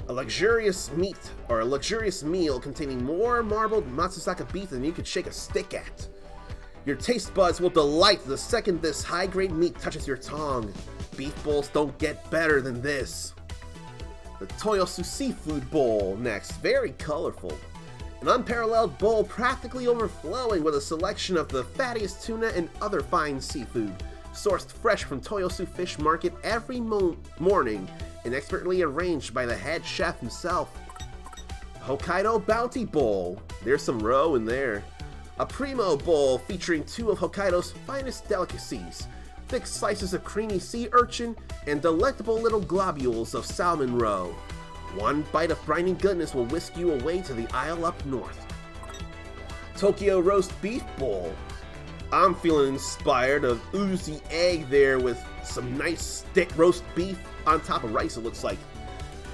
[SPEAKER 1] A luxurious meat, or a luxurious meal containing more marbled Matsuzaka beef than you could shake a stick at. Your taste buds will delight the second this high-grade meat touches your tongue. Beef bowls don't get better than this. The Toyosu Seafood Bowl next, very colorful. An unparalleled bowl practically overflowing with a selection of the fattiest tuna and other fine seafood, sourced fresh from Toyosu Fish Market every morning and expertly arranged by the head chef himself. Hokkaido Bounty Bowl, there's some roe in there. A primo bowl featuring two of Hokkaido's finest delicacies, thick slices of creamy sea urchin and delectable little globules of salmon roe. One bite of briny goodness will whisk you away to the Isle up north. Tokyo Roast Beef Bowl. I'm feeling inspired of oozy egg there with some nice thick roast beef on top of rice, it looks like.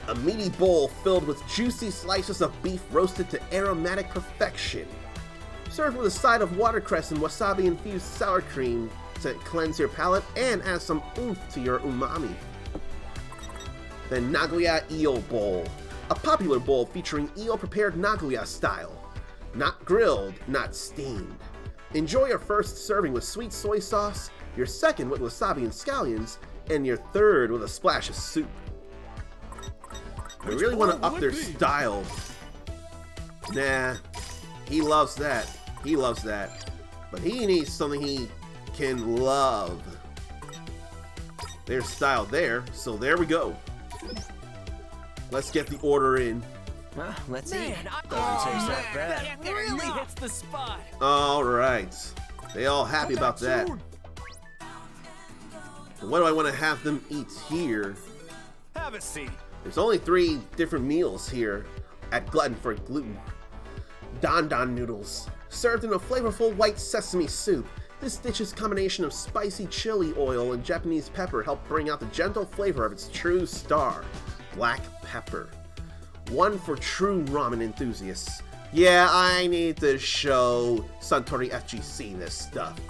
[SPEAKER 1] A meaty bowl filled with juicy slices of beef roasted to aromatic perfection. Served with a side of watercress and wasabi-infused sour cream to cleanse your palate and add some oomph to your umami. The Nagoya Eel Bowl, a popular bowl featuring eel prepared Nagoya style. Not grilled, not steamed. Enjoy your first serving with sweet soy sauce, your second with wasabi and scallions, and your third with a splash of soup. I really want to up their style. Nah, he loves that. He loves that. But he needs something he can love. There's style there, so there we go. Let's get the order in.
[SPEAKER 4] Well, let's eat.
[SPEAKER 2] Doesn't taste that bad.
[SPEAKER 3] That really hits the spot.
[SPEAKER 1] Alright. They all happy about that. But what do I want to have them eat here?
[SPEAKER 9] Have a seat.
[SPEAKER 1] There's only 3 different meals here at Glutton for Gluten. Don Don noodles. Served in a flavorful white sesame soup, this dish's combination of spicy chili oil and Japanese pepper help bring out the gentle flavor of its true star, black pepper. One for true ramen enthusiasts. Yeah, I need to show Suntory FGC this stuff.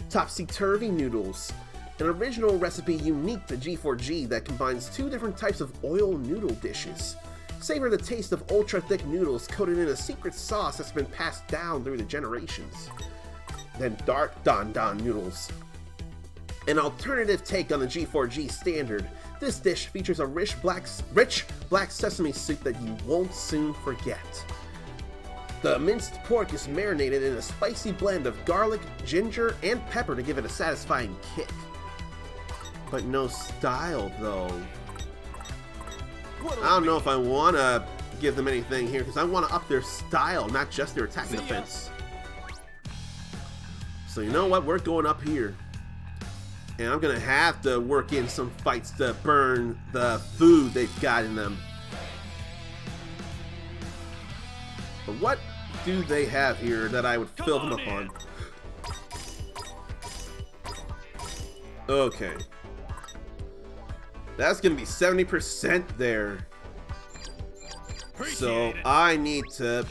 [SPEAKER 1] Topsy-turvy noodles. An original recipe unique to G4G that combines 2 different types of oil noodle dishes. Savor the taste of ultra-thick noodles coated in a secret sauce that's been passed down through the generations. Then dark Don Don noodles. An alternative take on the G4G standard, this dish features a rich black sesame soup that you won't soon forget. The minced pork is marinated in a spicy blend of garlic, ginger, and pepper to give it a satisfying kick. But no style, though. I don't know if I want to give them anything here, because I want to up their style, not just their attack and defense. So you know what? We're going up here. And I'm going to have to work in some fights to burn the food they've got in them. But what do they have here that I would fill them up on? Okay. That's going to be 70% there. So I need to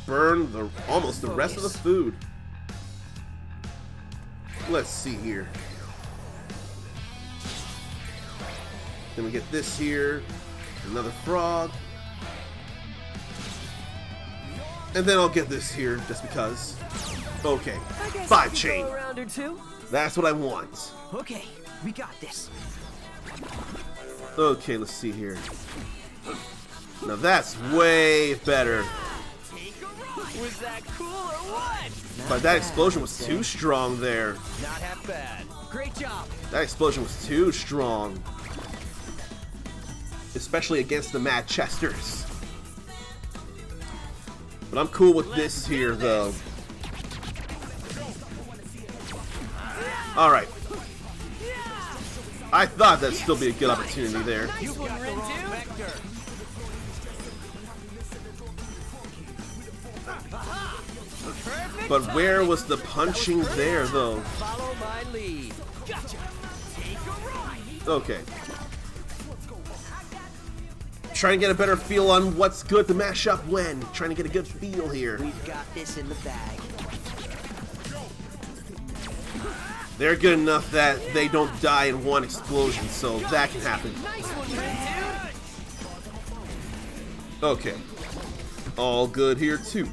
[SPEAKER 1] burn almost the rest of the food. Let's see here. Then we get this here. Another frog. And then I'll get this here just because. Okay. 5 chain.
[SPEAKER 3] A round or two.
[SPEAKER 1] That's what I want.
[SPEAKER 2] Okay, we got this.
[SPEAKER 1] Okay, let's see here. Now that's way better.
[SPEAKER 3] Was that cool or what?
[SPEAKER 1] But that explosion was too strong there.
[SPEAKER 2] Not half bad. Great job.
[SPEAKER 1] That explosion was too strong. Especially against the Manchesters. But I'm cool with this here, though. Alright. I thought that'd still be a good opportunity there.
[SPEAKER 2] You got the wrong vector.
[SPEAKER 1] But where was the punching there, though?
[SPEAKER 2] Follow my lead.
[SPEAKER 3] Gotcha. Take a ride.
[SPEAKER 1] Okay. Trying to get a better feel on what's good to mash up when. Trying to get a good feel here.
[SPEAKER 4] We've got this in the bag.
[SPEAKER 1] They're good enough that they don't die in one explosion, so that can happen.
[SPEAKER 3] Nice one, Red Dude.
[SPEAKER 1] Okay. All good here, too.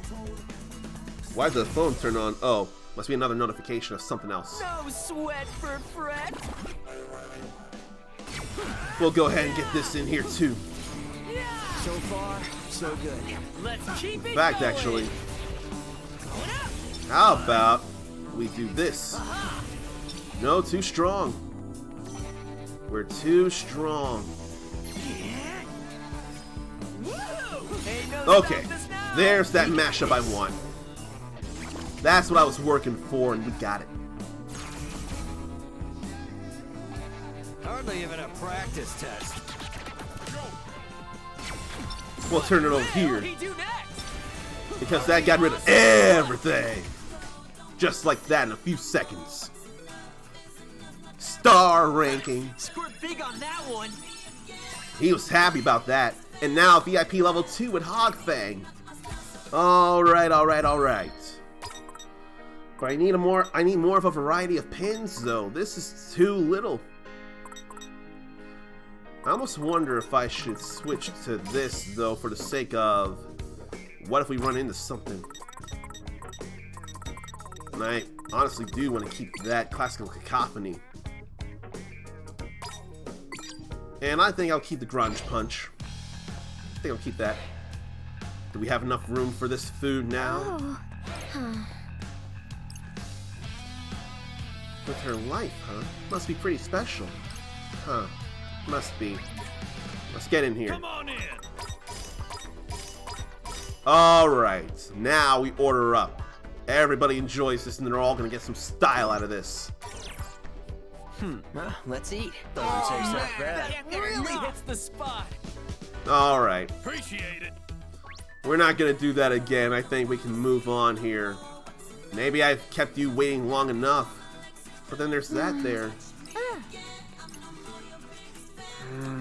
[SPEAKER 1] Why'd the phone turn on? Oh, must be another notification of something else.
[SPEAKER 3] No sweat for Fred.
[SPEAKER 1] We'll go ahead and get this in here, too.
[SPEAKER 2] So far, so good.
[SPEAKER 3] Let's keep it
[SPEAKER 1] In fact,
[SPEAKER 3] going.
[SPEAKER 1] actually, how about we do this? No, too strong. We're too strong.
[SPEAKER 3] Ain't no
[SPEAKER 1] Okay,
[SPEAKER 3] stopping us now.
[SPEAKER 1] there's that mashup I want. That's what I was working for, and we got it.
[SPEAKER 2] Hardly even a practice test.
[SPEAKER 1] We'll turn it over
[SPEAKER 3] What'll
[SPEAKER 1] here,
[SPEAKER 3] he do next?
[SPEAKER 1] because that got rid of everything. Just like that in a few seconds. Star ranking.
[SPEAKER 3] Squirt big on that one.
[SPEAKER 1] He was happy about that. And now VIP level 2 with Hogfang. Alright, alright, alright. But I need more of a variety of pins though. This is too little. I almost wonder if I should switch to this though, for the sake of what if we run into something. And I honestly do want to keep that classical cacophony. And I think I'll keep the grunge punch. I think I'll keep that. Do we have enough room for this food now?
[SPEAKER 5] Oh. Huh.
[SPEAKER 1] With her life, huh? Must be pretty special. Huh. Must be. Let's get in here.
[SPEAKER 9] Come on in.
[SPEAKER 1] Alright. Now we order up. Everybody enjoys this and they're all gonna get some style out of this.
[SPEAKER 4] Well, let's eat.
[SPEAKER 2] Doesn't say so bad.
[SPEAKER 3] That really hits the spot.
[SPEAKER 1] Alright.
[SPEAKER 9] Appreciate it.
[SPEAKER 1] We're not gonna do that again. I think we can move on here. Maybe I've kept you waiting long enough. But then there's that there.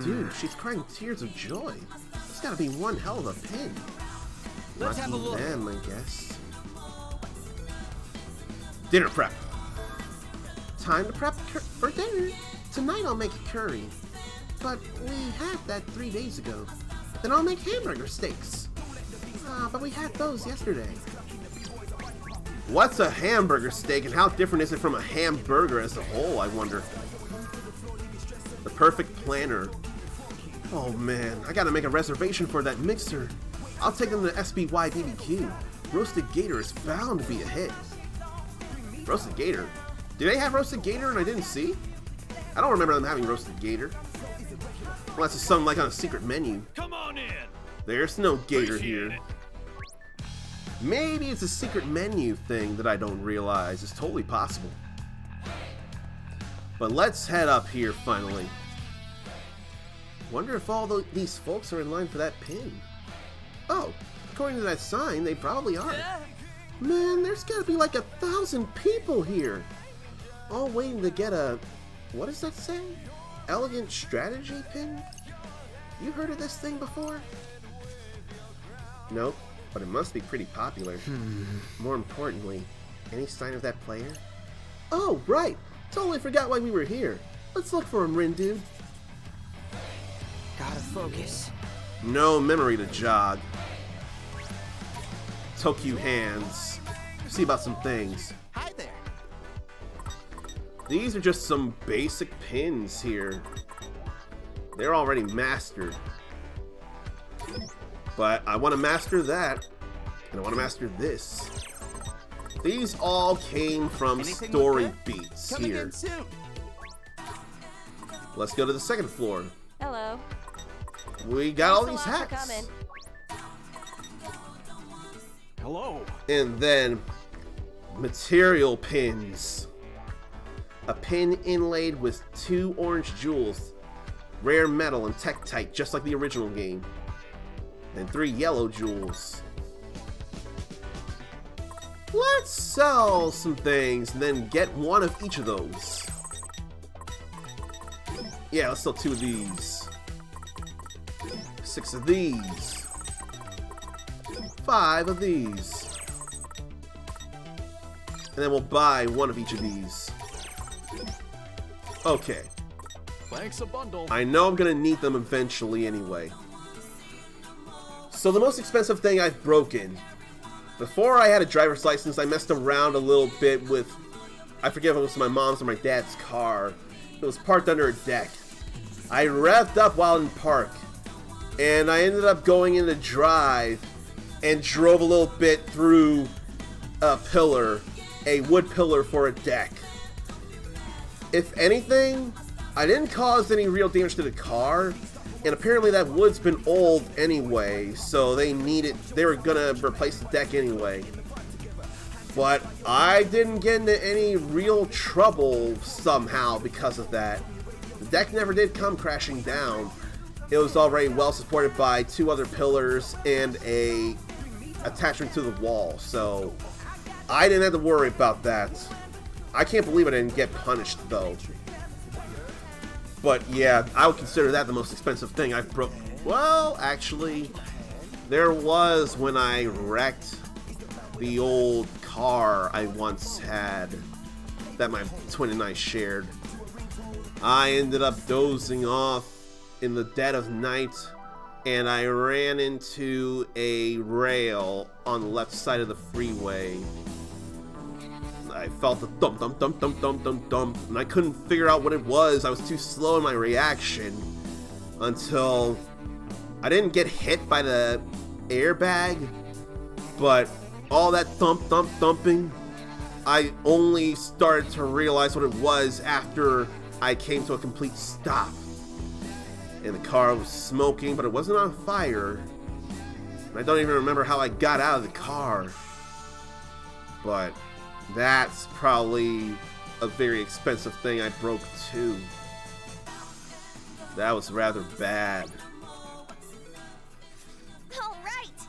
[SPEAKER 1] Dude, she's crying tears of joy. It's gotta be one hell of a pin.
[SPEAKER 3] Let's
[SPEAKER 1] Lucky
[SPEAKER 3] have a look.
[SPEAKER 1] them, I guess. Dinner prep. Time to prep for dinner. Tonight I'll make curry. But we had that 3 days ago. Then I'll make hamburger steaks. But we had those yesterday. What's a hamburger steak and how different is it from a hamburger as a whole, I wonder? The perfect planner. Oh man, I gotta make a reservation for that mixer. I'll take them to SBY BBQ. Roasted Gator is bound to be a hit. Roasted Gator? Do they have Roasted Gator and I didn't see? I don't remember them having Roasted Gator. Unless it's something like on a secret menu.
[SPEAKER 9] Come on in.
[SPEAKER 1] There's no Gator
[SPEAKER 9] Appreciate
[SPEAKER 1] here.
[SPEAKER 9] it.
[SPEAKER 1] Maybe it's a secret menu thing that I don't realize. It's totally possible. But let's head up here finally. Wonder if all these folks are in line for that pin. Oh, according to that sign, they probably are. Man, there's gotta be like 1,000 people here. All waiting to get a... what does that say? Elegant strategy pin? You heard of this thing before? Nope, but it must be pretty popular. More importantly, any sign of that player? Oh, right! Totally forgot why we were here. Let's look for him, Rin dude.
[SPEAKER 4] Gotta focus.
[SPEAKER 1] No memory to jog. Tokyo hands. See about some things.
[SPEAKER 4] Hi there.
[SPEAKER 1] These are just some basic pins here. They're already mastered. But I want to master that. And I want to master this. These all came from story beats here. Let's go to the second floor.
[SPEAKER 6] Hello.
[SPEAKER 1] We got all these hats.
[SPEAKER 9] Hello.
[SPEAKER 1] And then material pins. A pin inlaid with 2 orange jewels, rare metal and Tektite, just like the original game. And 3 yellow jewels. Let's sell some things and then get 1 of each of those. Yeah, let's sell 2 of these. 6 of these. 5 of these. And then we'll buy 1 of each of these. Okay.
[SPEAKER 9] Thanks a bundle.
[SPEAKER 1] I know I'm gonna need them eventually anyway. So the most expensive thing I've broken. Before I had a driver's license, I messed around a little bit with, I forget if it was my mom's or my dad's car. It was parked under a deck. I revved up while in park, and I ended up going in the drive and drove a little bit through a pillar, a wood pillar for a deck. If anything, I didn't cause any real damage to the car, and apparently that wood's been old anyway, so they were gonna replace the deck anyway. But I didn't get into any real trouble somehow because of that. The deck never did come crashing down. It was already well supported by 2 other pillars and a attachment to the wall, so I didn't have to worry about that. I can't believe I didn't get punished though. But yeah, I would consider that the most expensive thing I've broke. Well, actually, there was when I wrecked the old car I once had that my twin and I shared. I ended up dozing off in the dead of night, and I ran into a rail on the left side of the freeway. I felt the thump, thump, thump, thump, thump, thump, thump, and I couldn't figure out what it was. I was too slow in my reaction until I didn't get hit by the airbag, but all that thump, thump, thumping, I only started to realize what it was after I came to a complete stop. And the car was smoking, but it wasn't on fire. And I don't even remember how I got out of the car. But that's probably a very expensive thing I broke too. That was rather bad.
[SPEAKER 5] All right.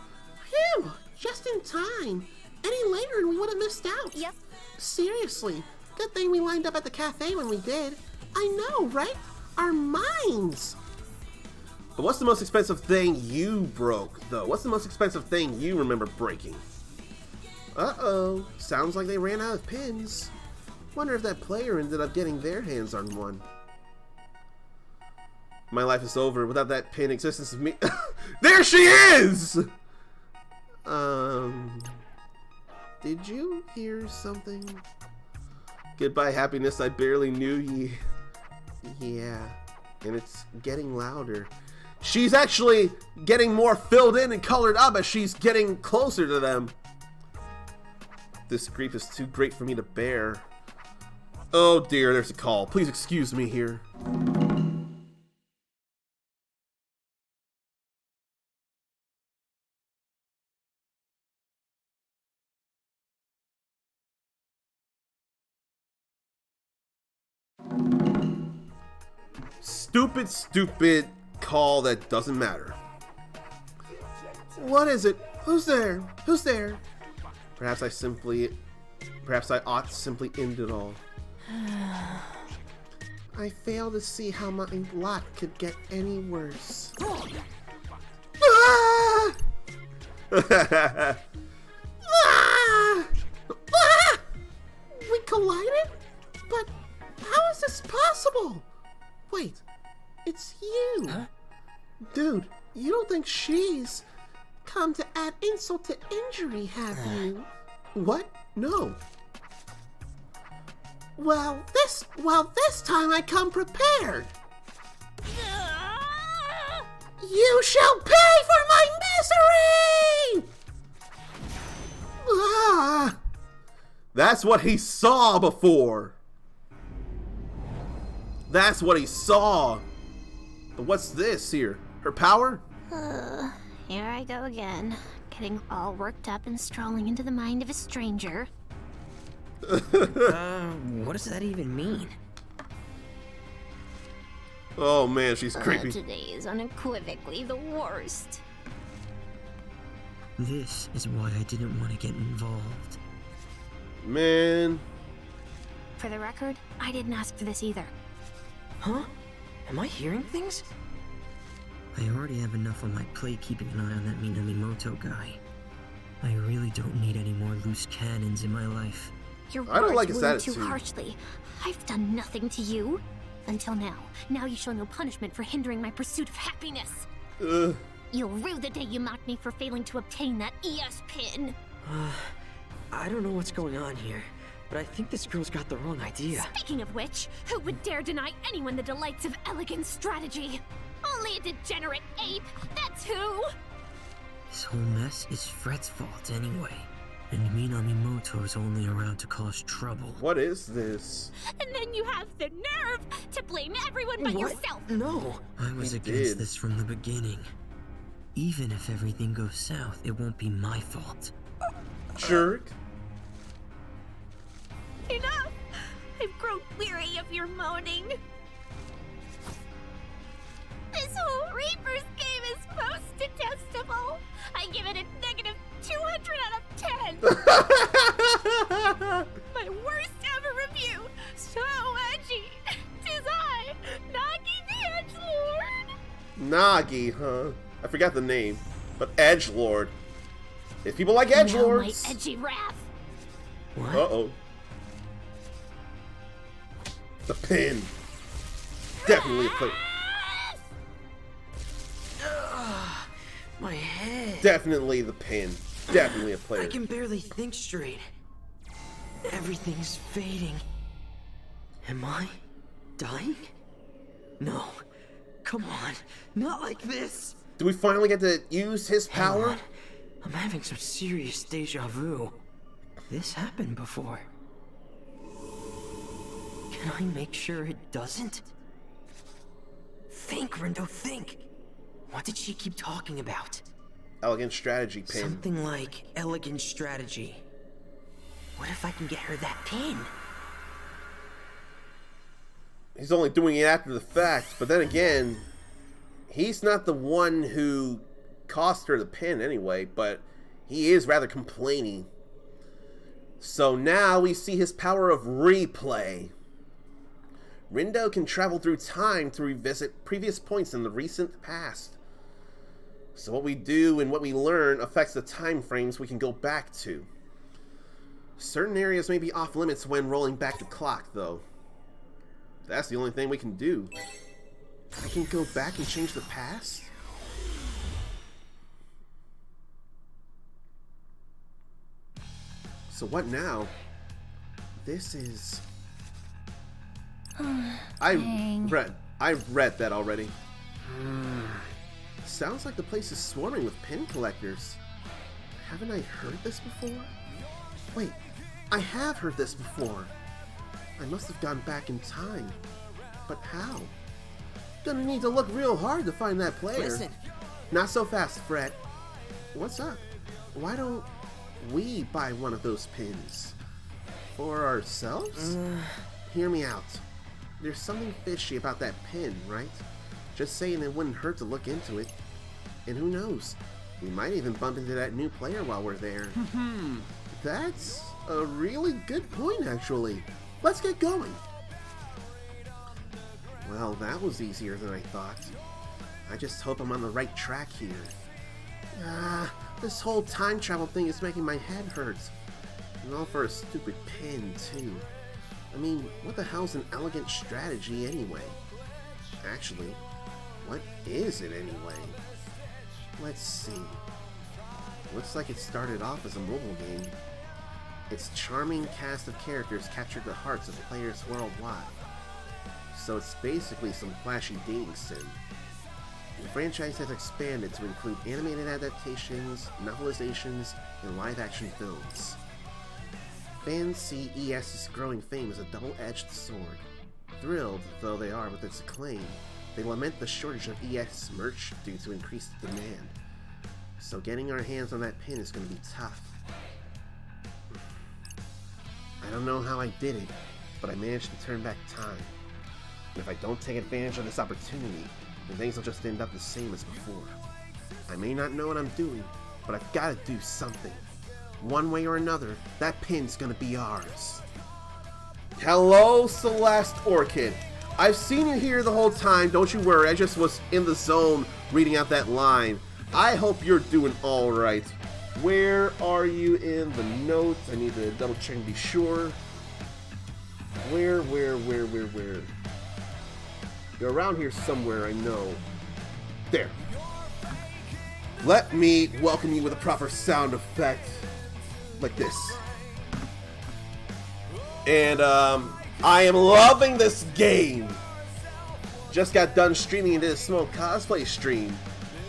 [SPEAKER 10] Phew! Just in time. Any later and we would have missed out.
[SPEAKER 5] Yep.
[SPEAKER 10] Seriously. Good thing we lined up at the cafe when we did. I know, right? Our minds.
[SPEAKER 1] But what's the most expensive thing you broke, though? What's the most expensive thing you remember breaking? Uh-oh. Sounds like they ran out of pins. Wonder if that player ended up getting their hands on one. My life is over without that pin existence of me. There she is! Did you hear something? Goodbye, happiness, I barely knew ye. Yeah, and it's getting louder. She's actually getting more filled in and colored up as she's getting closer to them. This grief is too great for me to bear. Oh dear, there's a call. Please excuse me here. Stupid call that doesn't matter. What is it? Who's there? Who's there? Perhaps I ought to simply end it all.
[SPEAKER 10] I fail to see how my lot could get any worse.
[SPEAKER 1] Ah!
[SPEAKER 10] Ah! Ah! We collided? But how is this possible? Wait, it's you.
[SPEAKER 4] Huh?
[SPEAKER 10] Dude, you don't think she's come to add insult to injury, have you?
[SPEAKER 1] What? No.
[SPEAKER 10] Well, this time I come prepared. You shall pay for my misery! Ah!
[SPEAKER 1] That's what he saw before. That's what he saw. But what's this here? Her power?
[SPEAKER 8] Here I go again, getting all worked up and strolling into the mind of a stranger.
[SPEAKER 4] What does that even mean?
[SPEAKER 1] Oh man, she's creepy.
[SPEAKER 8] Today is unequivocally the worst.
[SPEAKER 4] This is why I didn't want to get involved.
[SPEAKER 1] Man.
[SPEAKER 8] For the record, I didn't ask for this either.
[SPEAKER 4] Huh? Am I hearing things? I already have enough on my plate keeping an eye on that Minamoto guy. I really don't need any more loose cannons in my life.
[SPEAKER 8] Your
[SPEAKER 1] I don't
[SPEAKER 8] words
[SPEAKER 1] like his
[SPEAKER 8] wound too
[SPEAKER 1] attitude.
[SPEAKER 8] harshly. I've done nothing to you. Until now. Now you show no punishment for hindering my pursuit of happiness. You'll rue the day you mocked me for failing to obtain that ES pin.
[SPEAKER 4] I don't know what's going on here, but I think this girl's got the wrong idea.
[SPEAKER 8] Speaking of which, who would dare deny anyone the delights of elegant strategy? Only a degenerate ape, that's who!
[SPEAKER 4] This whole mess is Fred's fault anyway. And Minamoto's only around to cause trouble.
[SPEAKER 1] What is this?
[SPEAKER 8] And then you have the nerve to blame everyone but yourself!
[SPEAKER 4] No! I was against this from the beginning. Even if everything goes south, it won't be my fault.
[SPEAKER 1] Jerk.
[SPEAKER 8] Enough! I've grown weary of your moaning. This whole Reaper's game is most detestable. I give it a negative 200 out of 10. My worst ever review. So edgy. 'Tis I, Nagi the Edgelord.
[SPEAKER 1] Nagi, huh? I forgot the name. But Edgelord. If people like
[SPEAKER 8] Now
[SPEAKER 1] Edgelords.
[SPEAKER 8] my edgy wrath.
[SPEAKER 4] What?
[SPEAKER 1] Uh-oh. The pin. Definitely a player.
[SPEAKER 4] My head.
[SPEAKER 1] Definitely the pin. Definitely a player.
[SPEAKER 4] I can barely think straight. Everything's fading. Am I dying? No. Come on. Not like this.
[SPEAKER 1] Do we finally get to use his power?
[SPEAKER 4] Hang on. I'm having some serious deja vu. This happened before. Can I make sure it doesn't? Think, Rindo, think. What did she keep talking about?
[SPEAKER 1] Elegant strategy pin.
[SPEAKER 4] Something like elegant strategy. What if I can get her that pin?
[SPEAKER 1] He's only doing it after the fact, but then again, he's not the one who cost her the pin anyway, but he is rather complaining. So now we see his power of replay. Rindo can travel through time to revisit previous points in the recent past. So what we do and what we learn affects the time frames we can go back to. Certain areas may be off limits when rolling back the clock, though. That's the only thing we can do. I can go back and change the past? So what now? This is... I read that already. Sounds like the place is swarming with pin collectors. Haven't I heard this before? Wait, I have heard this before. I must have gone back in time. But how? Gonna need to look real hard to find that player.
[SPEAKER 4] Listen.
[SPEAKER 1] Not so fast, Fred. What's up? Why don't we buy one of those pins? For ourselves? Hear me out. There's something fishy about that pin, right? Just saying it wouldn't hurt to look into it. And who knows? We might even bump into that new player while we're there. That's a really good point, actually. Let's get going. Well, that was easier than I thought. I just hope I'm on the right track here. This whole time travel thing is making my head hurt. And all for a stupid pin, too. I mean, what the hell's an elegant strategy anyway? Actually, what is it anyway? Let's see. Looks like it started off as a mobile game. Its charming cast of characters captured the hearts of players worldwide. So it's basically some flashy dating sim. The franchise has expanded to include animated adaptations, novelizations, and live-action films. Fans see ES's growing fame as a double-edged sword. Thrilled though they are with its acclaim, they lament the shortage of ES merch due to increased demand. So getting our hands on that pin is going to be tough. I don't know how I did it, but I managed to turn back time. And if I don't take advantage of this opportunity, then things will just end up the same as before. I may not know what I'm doing, but I've got to do something. One way or another, that pin's gonna be ours. Hello, Celeste Orchid. I've seen you here the whole time, don't you worry. I just was in the zone reading out that line. I hope you're doing alright. Where are you in the notes? I need to double check and be sure. Where? You're around here somewhere, I know. There. Let me welcome you with a proper sound effect. Like this. And, I am loving this game. Just got done streaming into a small cosplay stream.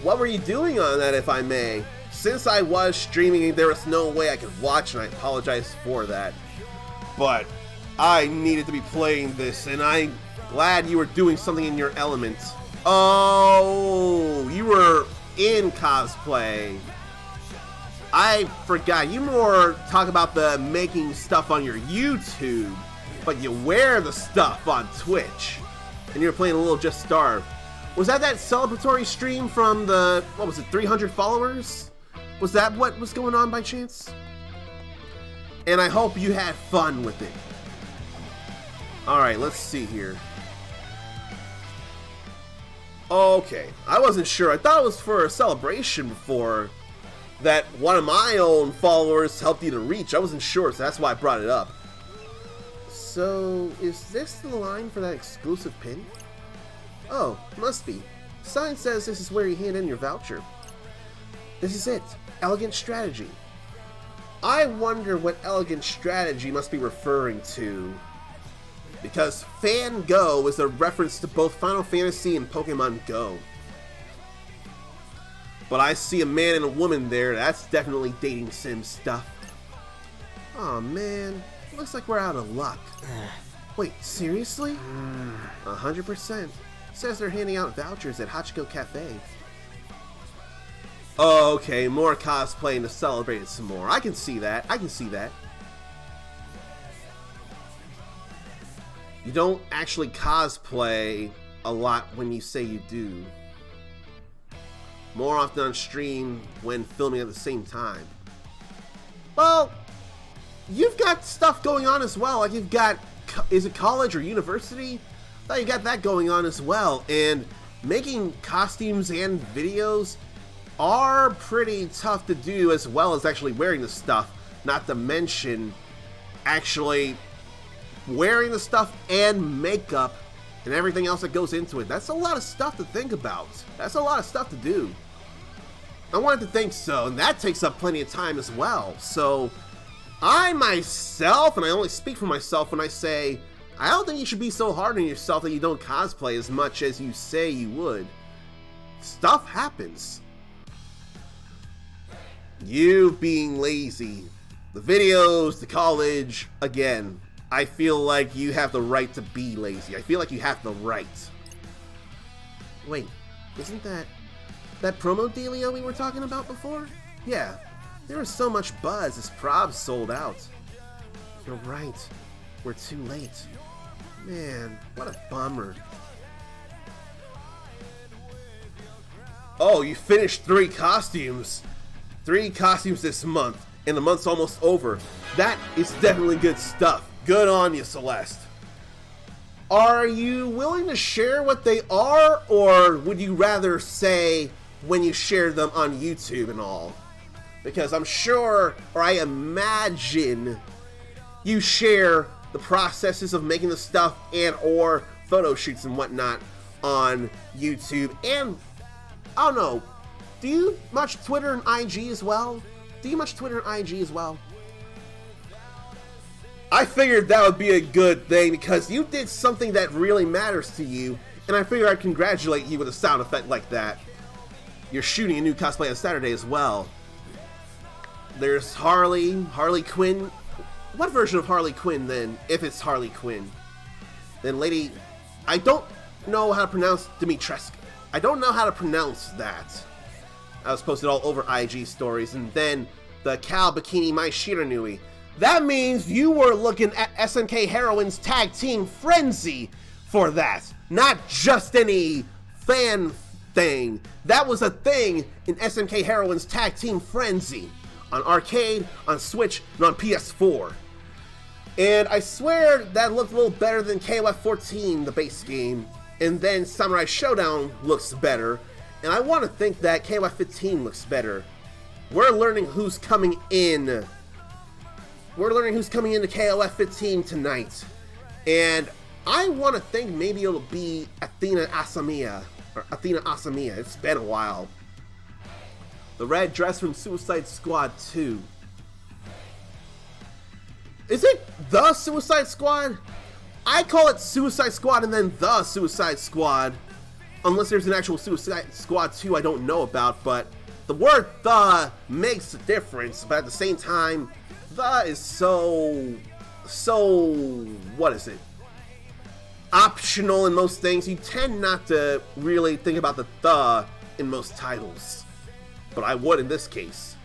[SPEAKER 1] What were you doing on that, if I may? Since I was streaming, there was no way I could watch, and I apologize for that. But I needed to be playing this, and I'm glad you were doing something in your element. Oh, you were in cosplay. I forgot. You more talk about the making stuff on your YouTube, but you wear the stuff on Twitch. And you're playing a little Just Starve. Was that celebratory stream from the, 300 followers? Was that what was going on by chance? And I hope you had fun with it. Alright, let's see here. Okay, I wasn't sure. I thought it was for a celebration before that one of my own followers helped you to reach. I wasn't sure, so that's why I brought it up. So, is this the line for that exclusive pin? Oh, must be. The sign says this is where you hand in your voucher. This is it. Elegant strategy. I wonder what elegant strategy must be referring to. Because Fan Go is a reference to both Final Fantasy and Pokemon Go. But I see a man and a woman there. That's definitely dating sim stuff. Aw, man. Looks like we're out of luck. Wait, seriously? 100%. Says they're handing out vouchers at Hachiko Cafe. Oh, okay, more cosplaying to celebrate it some more. I can see that. I can see that. You don't actually cosplay a lot when you say you do. More often on stream when filming at the same time. Well, you've got stuff going on as well. Like you've got, is it college or university? I thought you got that going on as well. And making costumes and videos are pretty tough to do, as well as actually wearing the stuff. Not to mention actually wearing the stuff and makeup and everything else that goes into it. That's a lot of stuff to think about. That's a lot of stuff to do. I wanted to think so, and that takes up plenty of time as well. So I myself, and I only speak for myself when I say, I don't think you should be so hard on yourself that you don't cosplay as much as you say you would. Stuff happens. You being lazy, the videos, the college, again, I feel like you have the right to be lazy. I feel like you have the right. Wait, isn't that promo dealio we were talking about before? Yeah, there was so much buzz as probs sold out. You're right, we're too late. Man, what a bummer. Oh, you finished 3 costumes. 3 costumes this month, and the month's almost over. That is definitely good stuff. Good on you, Celeste. Are you willing to share what they are, or would you rather say when you share them on YouTube and all? Because I'm sure, or I imagine, you share the processes of making the stuff and or photo shoots and whatnot on YouTube. And, I don't know, do you much Twitter and IG as well? I figured that would be a good thing because you did something that really matters to you, and I figure I'd congratulate you with a sound effect like that. You're shooting a new cosplay on Saturday as well. There's Harley Quinn. What version of Harley Quinn then, if it's Harley Quinn? Then Lady, I don't know how to pronounce Dimitrescu. I don't know how to pronounce that. I was posted all over IG stories, and then the Cal Bikini Mai Shiranui. That means you were looking at SNK Heroines Tag Team Frenzy for that. Not just any fan thing. That was a thing in SNK Heroines Tag Team Frenzy. On arcade, on Switch, and on PS4. And I swear that looked a little better than KOF 14, the base game. And then Samurai Showdown looks better. And I want to think that KOF 15 looks better. We're learning who's coming in. We're learning who's coming into KOF 15 tonight. And I want to think maybe it'll be Athena Asamiya. It's been a while. The red dress from Suicide Squad 2. Is it the Suicide Squad? I call it Suicide Squad and then the Suicide Squad. Unless there's an actual Suicide Squad 2 I don't know about, but the word the makes a difference, but at the same time, the is so, what is it? Optional in most things. You tend not to really think about the in most titles. But I would in this case.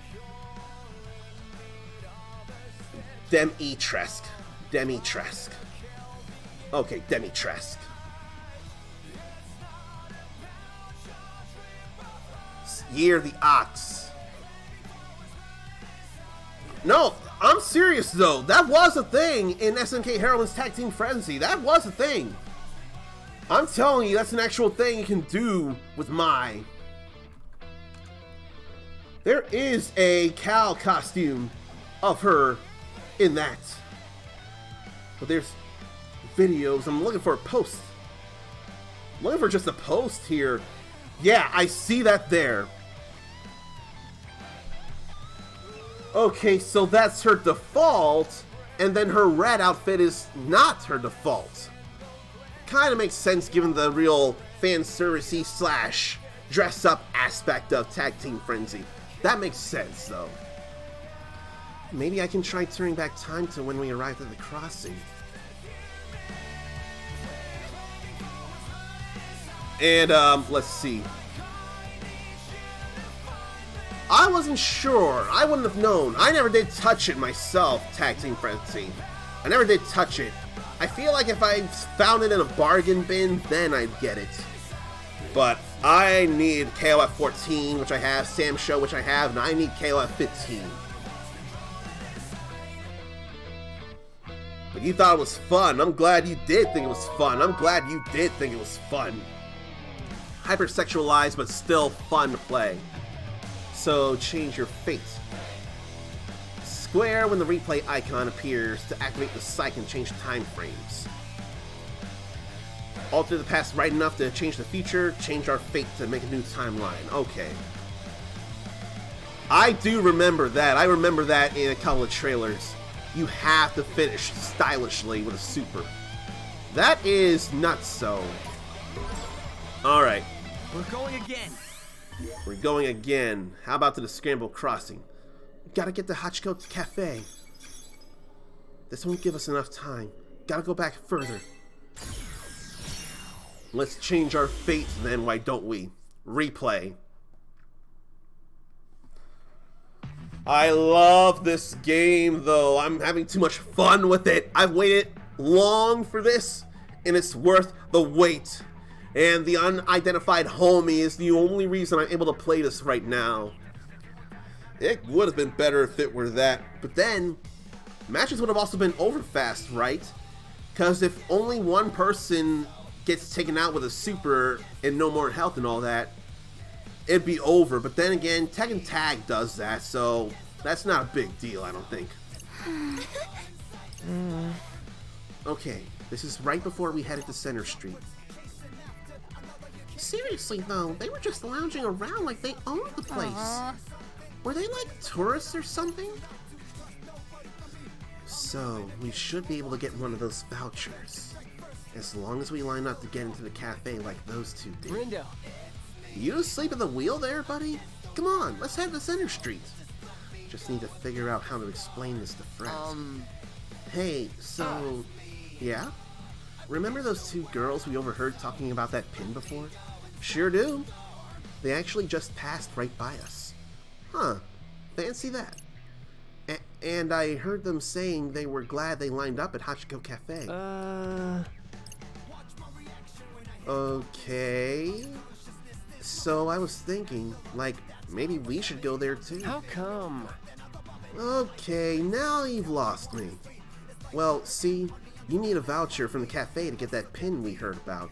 [SPEAKER 1] Dimitrescu. Okay, Dimitrescu. Year the Ox. No, I'm serious though. That was a thing in SNK Heroines Tag Team Frenzy. That was a thing. I'm telling you, that's an actual thing you can do with Mai. There is a Cal costume of her in that. But there's videos. I'm looking for a post. I'm looking for just a post here. Yeah, I see that there. Okay, so that's her default, and then her red outfit is not her default. Kind of makes sense given the real fan servicey slash dress up aspect of Tag Team Frenzy. That makes sense, though. Maybe I can try turning back time to when we arrived at the crossing. And, let's see. I wasn't sure. I wouldn't have known. I never did touch it myself, Tag Team Frenzy. I never did touch it. I feel like if I found it in a bargain bin, then I'd get it. But I need KOF 14, which I have, Sam Show, which I have, and I need KOF 15. But you thought it was fun. I'm glad you did think it was fun. I'm glad you did think it was fun. Hypersexualized, but still fun to play. So change your fate. Square when the replay icon appears to activate the psych and change time frames. Alter the past right enough to change the future, change our fate to make a new timeline. Okay. I do remember that. I remember that in a couple of trailers. You have to finish stylishly with a super. That is nuts so. Alright.
[SPEAKER 2] We're going again.
[SPEAKER 1] We're going again. How about to the Scramble Crossing? Gotta get to Hachiko's Cafe. This won't give us enough time. Gotta go back further. Let's change our fate then, why don't we? Replay. I love this game though. I'm having too much fun with it. I've waited long for this, and it's worth the wait. And the unidentified homie is the only reason I'm able to play this right now. It would have been better if it were that, but then matches would have also been over fast, right? Because if only one person gets taken out with a super and no more health and all that, it'd be over. But then again, Tekken Tag does that, so that's not a big deal, I don't think. Okay, this is right before we headed to Center Street.
[SPEAKER 10] Seriously though, they were just lounging around like they owned the place. Were they like tourists or something?
[SPEAKER 1] So, we should be able to get one of those vouchers. As long as we line up to get into the cafe like those two did.
[SPEAKER 3] Rindo.
[SPEAKER 1] You asleep at the wheel there, buddy? Come on, let's head to Center Street. Just need to figure out how to explain this to Fred. Hey, so... Yeah? Remember those two girls we overheard talking about that pin before? Sure do. They actually just passed right by us. Huh. Fancy that. And I heard them saying they were glad they lined up at Hachiko Cafe. Okay. So I was thinking, like, maybe we should go there too.
[SPEAKER 3] How come?
[SPEAKER 1] Okay, now you've lost me. Well, see, you need a voucher from the cafe to get that pin we heard about.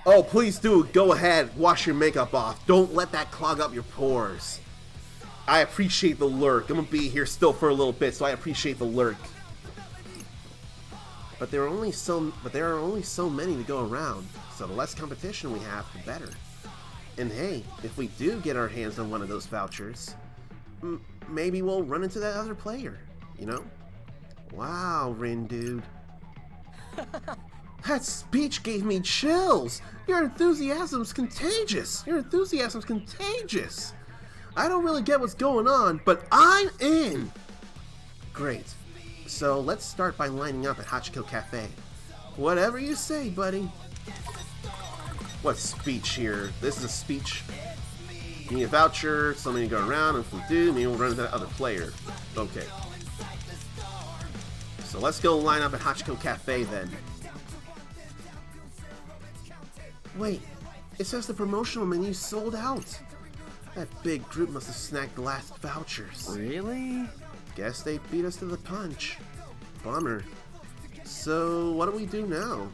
[SPEAKER 1] Oh, please do. Go ahead. Wash your makeup off. Don't let that clog up your pores. I appreciate the lurk. I'm gonna be here still for a little bit, so I appreciate the lurk. But there are only so many to go around, so the less competition we have, the better. And hey, if we do get our hands on one of those vouchers, maybe we'll run into that other player, you know? Wow, Rin dude. That speech gave me chills. Your enthusiasm's contagious. Your enthusiasm's contagious. I don't really get what's going on, but I'm in. Great. So let's start by lining up at Hachiko Cafe. Whatever you say, buddy. What speech here? This is a speech. You need a voucher, something to go around, and if we do, maybe we'll run into that other player. Okay. So let's go line up at Hachiko Cafe then. Wait, it says the promotional menu sold out. That big group must have snagged the last vouchers.
[SPEAKER 3] Really?
[SPEAKER 1] Guess they beat us to the punch. Bummer. So, what do we do now?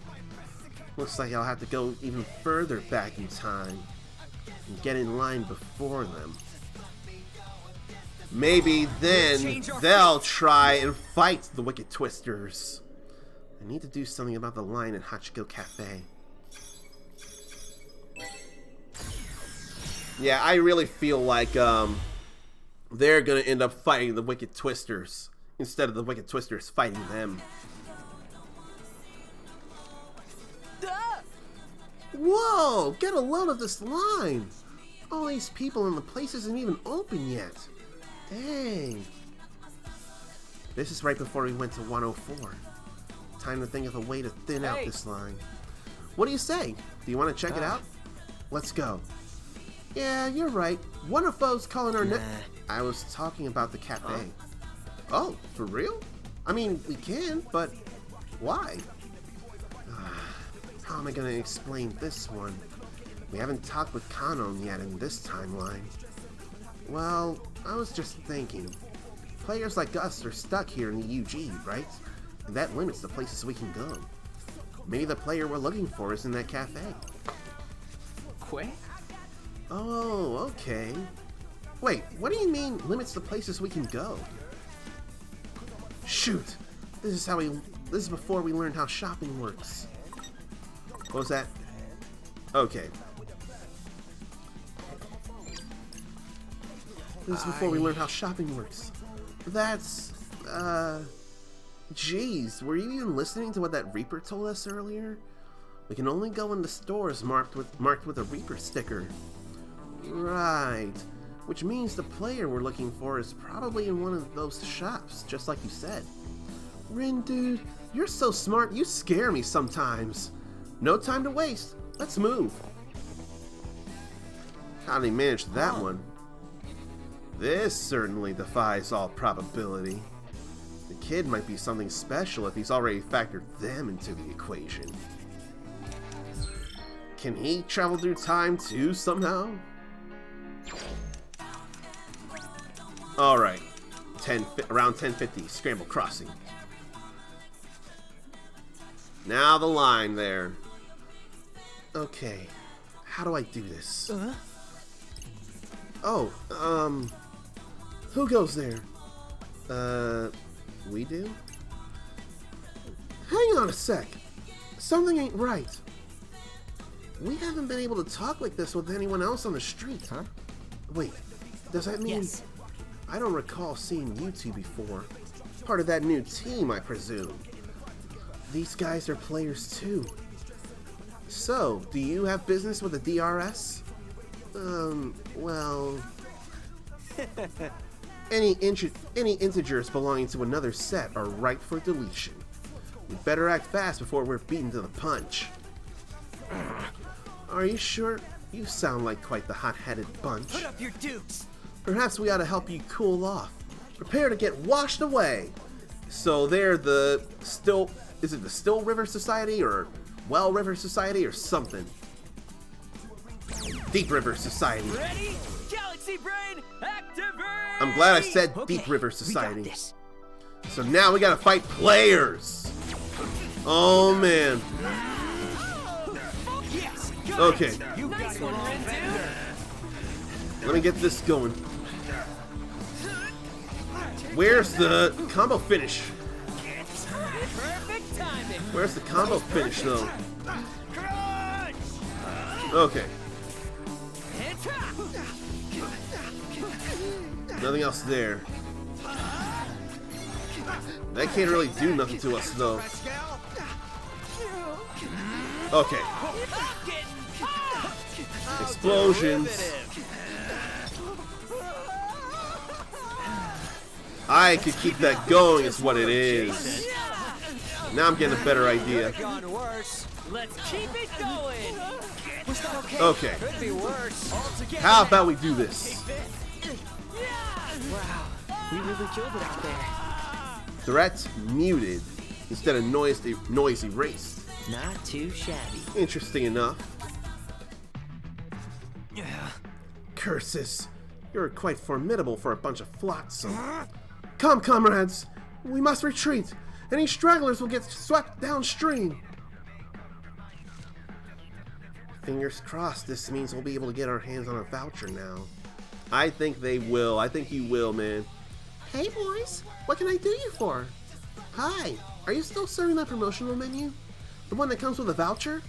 [SPEAKER 1] Looks like I'll have to go even further back in time and get in line before them. Maybe then they'll try and fight the Wicked Twisters. I need to do something about the line at Hachiko Cafe. Yeah, I really feel like they're gonna end up fighting the Wicked Twisters instead of the Wicked Twisters fighting them. Whoa! Get a load of this line! All these people and the place isn't even open yet. Dang. This is right before we went to 104. Time to think of a way to thin out this line. What do you say? Do you want to check it out? Let's go. Yeah, you're right. One of those calling our I was talking about the cafe. Oh, for real? I mean, we can, but why? How am I going to explain this one? We haven't talked with Kanon yet in this timeline. Well, I was just thinking. Players like us are stuck here in the UG, right? And that limits the places we can go. Maybe the player we're looking for is in that cafe.
[SPEAKER 3] Quay?
[SPEAKER 1] Oh, okay. Wait, what do you mean limits the places we can go? Shoot! This is before we learned how shopping works. What was that? Okay. This is before we learned how shopping works. That's, Jeez, were you even listening to what that Reaper told us earlier? We can only go into stores marked with a Reaper sticker. Right. Which means the player we're looking for is probably in one of those shops, just like you said. Rin, dude, you're so smart, you scare me sometimes. No time to waste. Let's move. How did he manage that one? This certainly defies all probability. The kid might be something special if he's already factored them into the equation. Can he travel through time too somehow? Alright. Around 10:50, Scramble Crossing. Now the line there. Okay. How do I do this? Oh, who goes there? We do? Hang on a sec. Something ain't right. We haven't been able to talk like this with anyone else on the street, huh? Wait, does that mean...
[SPEAKER 3] Yes.
[SPEAKER 1] I don't recall seeing you two before. Part of that new team, I presume. these guys are players too. So, do you have business with the DRS? Well... Any integers belonging to another set are ripe for deletion. We better act fast before we're beaten to the punch. Are you sure? You sound like quite the hot-headed bunch.
[SPEAKER 2] Put up your dukes!
[SPEAKER 1] Perhaps we ought to help you cool off. Prepare to get washed away! So they're the Still... Is it the Still River Society or Well River Society or something? Deep River Society.
[SPEAKER 3] Ready? Galaxy Brain, activate!
[SPEAKER 1] I'm glad I said Deep River Society. So now we gotta fight players! Oh man. Okay.
[SPEAKER 3] Nice one, Rindu.
[SPEAKER 1] Let me get this going. Where's the combo finish?
[SPEAKER 3] Perfect timing.
[SPEAKER 1] Where's the combo finish though? Okay. Nothing else there. That can't really do nothing to us though. Okay. Explosions. I could keep that going is what it is. Now I'm getting a better idea.
[SPEAKER 3] Let's keep it going.
[SPEAKER 1] Okay.
[SPEAKER 2] Could be worse.
[SPEAKER 1] How about we do this?
[SPEAKER 3] Wow, we really killed it out there.
[SPEAKER 1] Threat muted instead of noise erased.
[SPEAKER 4] Not too shabby.
[SPEAKER 1] Interesting enough. Curses. You're quite formidable for a bunch of flotsam. Come, comrades. We must retreat. Any stragglers will get swept downstream. Fingers crossed this means we'll be able to get our hands on a voucher now. I think they will. I think you will, man.
[SPEAKER 10] Hey boys, what can I do you for? Hi, are you still serving that promotional menu? The one that comes with a voucher?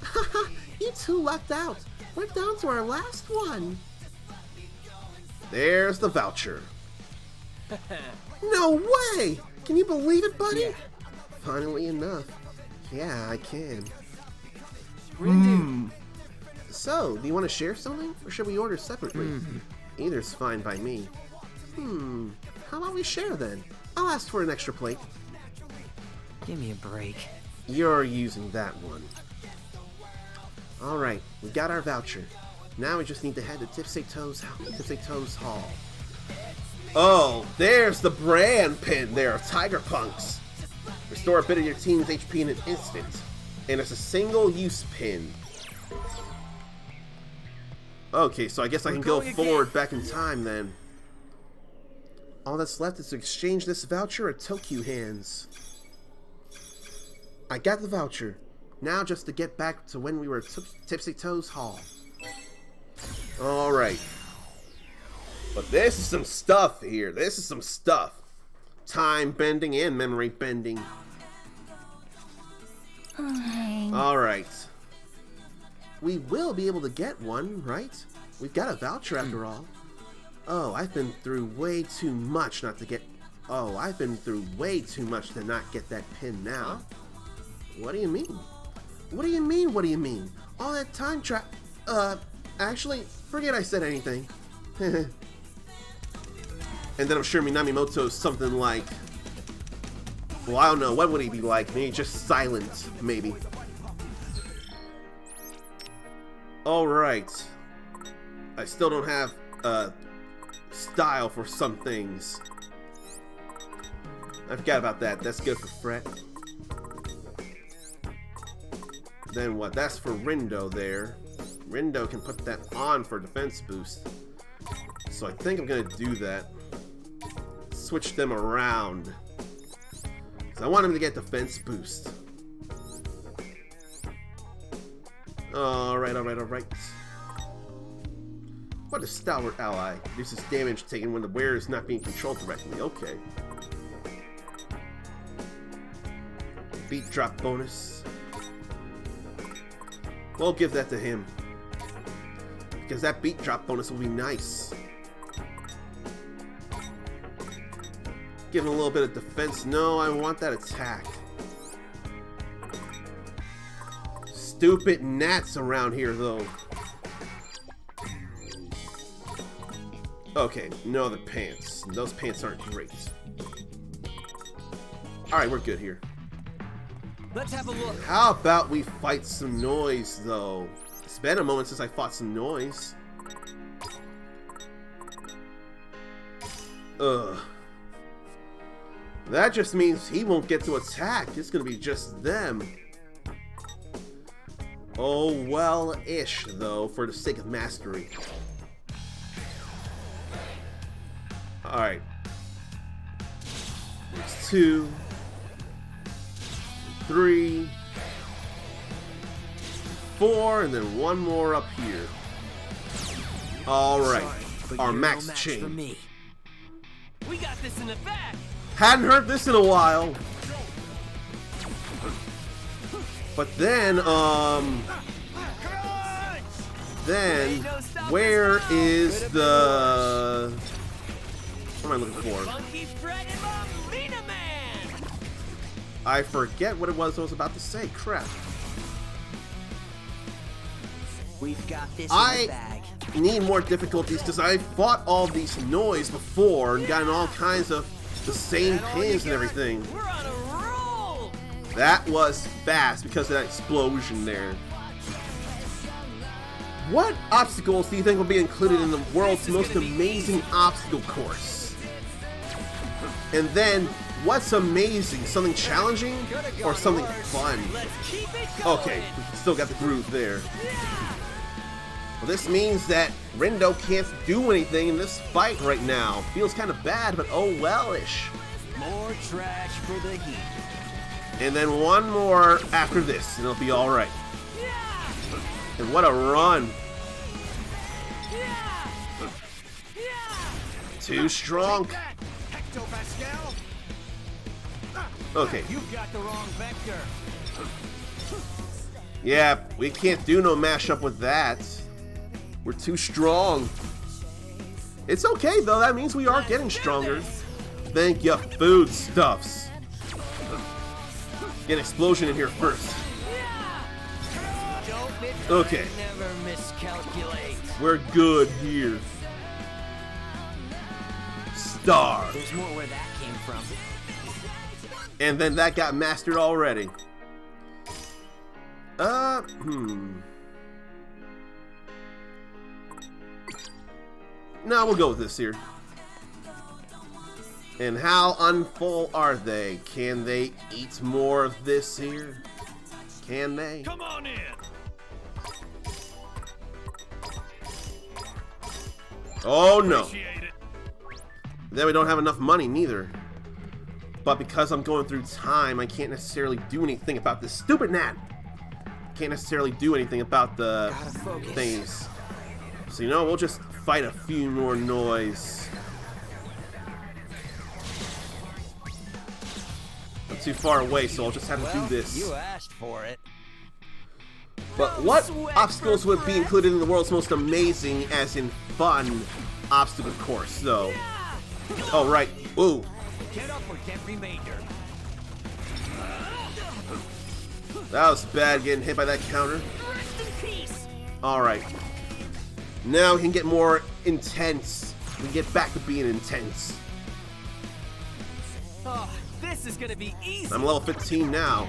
[SPEAKER 10] Haha, you two lucked out. We're down to our last one.
[SPEAKER 1] There's the voucher.
[SPEAKER 10] No way! Can you believe it, buddy?
[SPEAKER 1] Funnily enough, yeah, I can. So, do you want to share something, or should we order separately? Either's fine by me. How about we share then? I'll ask for an extra plate.
[SPEAKER 4] Give me a break.
[SPEAKER 1] You're using that one. Alright, we got our voucher. Now we just need to head to Tipsy Toes Hall. Oh, there's the brand pin there of Tiger Punks. Restore a bit of your team's HP in an instant. And it's a single-use pin. Okay, so I guess I can go forward back in time then. All that's left is to exchange this voucher at Tokyo hands. I got the voucher. Now just to get back to when we were at Tipsy Toes Hall. Alright. But this is some stuff here. This is some stuff. Time bending and memory bending. Alright. We will be able to get one, right? We've got a voucher after all. Oh, I've been through way too much not to get... Oh, I've been through way too much to not get that pin now. What do you mean? What do you mean, what do you mean? All that time actually, forget I said anything. And then I'm sure Minamoto is something like... Well, I don't know, what would he be like? Maybe just silent, maybe. Alright. I still don't have, style for some things. I forgot about that. That's good for Fret. Then what? That's for Rindo there. Rindo can put that on for defense boost. So I think I'm gonna do that. Switch them around. Because I want him to get defense boost. Alright, alright, alright. What a stalwart ally. Reduces damage taken when the wearer is not being controlled directly. Okay. Beat drop bonus. We'll give that to him. Because that beat drop bonus will be nice. Give him a little bit of defense. No, I want that attack. stupid gnats around here, though. Okay, no other pants. Those pants aren't great. Alright, we're good here.
[SPEAKER 3] Let's have a look.
[SPEAKER 1] How about we fight some noise, though? It's been a moment since I fought some noise. Ugh. That just means he won't get to attack. It's gonna be just them. Oh, well-ish, though, for the sake of mastery. Alright. There's 2, 3, 4, and then one more up here. Alright. Our max chain.
[SPEAKER 3] We got this in the bag.
[SPEAKER 1] Hadn't heard this in a while. But then, where is the... What am I looking for? I forget what it was I was about to say. Crap.
[SPEAKER 2] We've got this in the bag.
[SPEAKER 1] I need more difficulties because I fought all these noise before and gotten all kinds of the same pins and everything.
[SPEAKER 3] We're on a roll.
[SPEAKER 1] That was fast because of that explosion there. What obstacles do you think will be included in the world's most amazing obstacle course? And then, what's amazing? Something challenging or something fun? Okay, we still got the groove there. Well, this means that Rindo can't do anything in this fight right now. Feels kind of bad, but oh well-ish.
[SPEAKER 2] More trash for the heat.
[SPEAKER 1] And then one more after this, and it'll be alright. And what a run. Too strong. Okay.
[SPEAKER 2] You've got the wrong vector.
[SPEAKER 1] Yeah, we can't do no mashup with that. We're too strong. It's okay though, that means we are getting stronger. Thank you, foodstuffs. Get an explosion in here first. Okay.
[SPEAKER 2] Never miscalculate.
[SPEAKER 1] We're good here. Star.
[SPEAKER 2] There's more where that came from.
[SPEAKER 1] And then that got mastered already. No, we'll go with this here. And how unfull are they? Can they eat more of this here? Can they?
[SPEAKER 9] Come on in.
[SPEAKER 1] Oh no. Then we don't have enough money neither. But because I'm going through time, I can't necessarily do anything about this stupid gnat. Can't necessarily do anything about the things. So you know, we'll just fight a few more noise. I'm too far away, so I'll just have to do this.
[SPEAKER 2] You asked for it.
[SPEAKER 1] But what obstacles would be included in the world's most amazing, as in fun, obstacle course, though? Oh, right. Ooh.
[SPEAKER 2] Get up or get remainder.
[SPEAKER 1] That was bad, getting hit by that counter. Alright. Now we can get more intense. We can get back to being intense.
[SPEAKER 3] Oh, this is gonna be easy.
[SPEAKER 1] I'm level 15 now.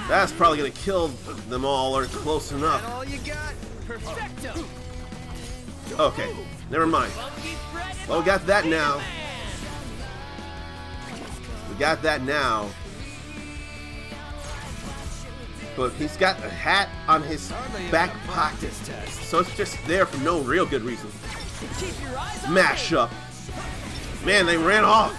[SPEAKER 1] That's probably gonna kill them all, or close enough.
[SPEAKER 3] All you got? Perfecto.
[SPEAKER 1] Okay, never mind. Well, we got that now. We got that now. But he's got a hat on his back pocket, so it's just there for no real good reason. Mash up. Man, they ran off.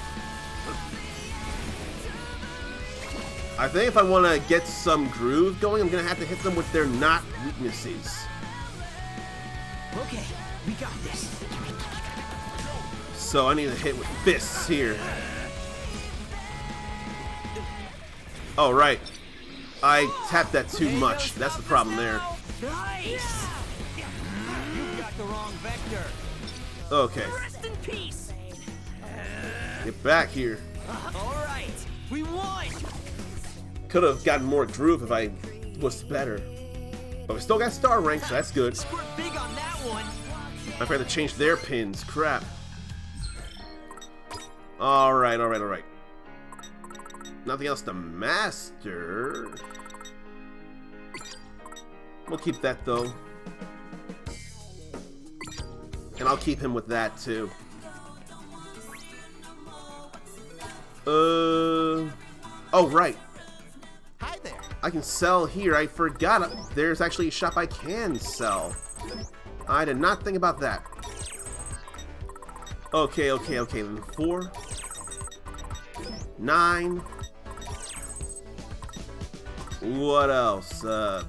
[SPEAKER 1] I think if I want to get some groove going, I'm going to have to hit them with their not weaknesses.
[SPEAKER 2] Okay, we got this.
[SPEAKER 1] So I need to hit with fists here. Oh, right. I tapped that too much. That's the problem there.
[SPEAKER 2] Nice. You got the wrong vector.
[SPEAKER 1] Okay.
[SPEAKER 3] Rest in peace.
[SPEAKER 1] Get back here.
[SPEAKER 3] All right, we won.
[SPEAKER 1] Could have gotten more groove if I was better. But we still got star rank, so that's good.
[SPEAKER 2] Scored big on that one.
[SPEAKER 1] I forgot to change their pins. Crap. Alright, alright, alright. Nothing else to master. We'll keep that, though. And I'll keep him with that, too. Oh, right.
[SPEAKER 2] Hi there.
[SPEAKER 1] I can sell here. I forgot. There's actually a shop I can sell. I did not think about that. Okay, okay, okay. 4, 9. What else? 9.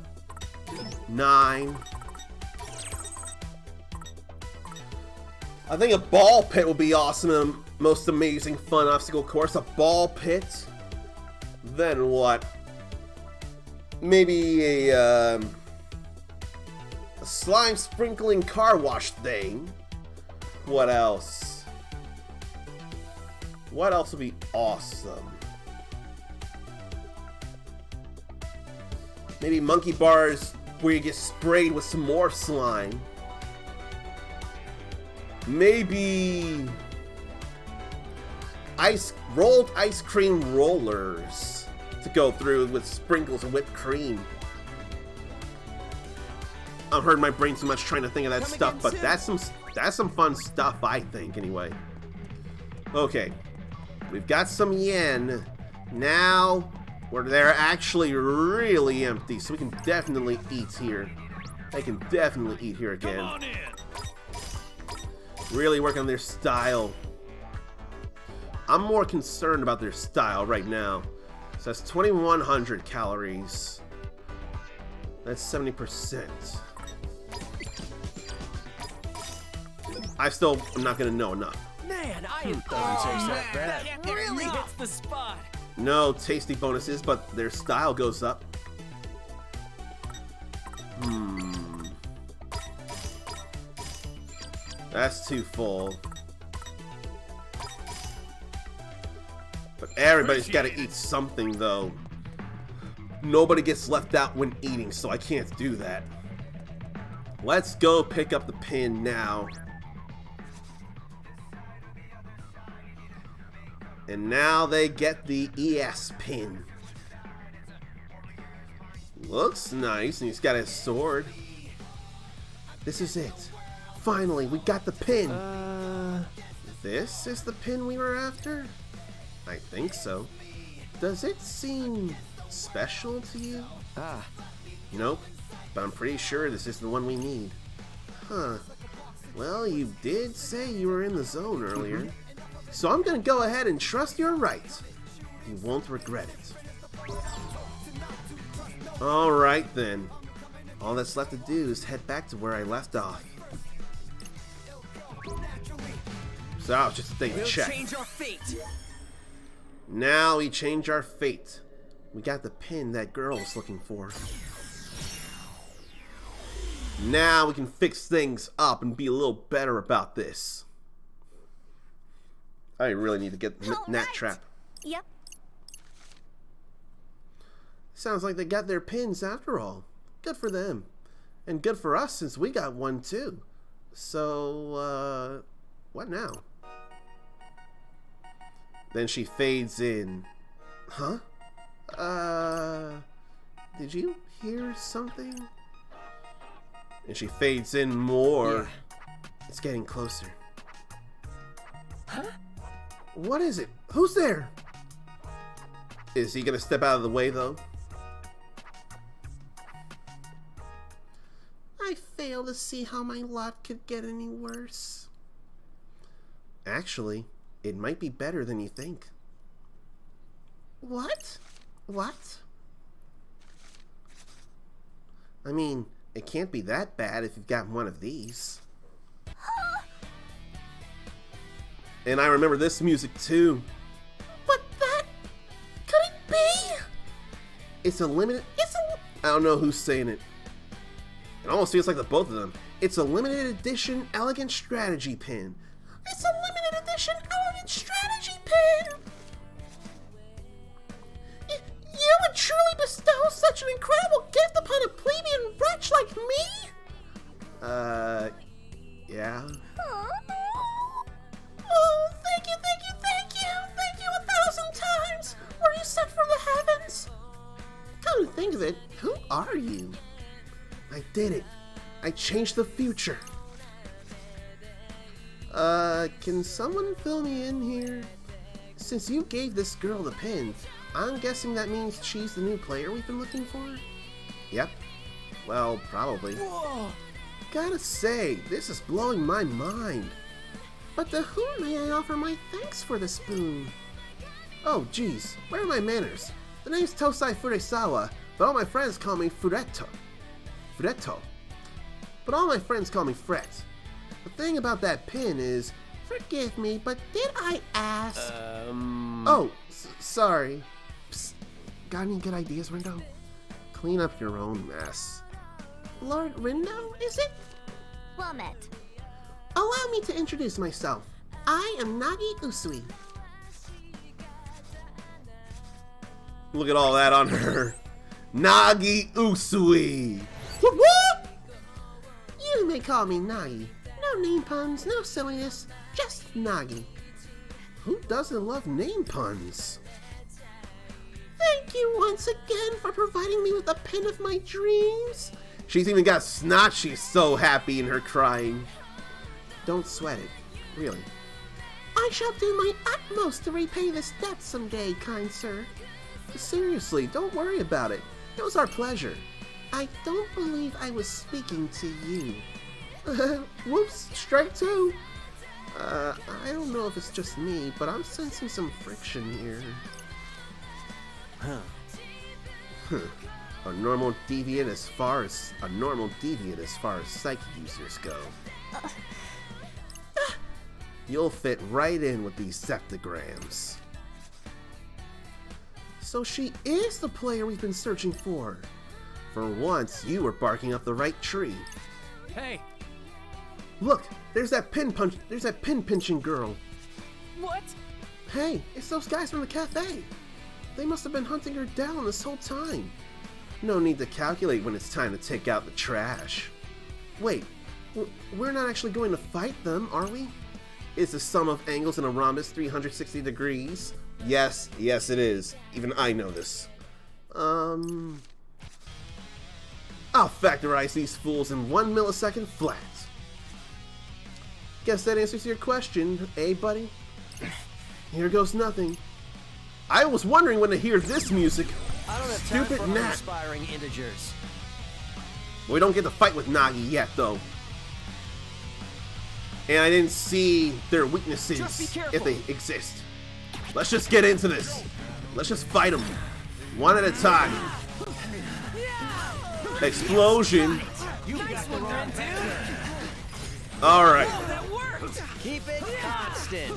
[SPEAKER 1] I think a ball pit would be awesome and most amazing fun obstacle course. A ball pit. Then what? Maybe a slime sprinkling car wash thing. What else? What else would be awesome? Maybe monkey bars where you get sprayed with some more slime. Maybe rolled ice cream rollers to go through with sprinkles of whipped cream. I'm hurting my brain too much trying to think of that stuff, but that's some fun stuff, I think, anyway. Okay, we've got some yen. Now, where they're actually really empty, so we can definitely eat here. I can definitely eat here again.
[SPEAKER 9] Come on in.
[SPEAKER 1] Really working on their style. I'm more concerned about their style right now. So that's 2,100 calories. That's 70%. I still am not gonna know enough.
[SPEAKER 3] Man, I am.
[SPEAKER 2] Doesn't taste that bad.
[SPEAKER 3] That really hits the spot.
[SPEAKER 1] No tasty bonuses, but their style goes up. That's too full. But everybody's got to eat something, though. Nobody gets left out when eating, so I can't do that. Let's go pick up the pin now. And now they get the ES pin. Looks nice, and he's got his sword. This is it. Finally, we got the pin. This is the pin we were after? I think so. Does it seem special to you? Nope, but I'm pretty sure this is the one we need. Huh. Well, you did say you were in the zone earlier. So I'm gonna go ahead and trust you're right. You won't regret it. Alright then. All that's left to do is head back to where I left off. So I was just taking a check.
[SPEAKER 2] Change our fate.
[SPEAKER 1] Now we change our fate. We got the pin that girl was looking for. Now we can fix things up and be a little better about this. I really need to get the Gnat Trap.
[SPEAKER 8] Yep.
[SPEAKER 1] Sounds like they got their pins after all. Good for them. And good for us since we got one too. So, what now? Then she fades in. Huh? Did you hear something? And she fades in more. Yeah. It's getting closer.
[SPEAKER 3] Huh?
[SPEAKER 1] What is it? Who's there? Is he gonna step out of the way though? I fail to see how my lot could get any worse. Actually, it might be better than you think. What? What? I mean, it can't be that bad if you've got one of these. And I remember this music too. But that... could it be? It's a limited... I don't know who's saying it. It almost feels like the both of them. It's a limited edition elegant strategy pin. It's a limited edition elegant strategy pin! You would truly bestow such an incredible gift
[SPEAKER 10] Come to think of it, who are you?
[SPEAKER 1] I did it. I changed the future. Can someone fill me in here? Since you gave this girl the pin, I'm guessing that means she's the new player we've been looking for? Yep. Well, probably.
[SPEAKER 3] Whoa!
[SPEAKER 1] Gotta say, this is blowing my mind.
[SPEAKER 10] But to whom may I offer my thanks for the spoon?
[SPEAKER 1] Oh, geez, where are my manners? The name's Tosai Furesawa, but all my friends call me Furetto. But all my friends call me Fret. The thing about that pin is...
[SPEAKER 10] Forgive me, but did I ask?
[SPEAKER 1] Oh, sorry. Psst. Got any good ideas, Rindo? Clean up your own mess.
[SPEAKER 10] Lord Rindo, is it?
[SPEAKER 8] Well met.
[SPEAKER 10] Allow me to introduce myself. I am Nagi Usui.
[SPEAKER 1] Look at all that on her. Nagi Usui. Whoop whoop!
[SPEAKER 10] You may call me Nagi. No name puns, no silliness, just Nagi.
[SPEAKER 1] Who doesn't love name puns?
[SPEAKER 10] Thank you once again for providing me with the pin of my dreams.
[SPEAKER 1] She's even got snot. She's so happy in her crying. Don't sweat it. Really.
[SPEAKER 10] I shall do my utmost to repay this debt someday, kind sir.
[SPEAKER 1] Seriously, don't worry about it. It was our pleasure.
[SPEAKER 10] I don't believe I was speaking to you.
[SPEAKER 1] Whoops, strike two. I don't know if it's just me, but I'm sensing some friction here. A normal deviant as far as psychic users go. You'll fit right in with these septograms. So she is the player we've been searching for. For once, you were barking up the right tree.
[SPEAKER 3] Hey!
[SPEAKER 1] Look, there's that pin pinching girl.
[SPEAKER 3] What?
[SPEAKER 1] Hey, it's those guys from the cafe. They must have been hunting her down this whole time. No need to calculate when it's time to take out the trash. Wait, we're not actually going to fight them, are we? Is the sum of angles in a rhombus 360 degrees? Yes, it is. Even I know this. I'll factorize these fools in 1 millisecond flat. Guess that answers your question, eh, buddy? Here goes nothing. I was wondering when to hear this music.
[SPEAKER 2] I don't have time
[SPEAKER 1] Stupid
[SPEAKER 2] for
[SPEAKER 1] gnat.
[SPEAKER 2] uninspiring integers.
[SPEAKER 1] We don't get to fight with Nagi yet, though. And I didn't see their weaknesses,
[SPEAKER 3] Just be careful.
[SPEAKER 1] if they exist. Let's just get into this. Let's just fight them. One at a time. Explosion. Alright.
[SPEAKER 3] That worked!
[SPEAKER 2] Keep it constant.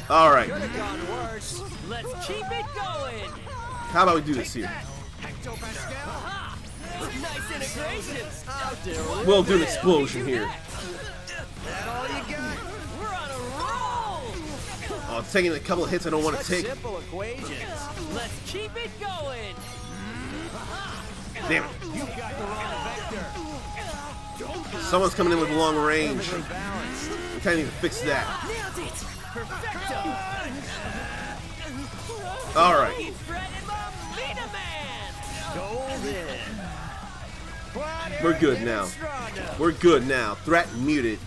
[SPEAKER 1] Alright.
[SPEAKER 2] Could have gone worse.
[SPEAKER 3] Let's keep it going!
[SPEAKER 1] How about we do this here?
[SPEAKER 3] Nice integration!
[SPEAKER 1] We'll do an explosion here.
[SPEAKER 2] That all you got?
[SPEAKER 3] We're on a roll!
[SPEAKER 1] Oh, taking a couple of hits I don't want to
[SPEAKER 2] Such
[SPEAKER 1] take.
[SPEAKER 2] simple equations.
[SPEAKER 3] Let's keep it going!
[SPEAKER 1] Damn it.
[SPEAKER 2] You got the wrong vector.
[SPEAKER 1] Someone's coming in with long range.
[SPEAKER 2] Perfectly balanced.
[SPEAKER 1] We kind of need to fix that.
[SPEAKER 3] Nailed it! Perfecto!
[SPEAKER 1] Alright.
[SPEAKER 3] Hey, Fred and Mamina Man!
[SPEAKER 2] Golden.
[SPEAKER 1] We're good now. We're good now. Threat muted.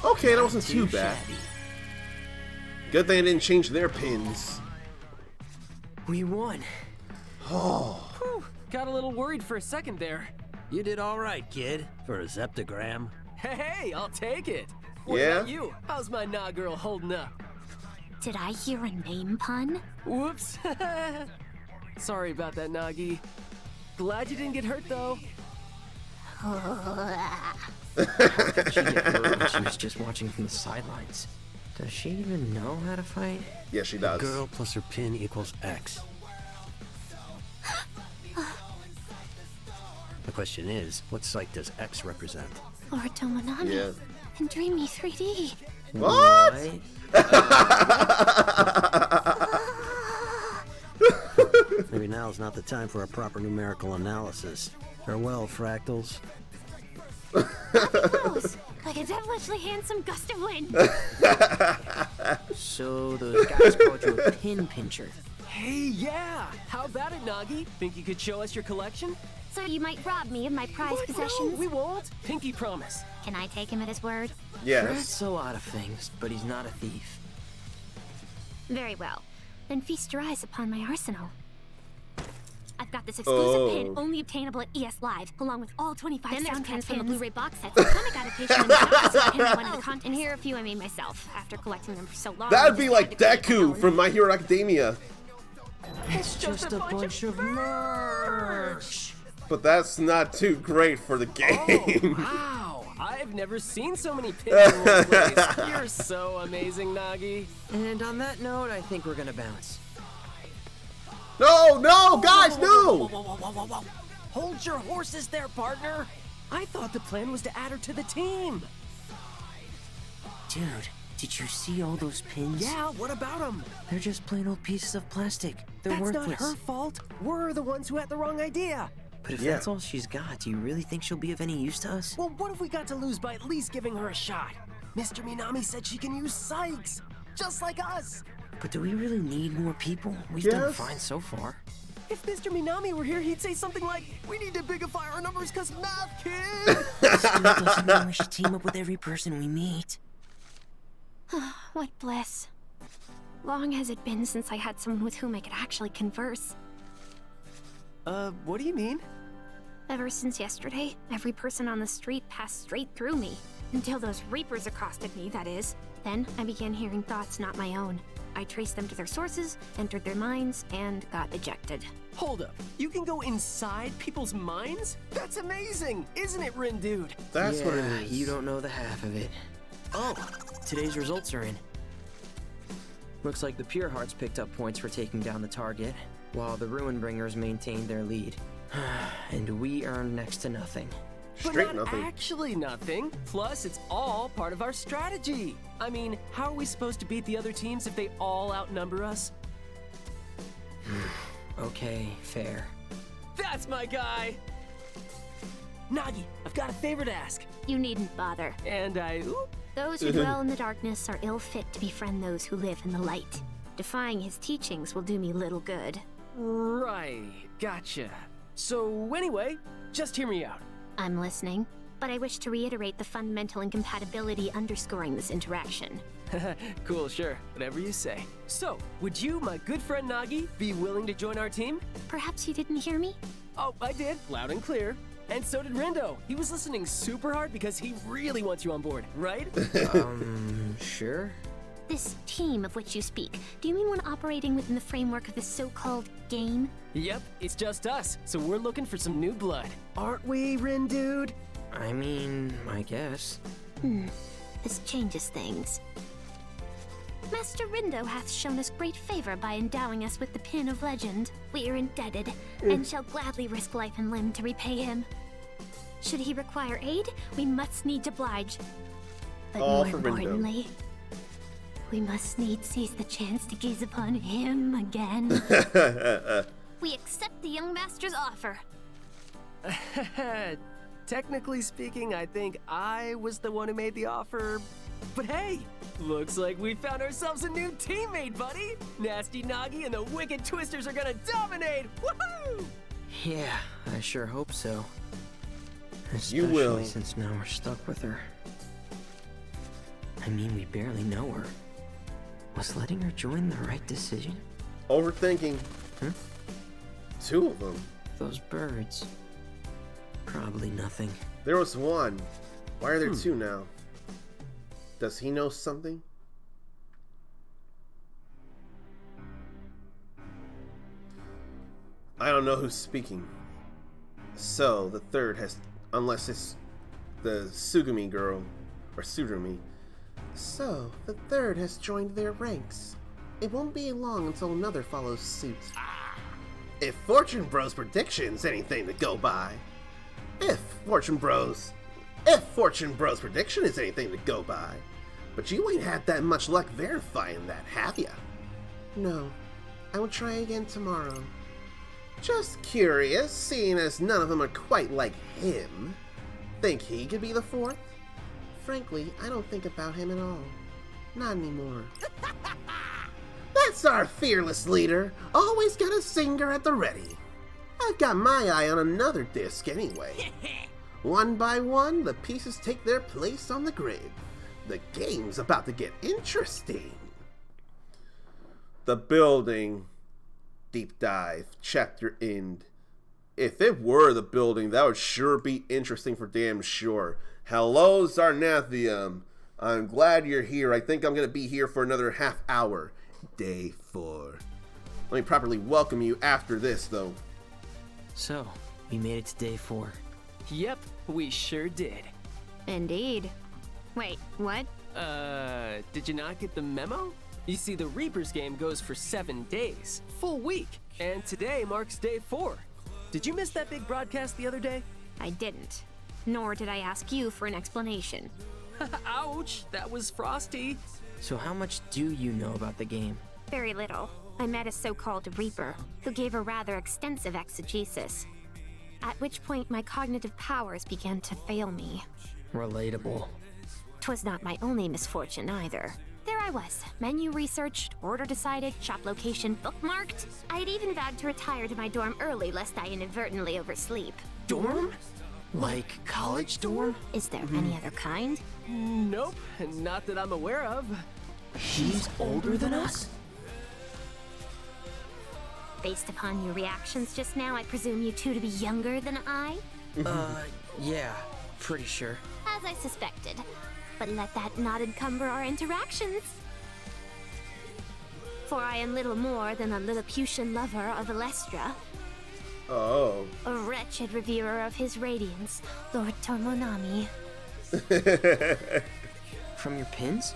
[SPEAKER 1] Okay, that wasn't too bad. Good thing I didn't change their pins.
[SPEAKER 2] We won.
[SPEAKER 1] Oh.
[SPEAKER 3] Whew, got a little worried for a second there.
[SPEAKER 2] You did all right, kid, for a septogram.
[SPEAKER 3] Hey, I'll take it. What
[SPEAKER 1] Yeah?
[SPEAKER 3] about you? How's my nah girl holding up?
[SPEAKER 8] Did I hear a name pun?
[SPEAKER 3] Whoops. Sorry about that, Nagi. Glad you didn't get hurt, though.
[SPEAKER 4] She get hurt when she was just watching from the sidelines. Does she even know how to fight?
[SPEAKER 1] Yeah, she does.
[SPEAKER 2] Girl plus her pin equals X. The question is, what site does X represent?
[SPEAKER 8] Lord Tomonami.
[SPEAKER 1] Yeah.
[SPEAKER 8] And Dreamy 3D.
[SPEAKER 1] What?
[SPEAKER 2] Maybe now is not the time for a proper numerical analysis. Farewell, fractals.
[SPEAKER 8] Close. Like a devilishly handsome gust of wind.
[SPEAKER 4] So those guys called you a pin pincher.
[SPEAKER 3] Hey, yeah! How about it, Nagi? Think you could show us your collection?
[SPEAKER 8] So you might rob me of my prized
[SPEAKER 3] What?
[SPEAKER 8] possessions?
[SPEAKER 3] No, we won't. Pinky promise.
[SPEAKER 8] Can I take him at his word?
[SPEAKER 1] Yes.
[SPEAKER 4] Fred's a lot of things, but he's not a thief.
[SPEAKER 8] Very well. Then feast your eyes upon my arsenal. I've got this exclusive pin only obtainable at ES Live, along with all 25 soundtracks from the Blu-ray box set, the comic adaptation, and the opposite pin of one of the content. And here are a few I made myself after collecting them for so long.
[SPEAKER 1] That'd be like Deku from My Hero Academia.
[SPEAKER 3] It's just a bunch of merch!
[SPEAKER 1] But that's not too great for the game.
[SPEAKER 3] Wow! I've never seen so many pins in one place. You're so amazing, Nagi.
[SPEAKER 4] And on that note, I think we're gonna bounce.
[SPEAKER 1] No, no, guys, no!
[SPEAKER 3] Whoa. Hold your horses there, partner. I thought the plan was to add her to the team.
[SPEAKER 4] Dude, did you see all those pins?
[SPEAKER 3] Yeah, what about them?
[SPEAKER 4] They're just plain old pieces of plastic. They're
[SPEAKER 3] That's
[SPEAKER 4] worthless.
[SPEAKER 3] not her fault. We're the ones who had the wrong idea.
[SPEAKER 4] But if that's all she's got, do you really think she'll be of any use to us?
[SPEAKER 3] Well, what have we got to lose by at least giving her a shot? Mr. Minami said she can use Sykes, just like us.
[SPEAKER 4] But do we really need more people? We've done fine so far.
[SPEAKER 3] If Mr. Minami were here, he'd say something like, "We need to bigify our numbers because math, kid!"
[SPEAKER 4] Still doesn't mean we should team up with every person we meet.
[SPEAKER 8] What bliss. Long has it been since I had someone with whom I could actually converse.
[SPEAKER 3] What do you mean?
[SPEAKER 8] Ever since yesterday, every person on the street passed straight through me. Until those Reapers accosted me, that is. Then I began hearing thoughts not my own. I traced them to their sources, entered their minds, and got ejected.
[SPEAKER 3] Hold up. You can go inside people's minds? That's amazing! Isn't it, Rin Dude?
[SPEAKER 1] That's what it is.
[SPEAKER 4] You don't know the half of it. Oh, today's results are in. Looks like the Pure Hearts picked up points for taking down the target, while the Ruin Bringers maintained their lead. And we earned next to nothing.
[SPEAKER 3] But
[SPEAKER 1] Straight
[SPEAKER 3] not
[SPEAKER 1] nothing.
[SPEAKER 3] actually nothing. Plus, it's all part of our strategy. I mean, how are we supposed to beat the other teams if they all outnumber us?
[SPEAKER 4] Okay, fair.
[SPEAKER 3] That's my guy! Nagi, I've got a favor to ask.
[SPEAKER 8] You needn't bother.
[SPEAKER 3] And
[SPEAKER 8] Those who dwell in the darkness are ill fit to befriend those who live in the light. Defying his teachings will do me little good.
[SPEAKER 3] Right, gotcha. So anyway, just hear me out.
[SPEAKER 8] I'm listening, but I wish to reiterate the fundamental incompatibility underscoring this interaction.
[SPEAKER 3] Cool, sure, whatever you say. So, would you, my good friend Nagi, be willing to join our team?
[SPEAKER 8] Perhaps you didn't hear me?
[SPEAKER 3] Oh, I did, loud and clear. And so did Rindo. He was listening super hard because he really wants you on board, right?
[SPEAKER 4] Sure.
[SPEAKER 8] This team of which you speak, do you mean one operating within the framework of this so-called game?
[SPEAKER 3] Yep, it's just us, so we're looking for some new blood. Aren't we, Rin Dude?
[SPEAKER 4] I mean, I guess.
[SPEAKER 8] This changes things. Master Rindo hath shown us great favor by endowing us with the Pin of Legend. We are indebted, and shall gladly risk life and limb to repay him. Should he require aid, we must needs oblige. But
[SPEAKER 1] All
[SPEAKER 8] more
[SPEAKER 1] for Rindo.
[SPEAKER 8] importantly, we must needs seize the chance to gaze upon him again. We accept the young master's offer.
[SPEAKER 3] Technically speaking, I think I was the one who made the offer. But hey, looks like we found ourselves a new teammate, buddy! Nasty Nagi and the Wicked Twisters are gonna dominate! Woohoo!
[SPEAKER 4] Yeah, I sure hope so.
[SPEAKER 1] You will.
[SPEAKER 4] Especially since now we're stuck with her. I mean, we barely know her. Was letting her join the right decision?
[SPEAKER 1] Overthinking. Two of them.
[SPEAKER 4] Those birds. Probably nothing.
[SPEAKER 1] There was one. Why are there two now? Does he know something? I don't know who's speaking. So, the third has... Unless it's the Sugumi girl. Or Surumi. So, the third has joined their ranks. It won't be long until another follows suit. If Fortune Bros' prediction's anything to go by. If Fortune Bros' prediction is anything to go by. But you ain't had that much luck verifying that, have ya? No. I will try again tomorrow. Just curious, seeing as none of them are quite like him. Think he could be the fourth? Frankly, I don't think about him at all. Not anymore. That's
[SPEAKER 10] That's our fearless leader. Always got a singer at the ready. I've got my eye on another disc anyway. One by one, the pieces take their place on the grid. The game's about to get interesting.
[SPEAKER 1] The building. Deep dive. Chapter end. If it were the building, that would sure be interesting for damn sure. Hello, Zarnathium. I'm glad you're here. I think I'm going to be here for another half hour. Day 4. Let me properly welcome you after this, though.
[SPEAKER 4] So, we made it to day 4.
[SPEAKER 3] Yep, we sure did.
[SPEAKER 5] Indeed. Wait, what?
[SPEAKER 3] Did you not get the memo? You see, the Reapers game goes for 7 days, full week, and today marks day 4. Did you miss that big broadcast the other day?
[SPEAKER 5] I didn't. Nor did I ask you for an explanation.
[SPEAKER 3] Ouch, that was frosty.
[SPEAKER 4] So how much do you know about the game?
[SPEAKER 8] Very little. I met a so-called Reaper, who gave a rather extensive exegesis. At which point my cognitive powers began to fail me.
[SPEAKER 4] Relatable.
[SPEAKER 8] 'Twas not my only misfortune either. There I was, menu researched, order decided, shop location bookmarked. I had even vowed to retire to my dorm early lest I inadvertently oversleep.
[SPEAKER 4] Dorm? Like college dorm?
[SPEAKER 8] Is there any other kind?
[SPEAKER 3] Nope, not that I'm aware of.
[SPEAKER 4] She's older than us?
[SPEAKER 8] Based upon your reactions just now, I presume you two to be younger than I?
[SPEAKER 4] Yeah, pretty sure.
[SPEAKER 8] As I suspected. But let that not encumber our interactions. For I am little more than a Lilliputian lover of Alestra,
[SPEAKER 1] Oh.
[SPEAKER 8] a wretched reverer of his radiance, Lord Tormonami.
[SPEAKER 4] From your pins?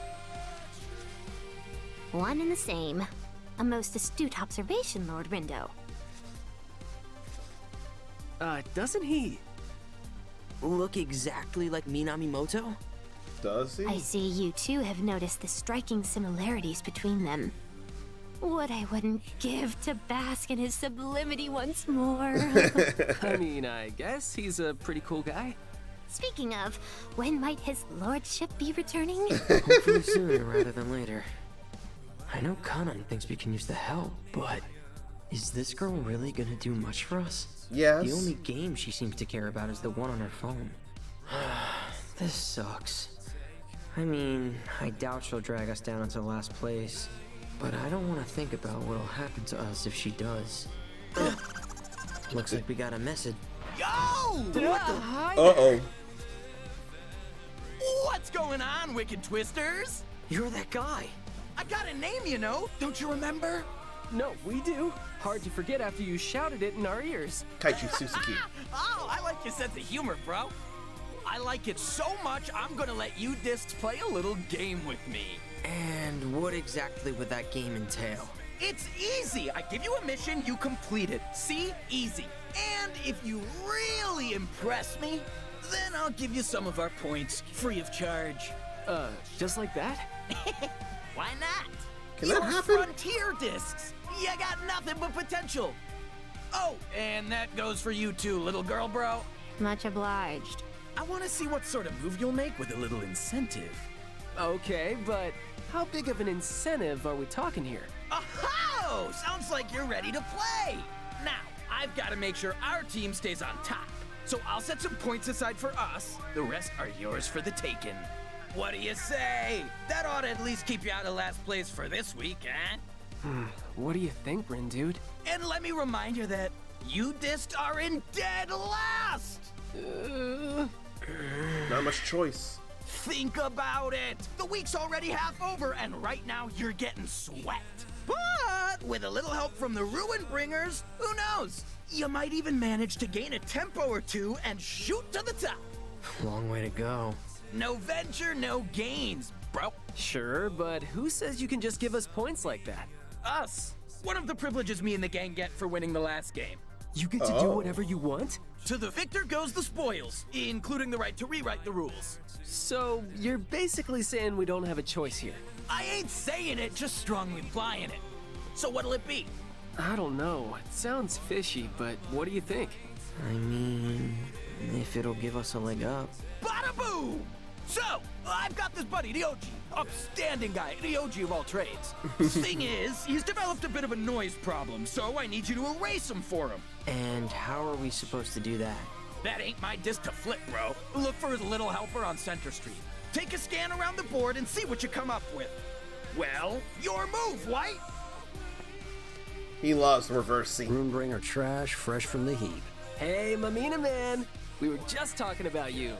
[SPEAKER 8] One and the same. A most astute observation, Lord Rindo.
[SPEAKER 3] Doesn't he?
[SPEAKER 4] Look exactly like Minamimoto?
[SPEAKER 1] Does he?
[SPEAKER 8] I see you two have noticed the striking similarities between them. What I wouldn't give to bask in his sublimity once more.
[SPEAKER 3] I mean, I guess he's a pretty cool guy.
[SPEAKER 8] Speaking of, when might his lordship be returning?
[SPEAKER 4] Hopefully sooner rather than later. I know Kanan thinks we can use the help, but is this girl really gonna do much for us?
[SPEAKER 1] Yes.
[SPEAKER 4] The only game she seems to care about is the one on her phone. This sucks. I mean, I doubt she'll drag us down into last place, but I don't want to think about what'll happen to us if she does. Looks like we got a message.
[SPEAKER 11] Yo!
[SPEAKER 3] Hi.
[SPEAKER 1] Uh-oh.
[SPEAKER 11] What's going on, Wicked Twisters?
[SPEAKER 4] You're that guy.
[SPEAKER 11] I got a name, you know. Don't you remember?
[SPEAKER 3] No, we do. Hard to forget after you shouted it in our ears.
[SPEAKER 1] Kaichu Suzuki.
[SPEAKER 11] Oh, I like your sense of humor, bro. I like it so much, I'm gonna let you discs play a little game with me.
[SPEAKER 4] And what exactly would that game entail?
[SPEAKER 11] It's easy. I give you a mission, you complete it. See? Easy. And if you really impress me, then I'll give you some of our points, free of charge.
[SPEAKER 3] Just like that?
[SPEAKER 11] Why not?
[SPEAKER 10] Can
[SPEAKER 11] Your
[SPEAKER 10] that happen?
[SPEAKER 11] Frontier discs. You got nothing but potential. Oh, and that goes for you too, little girl, bro.
[SPEAKER 5] Much obliged.
[SPEAKER 11] I want to see what sort of move you'll make with a little incentive.
[SPEAKER 3] Okay, but how big of an incentive are we talking here?
[SPEAKER 11] Oh, sounds like you're ready to play. Now, I've got to make sure our team stays on top. So I'll set some points aside for us. The rest are yours for the taking. What do you say? That ought to at least keep you out of last place for this week, eh?
[SPEAKER 3] What do you think, Rin dude?
[SPEAKER 11] And let me remind you that you discs are in dead last.
[SPEAKER 1] Not much choice.
[SPEAKER 11] Think about it. The week's already half over, and right now you're getting swept. But with a little help from the Ruin Bringers, who knows? You might even manage to gain a tempo or two and shoot to the top.
[SPEAKER 4] Long way to go.
[SPEAKER 11] No venture, no gains, bro.
[SPEAKER 3] Sure, but who says you can just give us points like that?
[SPEAKER 11] Us. One of the privileges me and the gang get for winning the last game.
[SPEAKER 3] You get to do whatever you want?
[SPEAKER 11] To the victor goes the spoils, including the right to rewrite the rules.
[SPEAKER 3] So, you're basically saying we don't have a choice here?
[SPEAKER 11] I ain't saying it, just strongly implying it. So what'll it be?
[SPEAKER 3] I don't know. It sounds fishy, but what do you think?
[SPEAKER 4] I mean, if it'll give us a leg up.
[SPEAKER 11] Bada boo! So, I've got this buddy, Ryoji. Upstanding guy, Ryoji of all trades. Thing is, he's developed a bit of a noise problem, so I need you to erase him for him.
[SPEAKER 4] And how are we supposed to do that?
[SPEAKER 11] That ain't my disc to flip, bro. Look for his little helper on Center Street. Take a scan around the board and see what you come up with. Well, your move, White!
[SPEAKER 1] He loves reversing.
[SPEAKER 2] Roombringer trash, fresh from the heap.
[SPEAKER 3] Hey, Mamina man! We were just talking about you.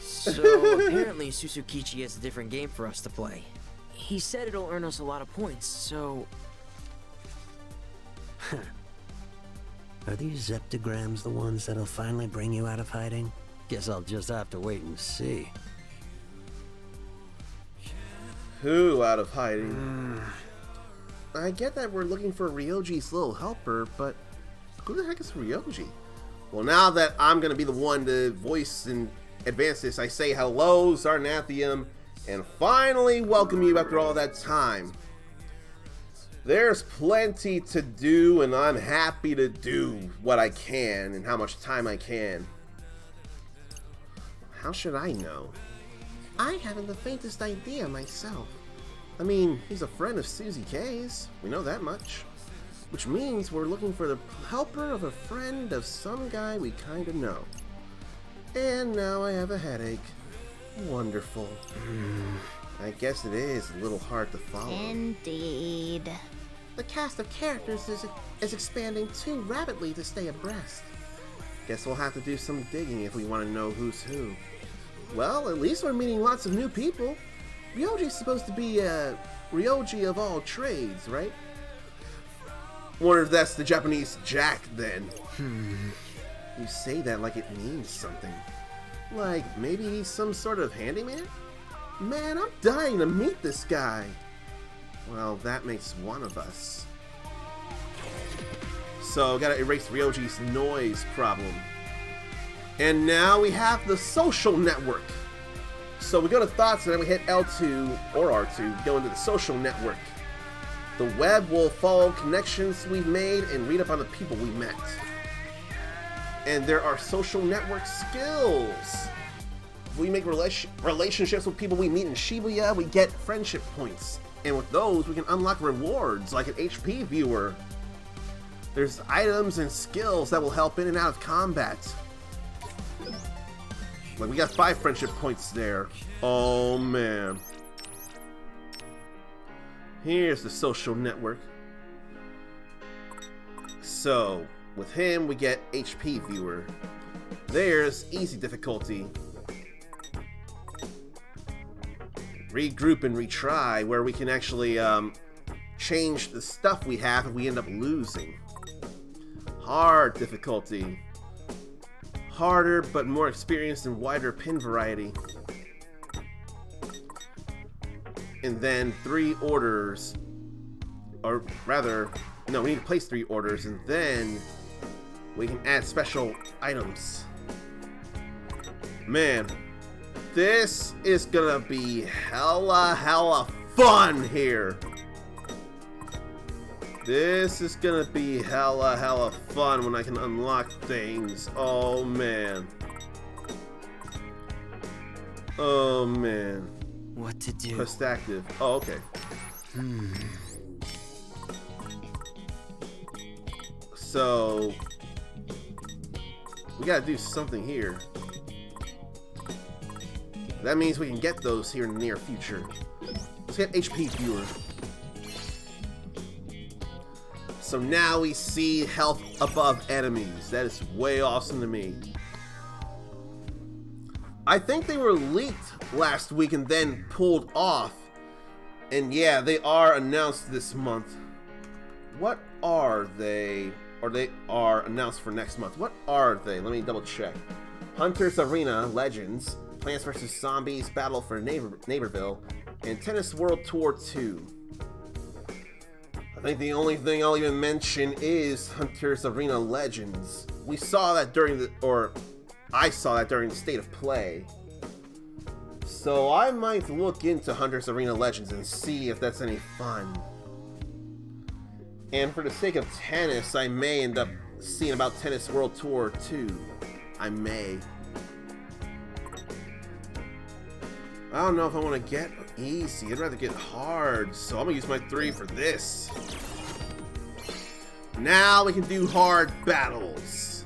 [SPEAKER 4] So, apparently Susukichi has a different game for us to play. He said it'll earn us a lot of points, so...
[SPEAKER 2] Are these zeptograms the ones that'll finally bring you out of hiding? Guess I'll just have to wait and see.
[SPEAKER 1] Who out of hiding? I get that we're looking for Ryoji's little helper, but who the heck is Ryoji? Well, now that I'm going to be the one to voice and advance this, I say hello, Sarnathium, and finally welcome you after all that time. There's plenty to do, and I'm happy to do what I can and how much time I can. How should I know?
[SPEAKER 10] I haven't the faintest idea myself.
[SPEAKER 1] I mean, he's a friend of Susie K's. We know that much. Which means we're looking for the helper of a friend of some guy we kinda know. And now I have a headache. Wonderful. I guess it is a little hard to follow.
[SPEAKER 8] Indeed.
[SPEAKER 10] The cast of characters is expanding too rapidly to stay abreast.
[SPEAKER 1] Guess we'll have to do some digging if we want to know who's who. Well, at least we're meeting lots of new people. Ryoji's supposed to be Ryoji of all trades, right? Wonder if that's the Japanese Jack then. You say that like it means something. Like maybe he's some sort of handyman? Man, I'm dying to meet this guy. Well, that makes one of us. So, gotta erase Ryoji's noise problem. And now we have the social network. So we go to thoughts and then we hit L2 or R2, go into the social network. The web will follow connections we've made and read up on the people we met. And there are social network skills. If we make relationships with people we meet in Shibuya, we get friendship points. And with those, we can unlock rewards like an HP viewer. There's items and skills that will help in and out of combat. Like, we got 5 friendship points there. Oh, man. Here's the social network. So, with him, we get HP viewer. There's easy difficulty. Regroup and retry, where we can actually change the stuff we have if we end up losing. Hard difficulty. Harder, but more experienced and wider pin variety. And then 3 orders. Or rather, no, we need to place 3 orders, and then we can add special items. Man, this is gonna be hella fun here. This is gonna be hella fun when I can unlock things. Oh man. Oh man.
[SPEAKER 4] What to do?
[SPEAKER 1] Press active. Oh, okay. So we gotta do something here. That means we can get those here in the near future. Let's get HP viewer. So now we see health above enemies. That is way awesome to me. I think they were leaked last week and then pulled off. And yeah, they are announced this month. What are they? Or they are announced for next month. What are they? Let me double check. Hunter's Arena Legends, Plants vs. Zombies Battle for Neighborville, and Tennis World Tour 2. I think the only thing I'll even mention is Hunter's Arena Legends. We saw that during the, or I saw that during the State of Play. So I might look into Hunter's Arena Legends and see if that's any fun. And for the sake of tennis, I may end up seeing about Tennis World Tour 2. I may. I don't know if I want to get easy. I'd rather get hard. So I'm going to use my 3 for this. Now we can do hard battles.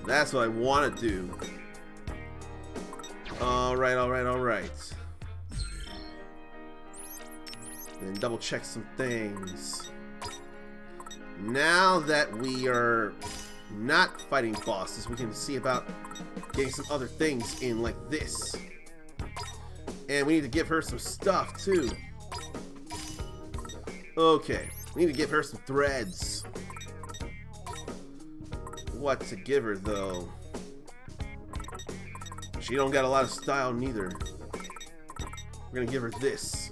[SPEAKER 1] That's what I want to do. Alright, alright, alright. Then double check some things. Now that we are not fighting bosses, we can see about getting some other things in like this. And we need to give her some stuff too. Okay, we need to give her some threads. What to give her though? She don't got a lot of style neither. We're gonna give her this.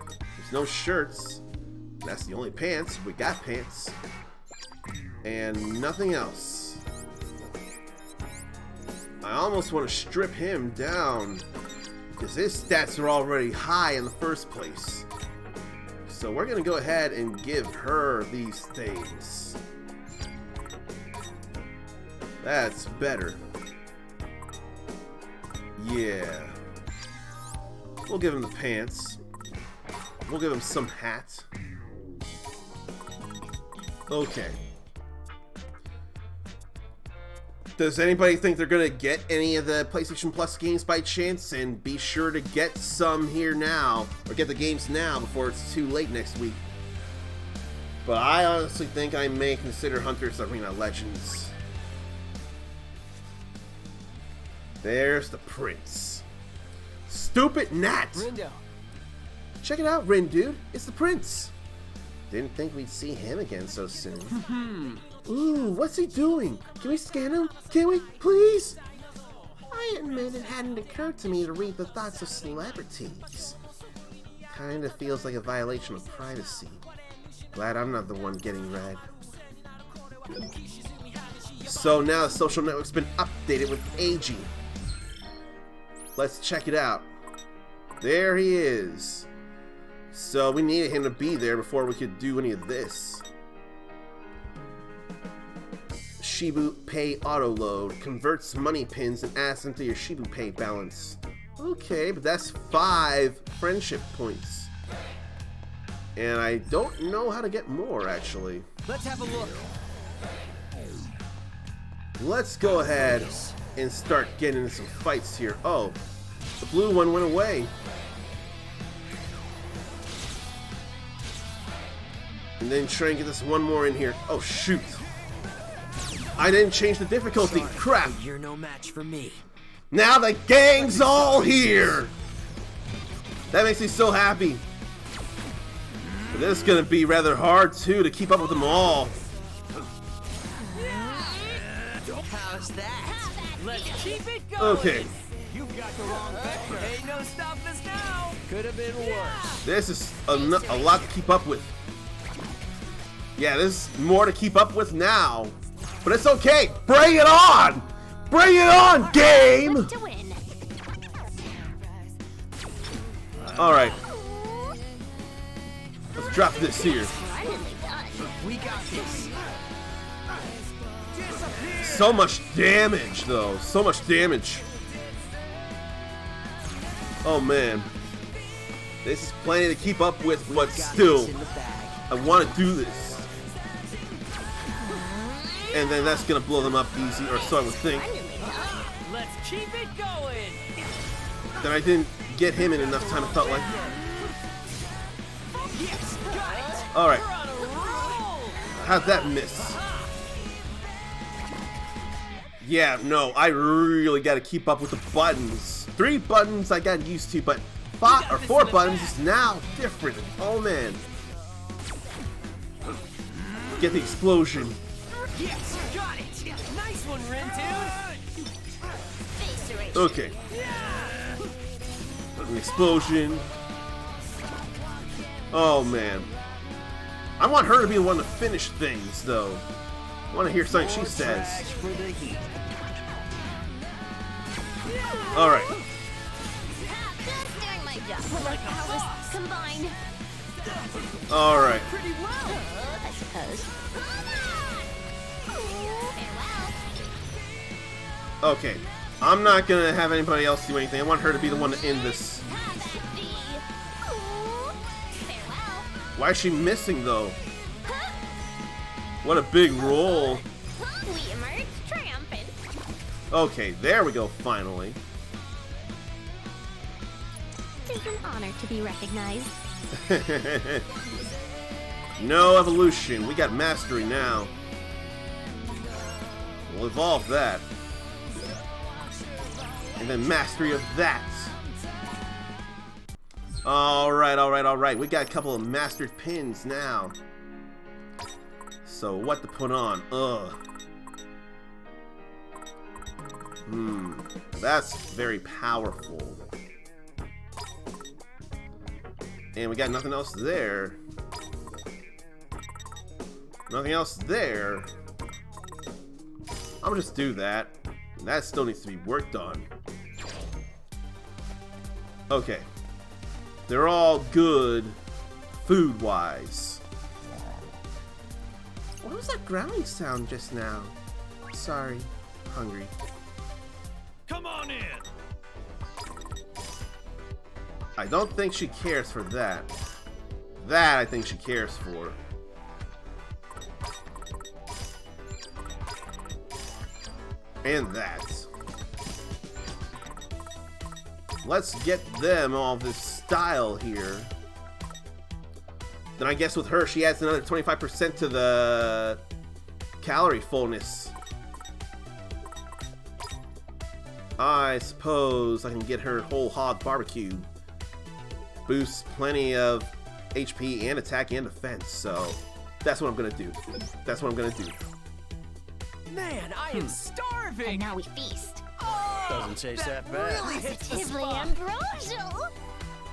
[SPEAKER 1] There's no shirts. That's the only pants. We got pants. And nothing else. I almost want to strip him down, because his stats are already high in the first place. So we're gonna go ahead and give her these things. That's better. Yeah. We'll give him the pants. We'll give him some hat. Okay. Does anybody think they're gonna get any of the PlayStation Plus games by chance? And be sure to get some here now, or get the games now before it's too late next week. But I honestly think I may consider Hunter's Arena Legends. There's the prince. Stupid gnat!
[SPEAKER 3] Rindo.
[SPEAKER 1] Check it out, Rin, dude. It's the prince. Didn't think we'd see him again so soon. Ooh, what's he doing? Can we scan him? Can we, please?
[SPEAKER 10] I admit it hadn't occurred to me to read the thoughts of celebrities.
[SPEAKER 1] Kinda feels like a violation of privacy. Glad I'm not the one getting read. So now the social network's been updated with AG. Let's check it out. There he is. So we needed him to be there before we could do any of this. Shibu Pay Auto Load converts money pins and adds them to your Shibu Pay balance. Okay, but that's 5 friendship points. And I don't know how to get more, actually.
[SPEAKER 2] Let's have a look.
[SPEAKER 1] Let's go ahead and start getting into some fights here. Oh, the blue one went away. And then try and get this one more in here. Oh, shoot. I didn't change the difficulty.
[SPEAKER 2] Sorry,
[SPEAKER 1] crap.
[SPEAKER 2] You're no match for me.
[SPEAKER 1] Now the gang's all here. That makes me so happy. But this is going to be rather hard, too, to keep up with them all.
[SPEAKER 2] How's that?
[SPEAKER 3] Let's keep it going.
[SPEAKER 1] Okay.
[SPEAKER 2] You got the wrong vector.
[SPEAKER 3] Ain't no stopping us now.
[SPEAKER 2] Could have been worse.
[SPEAKER 1] This is a lot to keep up with. Yeah, there's more to keep up with now. But it's okay. Bring it on! Bring it on, game!
[SPEAKER 8] To win.
[SPEAKER 1] Alright. Let's drop this here.
[SPEAKER 2] We got this.
[SPEAKER 1] So much damage, though. So much damage. Oh, man. This is plenty to keep up with, but still, I want to do this. And then that's going to blow them up easy, or so I would think.
[SPEAKER 3] Let's keep it going.
[SPEAKER 1] Then I didn't get him in enough time, it felt like.
[SPEAKER 3] Yes, got it.
[SPEAKER 1] Alright.
[SPEAKER 3] We're on a roll.
[SPEAKER 1] How'd that miss? Yeah, no, I really got to keep up with the buttons. 3 buttons I got used to, but 5 or 4 buttons is now different. Oh, man. Get the explosion.
[SPEAKER 3] Yes, got it. Nice one, Rin, dude.
[SPEAKER 1] Okay. An explosion. Oh, man. I want her to be the one to finish things, though. I want to hear something she says.
[SPEAKER 2] For the heat.
[SPEAKER 1] Alright.
[SPEAKER 8] Just doing my job. We're like powers combined.
[SPEAKER 1] Alright.
[SPEAKER 3] Pretty well.
[SPEAKER 8] I suppose.
[SPEAKER 1] Okay. I'm not gonna have anybody else do anything. I want her to be the one to end this. Why is she missing though? What a big roll.
[SPEAKER 8] We emerged triumphant.
[SPEAKER 1] Okay, there we go, finally.
[SPEAKER 8] It is an honor to be recognized.
[SPEAKER 1] No evolution. We got mastery now. We'll evolve that. And then mastery of that. Alright, alright, alright. We got a couple of mastered pins now. So what to put on? Ugh. That's very powerful. And we got nothing else there. Nothing else there. I'll just do that. That still needs to be worked on. Okay. They're all good food-wise.
[SPEAKER 10] What was that growling sound just now? Sorry, hungry.
[SPEAKER 9] Come on in.
[SPEAKER 1] I don't think she cares for that. That I think she cares for. And that. Let's get them all this style here. Then I guess with her, she adds another 25% to the calorie fullness. I suppose I can get her whole hog barbecue. Boosts plenty of HP and attack and defense, so that's what I'm gonna do. That's what I'm gonna do.
[SPEAKER 3] Man, I am starving!
[SPEAKER 8] And now we feast.
[SPEAKER 2] Doesn't taste that bad.
[SPEAKER 3] Really hits the
[SPEAKER 8] Positively
[SPEAKER 3] spot.
[SPEAKER 8] ambrosial.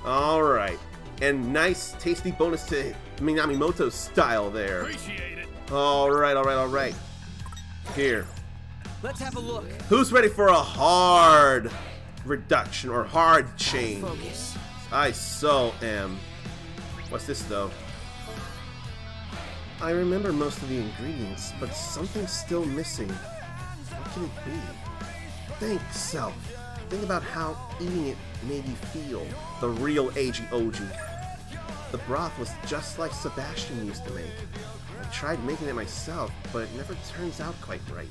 [SPEAKER 1] Alright. And nice, tasty bonus to Minamimoto's style there.
[SPEAKER 9] Appreciate it.
[SPEAKER 1] Alright, alright, alright. Here.
[SPEAKER 3] Let's have a look.
[SPEAKER 1] Who's ready for a hard reduction or hard change?
[SPEAKER 3] Focus.
[SPEAKER 1] I so am. What's this though?
[SPEAKER 10] I remember most of the ingredients, but something's still missing. What can it be? Think, self. Think about how eating it made you feel.
[SPEAKER 1] The real AG OG.
[SPEAKER 10] The broth was just like Sebastian used to make. I tried making it myself, but it never turns out quite right.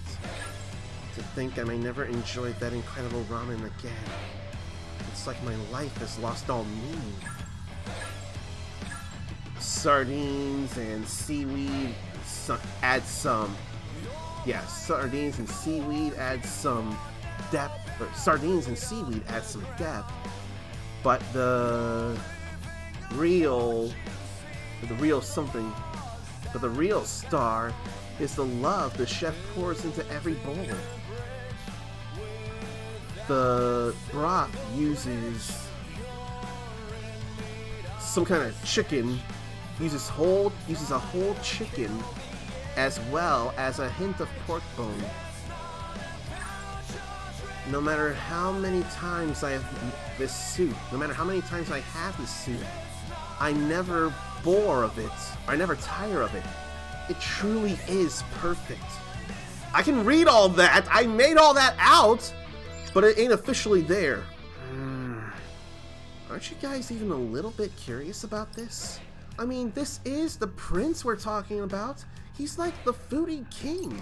[SPEAKER 10] To think I may never enjoy that incredible ramen again. It's like my life has lost all meaning.
[SPEAKER 1] Sardines and seaweed add some. Yeah, sardines and seaweed add some depth. Or sardines and seaweed add some depth. But the real something. But the real star is the love the chef pours into every bowl. The broth uses some kind of chicken. Uses a whole chicken as well as a hint of pork bone. No matter how many times I have this soup, no matter how many times I have this soup, I never bore of it. I never tire of it. It truly is perfect. I can read all that. I made all that out, but it ain't officially there. Aren't you guys even a little bit curious about this? I mean, this is the prince we're talking about. He's like the foodie king.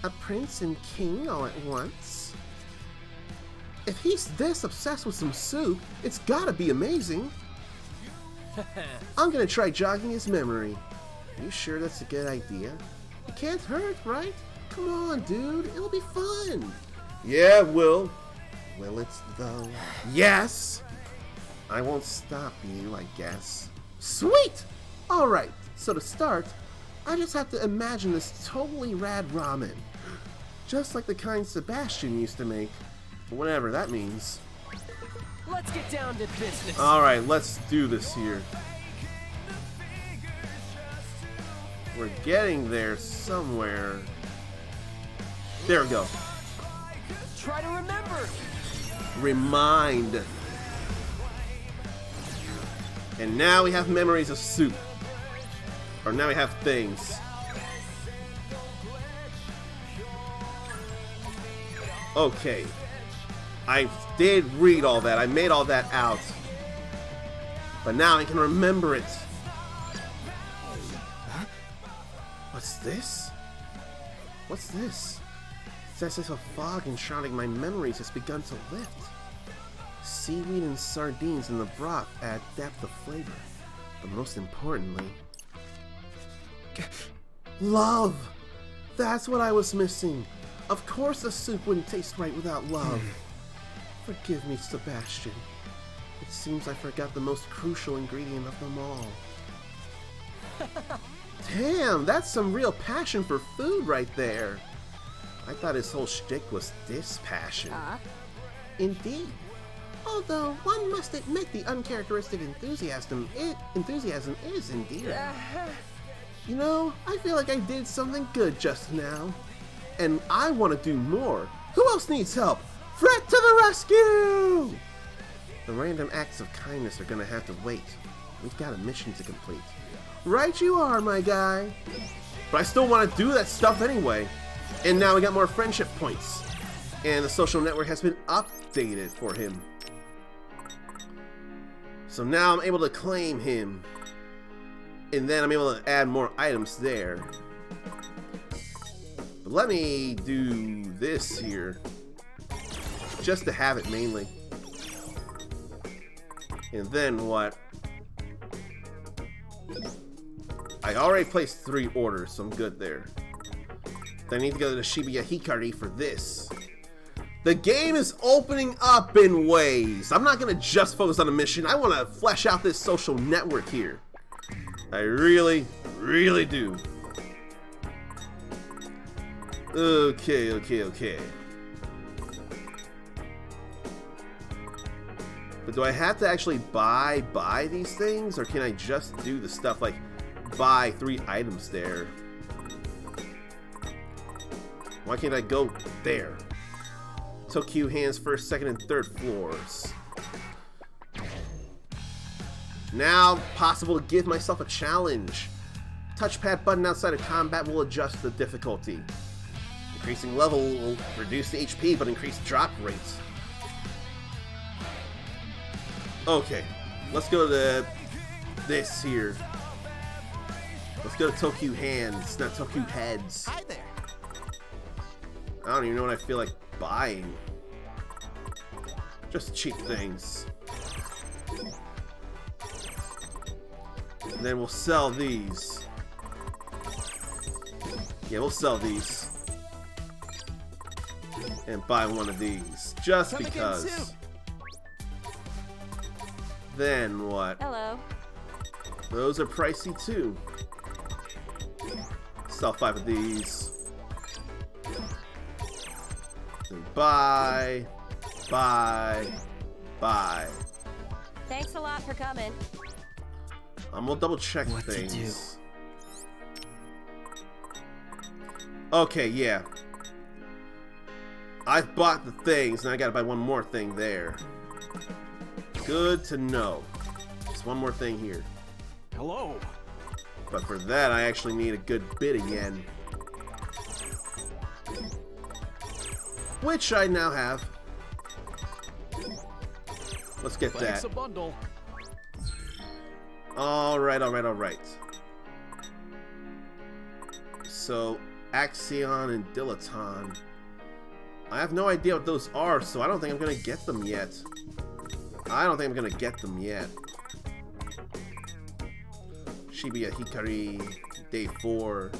[SPEAKER 1] A prince and king all at once. If he's this obsessed with some soup, it's gotta be amazing. I'm gonna try jogging his memory. Are you sure that's a good idea? It can't hurt, right? Come on, dude. It'll be fun. Yeah, it will. Will it, though? Yes! I won't stop you, I guess. Sweet! Alright, so to start, I just have to imagine this totally rad ramen. Just like the kind Sebastian used to make. Whatever that means.
[SPEAKER 3] Let's get down to business.
[SPEAKER 1] Alright, let's do this here. We're getting there somewhere. There we go.
[SPEAKER 3] Try to remember.
[SPEAKER 1] Remind. And now we have memories of soup. Or now we have things. Okay. I did read all that. I made all that out. But now I can remember it. Huh? What's this? What's this? It's as if a fog enshrouding my memories has begun to lift. Seaweed and sardines in the broth add depth of flavor. But most importantly... love! That's what I was missing. Of course the soup wouldn't taste right without love. Forgive me, Sebastian. It seems I forgot the most crucial ingredient of them all. Damn, that's some real passion for food right there. I thought his whole shtick was dispassion.
[SPEAKER 10] Indeed. Although, one must admit the uncharacteristic enthusiasm is endearing. You know, I feel like I did something good just now. And I want to do more. Who else needs help? Fred to the rescue! The random acts of kindness are gonna have to wait. We've got a mission to complete. Right you are, my guy.
[SPEAKER 1] But I still want to do that stuff anyway. And now we got more friendship points. And the social network has been updated for him. So now I'm able to claim him. And then I'm able to add more items there. But let me do this here. Just to have it mainly. And then what? I already placed 3 orders, so I'm good there. Then I need to go to the Shibuya Hikari for this. The game is opening up in ways. I'm not going to just focus on a mission. I want to flesh out this social network here. I really, really do. Okay. But do I have to actually buy these things? Or can I just do the stuff like buy 3 items there? Why can't I go there? Tokyo Hands 1st, 2nd, and 3rd floors. Now, possible to give myself a challenge. Touchpad button outside of combat will adjust the difficulty. Increasing level will reduce the HP but increase drop rates. Okay, let's go to this here. Let's go to Tokyo Hands, not Tokyo Heads.
[SPEAKER 11] Hi there.
[SPEAKER 1] I don't even know what I feel like buying. Just cheap things. And then we'll sell these. Yeah, we'll sell these. And buy one of these. Just because. Then what?
[SPEAKER 6] Hello.
[SPEAKER 1] Those are pricey too. Sell 5 of these. Then buy.
[SPEAKER 6] Thanks a lot for coming.
[SPEAKER 1] I'm gonna double check
[SPEAKER 4] What to
[SPEAKER 1] things. Okay, yeah. I've bought the things, and I gotta buy one more thing there. Good to know. Just one more thing here.
[SPEAKER 9] Hello.
[SPEAKER 1] But for that, I actually need a good bit of yen. Which I now have. Let's get
[SPEAKER 9] Thanks
[SPEAKER 1] that.
[SPEAKER 9] a bundle.
[SPEAKER 1] Alright. So, Axion and Dilaton. I have no idea what those are, so I don't think I'm gonna get them yet. Shibuya Hikari, Day 4.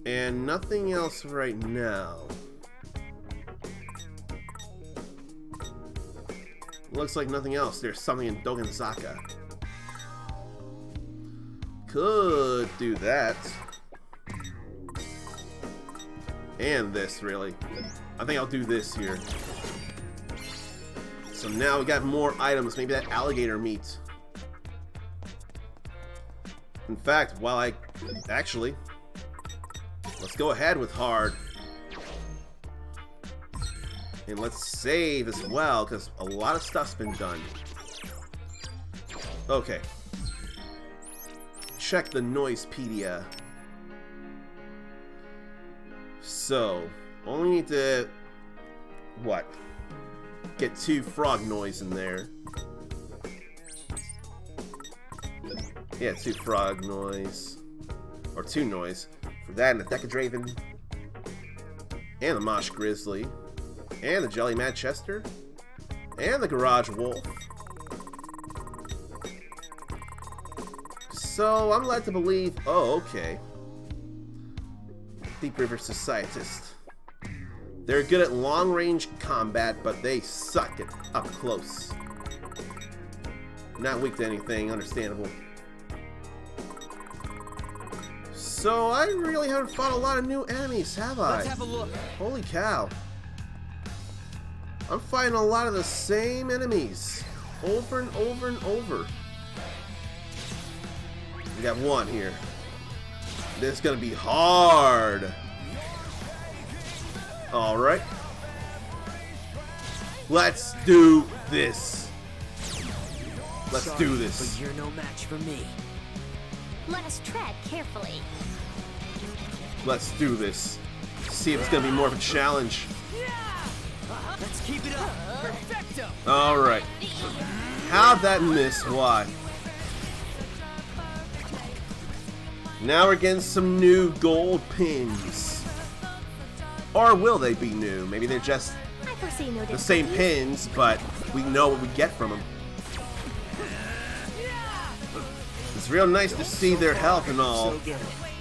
[SPEAKER 1] And nothing else right now. Looks like nothing else. There's something in Dogenzaka. Could do that. And this, really. I think I'll do this here. So now we got more items. Maybe that alligator meat. In fact, while I... Actually... Let's go ahead with hard. And let's save as well, because a lot of stuff's been done. Okay. Check the Noisepedia. So, only need to... what? Get 2 frog noise in there. Yeah, 2 frog noise. Or 2 noise. For that and the Decadraven. And the Mosh Grizzly. And the Jelly Mad Chester. And the Garage Wolf. So, I'm led to believe... oh, okay. Deep River Societist. They're good at long-range combat, but they suck at up close. Not weak to anything, understandable. So, I really haven't fought a lot of new enemies, have I?
[SPEAKER 11] Let's have a look.
[SPEAKER 1] Holy cow. I'm fighting a lot of the same enemies. Over and over and over. We got 1 here. This is gonna be hard. Alright. Let's do this. Let's do this.
[SPEAKER 2] But you're no match for me.
[SPEAKER 8] Let us tread carefully.
[SPEAKER 1] Let's do this. See if it's gonna be more of a challenge.
[SPEAKER 3] Let's keep it up. Perfecto.
[SPEAKER 1] Alright. How'd that miss? Why? Now we're getting some new gold pins. Or will they be new? Maybe they're just
[SPEAKER 8] I foresee no
[SPEAKER 1] the same pins, but we know what we get from them. It's real nice to see their health and all.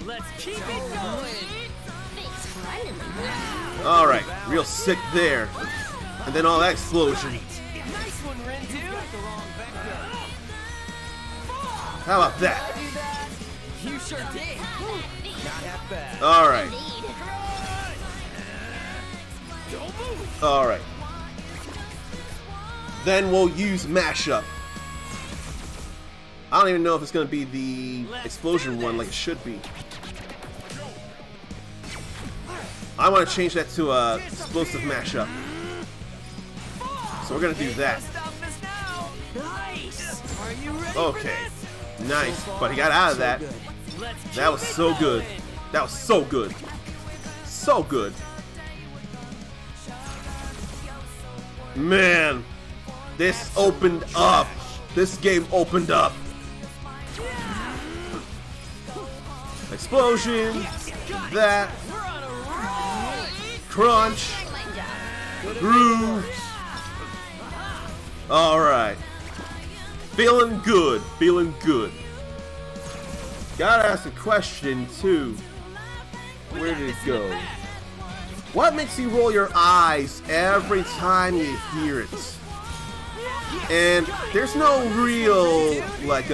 [SPEAKER 3] Let's keep it going.
[SPEAKER 1] Alright, real sick there. And then all that explosion.
[SPEAKER 3] Nice one, Rindu.
[SPEAKER 1] How about that?
[SPEAKER 3] You sure did.
[SPEAKER 11] Not half bad.
[SPEAKER 1] Alright. Alright. Then we'll use mashup. I don't even know if it's going to be the explosion one like it should be. I want to change that to a explosive mashup. So we're going to do that. Okay. Nice. But he got out of that. That was so good. That was so good. So good. Man. This opened up. This game opened up. Explosion. That. Crunch. Groove. Alright. Feeling good. Feeling good. Gotta ask a question, too. Where did it go? What makes you roll your eyes every time you hear it? And there's no real, like,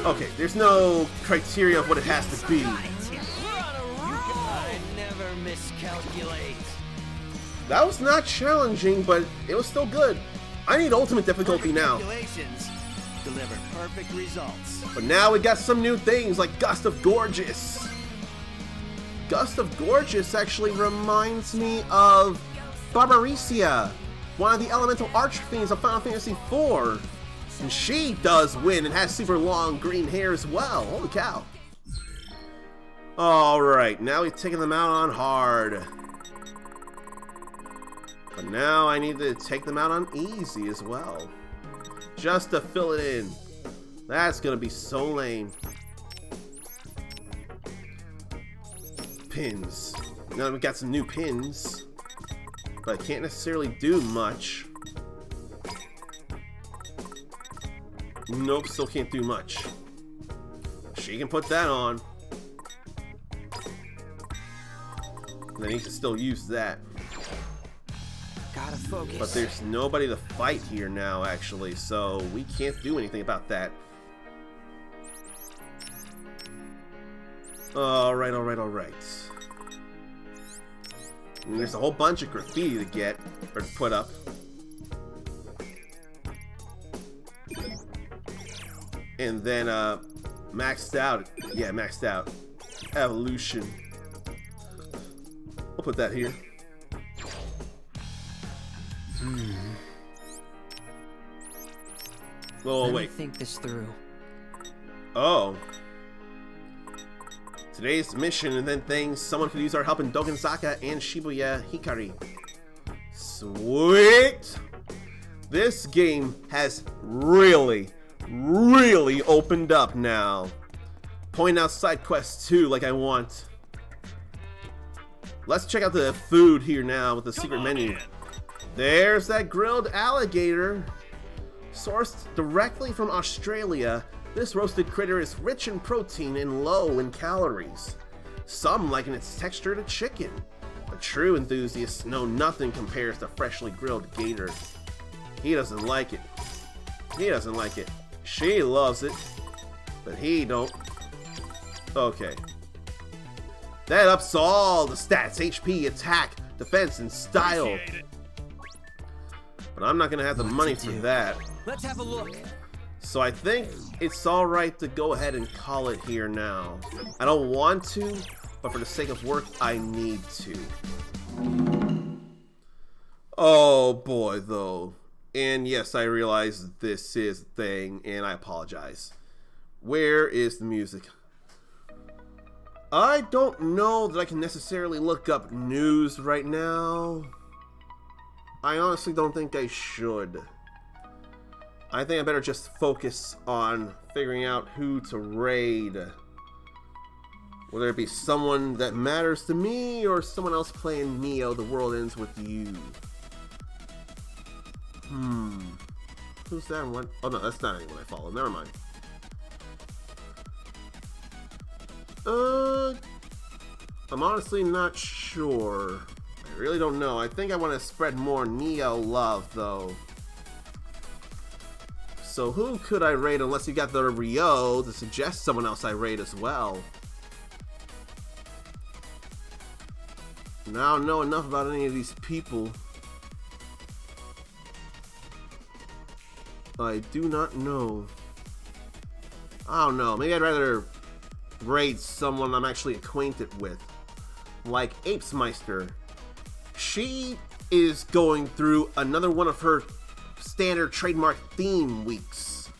[SPEAKER 1] okay, there's no criteria of what it has to be.
[SPEAKER 11] I never miscalculate.
[SPEAKER 1] That was not challenging, but it was still good. I need ultimate difficulty now.
[SPEAKER 11] Calculations deliver perfect results.
[SPEAKER 1] But now we got some new things like Gust of Gorgeous. Gust of Gorgeous actually reminds me of Barbarisia, one of the elemental archfiends of Final Fantasy IV. And she does win and has super long green hair as well. Holy cow. Alright, now we've taken them out on hard. But now I need to take them out on easy as well. Just to fill it in. That's gonna be so lame. Pins. Now we got some new pins. But I can't necessarily do much. Nope, still can't do much. She can put that on. And then he can still use that.
[SPEAKER 2] Gotta focus.
[SPEAKER 1] But there's nobody to fight here now, actually, so we can't do anything about that. Alright, alright, alright. And there's a whole bunch of graffiti to get, or to put up. And then, maxed out. Yeah, maxed out. Evolution. We'll put that here. Oh,
[SPEAKER 2] Let
[SPEAKER 1] wait.
[SPEAKER 2] me think this through.
[SPEAKER 1] Oh. Today's mission and then things, someone could use our help in Dogenzaka and Shibuya Hikari. Sweet! This game has really opened up now. Point out side quests too, like I want. Let's check out the food here now with the secret menu. There's that grilled alligator. Sourced directly from Australia, this roasted critter is rich in protein and low in calories. Some liken its texture to chicken, but true enthusiasts know nothing compares to freshly grilled gator. He doesn't like it. He doesn't like it. She loves it, but he don't. Okay. That ups all the stats, HP, attack, defense, and style. But I'm not gonna have the money for that.
[SPEAKER 11] Let's have a look.
[SPEAKER 1] So I think it's alright to go ahead and call it here now. I don't want to, but for the sake of work, I need to. Oh boy, though. And yes, I realize this is a thing, and I apologize. Where is the music? I don't know that I can necessarily look up news right now. I honestly don't think I should. I think I better just focus on figuring out who to raid. Whether it be someone that matters to me or someone else playing Neo, The World Ends With You. Who's that one? Oh no, that's not anyone I follow. Never mind. I'm honestly not sure. I really don't know. I think I want to spread more Neo love though. So who could I raid unless you got the Rio to suggest someone else I raid as well? Now I don't know enough about any of these people. I do not know. I don't know. Maybe I'd rather raid someone I'm actually acquainted with. Like Apesmeister. She is going through another one of her standard trademark theme weeks.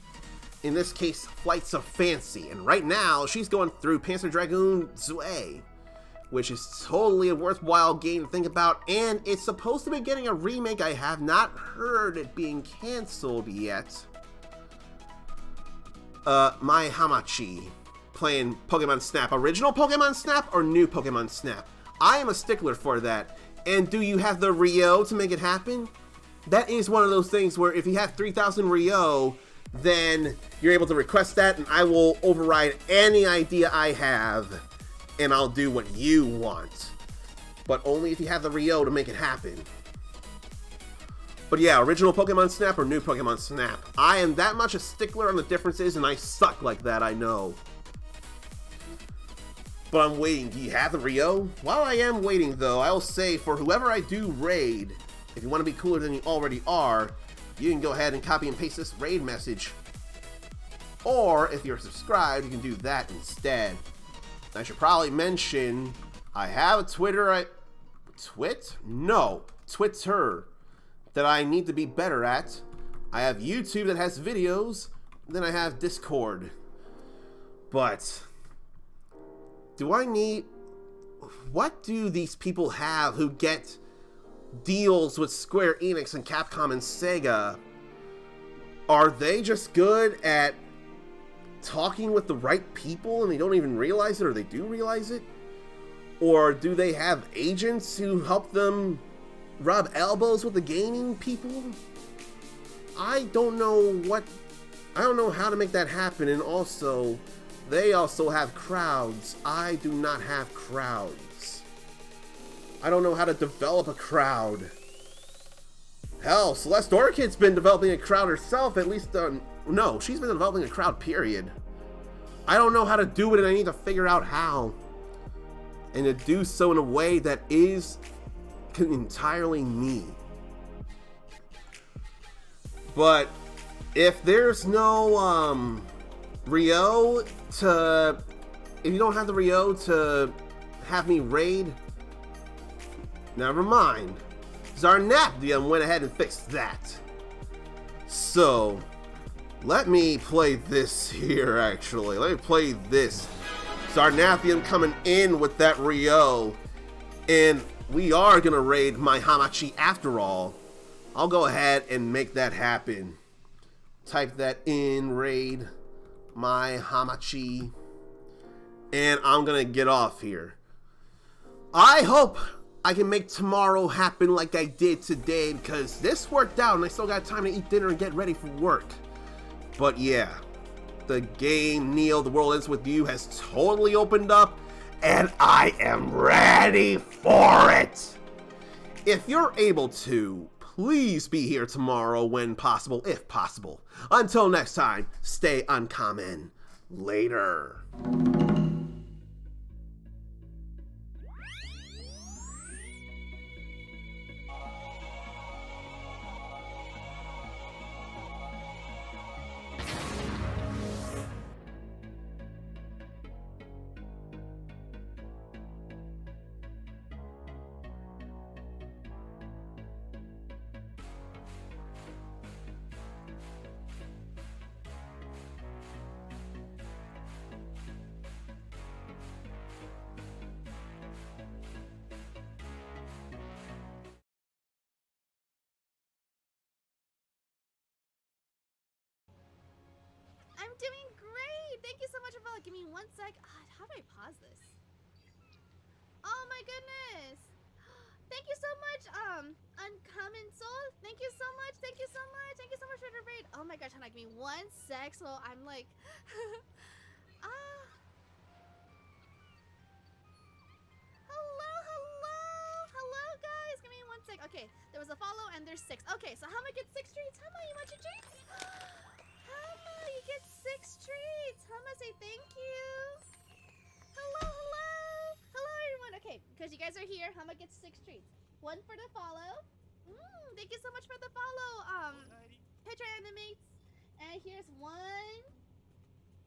[SPEAKER 1] In this case, Flights of Fancy. And right now, she's going through Panzer Dragoon Zwei, which is totally a worthwhile game to think about. And it's supposed to be getting a remake. I have not heard it being canceled yet. Mai Hamachi, playing Pokemon Snap. Original Pokemon Snap or new Pokemon Snap? I am a stickler for that. And do you have the Rio to make it happen? That is one of those things where if you have 3,000 Rio, then you're able to request that and I will override any idea I have and I'll do what you want. But only if you have the Rio to make it happen. But yeah, original Pokemon Snap or new Pokemon Snap. I am that much a stickler on the differences and I suck like that, I know. But I'm waiting. Do you have the Rio? While I am waiting though, I'll say for whoever I do raid, if you want to be cooler than you already are, you can go ahead and copy and paste this raid message. Or if you're subscribed, you can do that instead. I should probably mention, I have a Twitter, Twitter, that I need to be better at. I have YouTube that has videos, then I have Discord. But, do I need, what do these people have who get deals with Square Enix and Capcom and Sega? Are they just good at talking with the right people and they don't even realize it, or they do realize it? Or do they have agents who help them rub elbows with the gaming people? I don't know how to make that happen. And also, they also have crowds. I do not have crowds. I don't know how to develop a crowd. Hell, Celeste Orchid's been developing a crowd herself, at least, no, she's been developing a crowd, period. I don't know how to do it and I need to figure out how. And to do so in a way that is entirely me. But if there's no Rio to, if you don't have the Rio to have me raid, never mind. Zarnapdium went ahead and fixed that. So, let me play this here actually. Let me play this Zarnathium coming in with that Ryo. And we are going to raid my Hamachi after all. I'll go ahead and make that happen. Type that in, raid my Hamachi. And I'm going to get off here. I hope I can make tomorrow happen like I did today, because this worked out and I still got time to eat dinner and get ready for work. But yeah, the game Neo, The World Ends With You has totally opened up and I am ready for it. If you're able to, please be here tomorrow when possible, if possible. Until next time, stay uncommon. Later.
[SPEAKER 12] I'm doing great! Thank you so much for following. Give me 1 sec. How do I pause this? Oh my goodness! Thank you so much, Uncommon Soul. Thank you so much. Thank you so much. Thank you so much for the raid. Oh my gosh, Hannah, give me 1 sec. So I'm like, hello, guys. Give me 1 sec. Okay, there was a follow and there's 6. Okay, so Hama gets 6 treats. Hama, you want your treats? Hama, you get 6 treats. Hama, say thank you. Hello, everyone. Okay, because you guys are here, Hama gets 6 treats. 1 for the follow. Thank you so much for the follow, Petra Animates. And here's 1,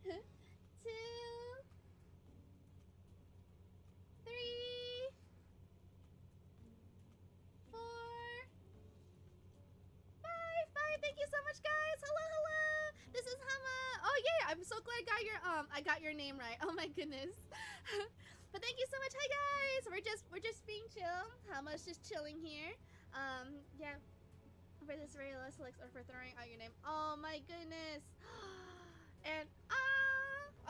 [SPEAKER 12] 2, 3, 4, 5. Thank you so much, guys. Hello. This is Hama. Oh yeah, I'm so glad I got your name right. Oh my goodness. But thank you so much. Hi guys. We're just being chill. Hama's just chilling here. Yeah. For this very last select or for throwing out your name. Oh my goodness. And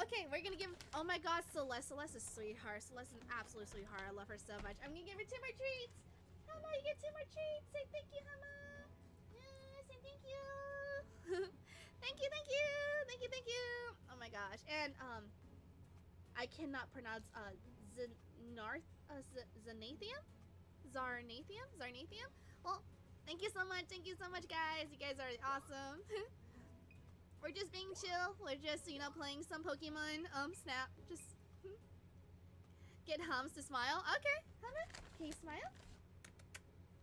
[SPEAKER 12] okay, we're gonna give. Oh my gosh, Celeste. Celeste is sweetheart. Celeste is an absolute sweetheart. I love her so much. I'm gonna give her 2 more treats. Hama, you get 2 more treats. Say thank you, Hama. Yeah, say thank you. Thank you. Oh my gosh. And I cannot pronounce Zarnathium. Well, thank you so much. Guys. You guys are awesome. We're just being chill. We're just, playing some Pokemon. Snap. Just get Hums to smile. Okay, Hama, can you smile?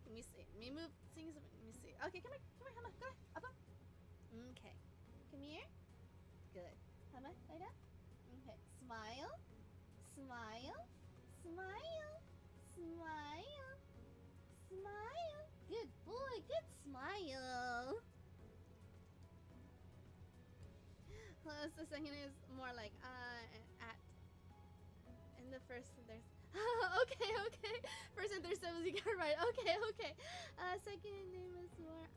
[SPEAKER 12] Let me see. Let me move things. Let me see. Okay, come here, Hama. Go ahead. Up. Okay. Come here. Good. Hama, lay down. Okay. Smile. Good boy. Good smile. Plus, the second is more like at. And the first there's okay. First and third syllables you got right. Okay. Second name is more like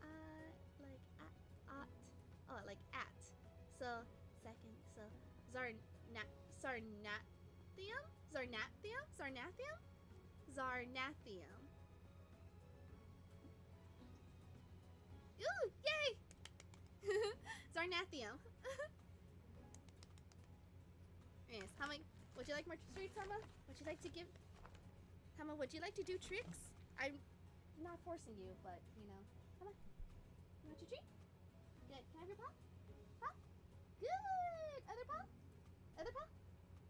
[SPEAKER 12] at. Oh, like at. So second. So Zarnathium. Ooh, yay! Zarnathium. Yes, Hama, would you like more treats, Hama? Would you like to give... Hama, would you like to do tricks? I'm not forcing you, but, Hama, you want your treat? Good. Can I have your paw? Paw? Good! Other paw?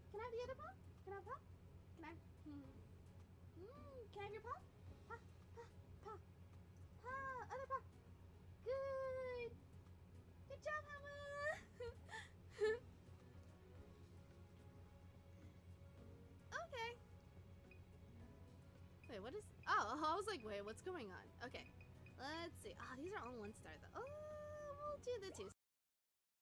[SPEAKER 12] Can I have the other paw? Can I have paw? Can I have... Can I have your paw? Paw. Other paw. Good. Good job, Hama. Okay. Wait, what is... Oh, I was like, wait, what's going on? Okay. Let's see. Oh, these are all 1 star, though. Oh, we'll do the 2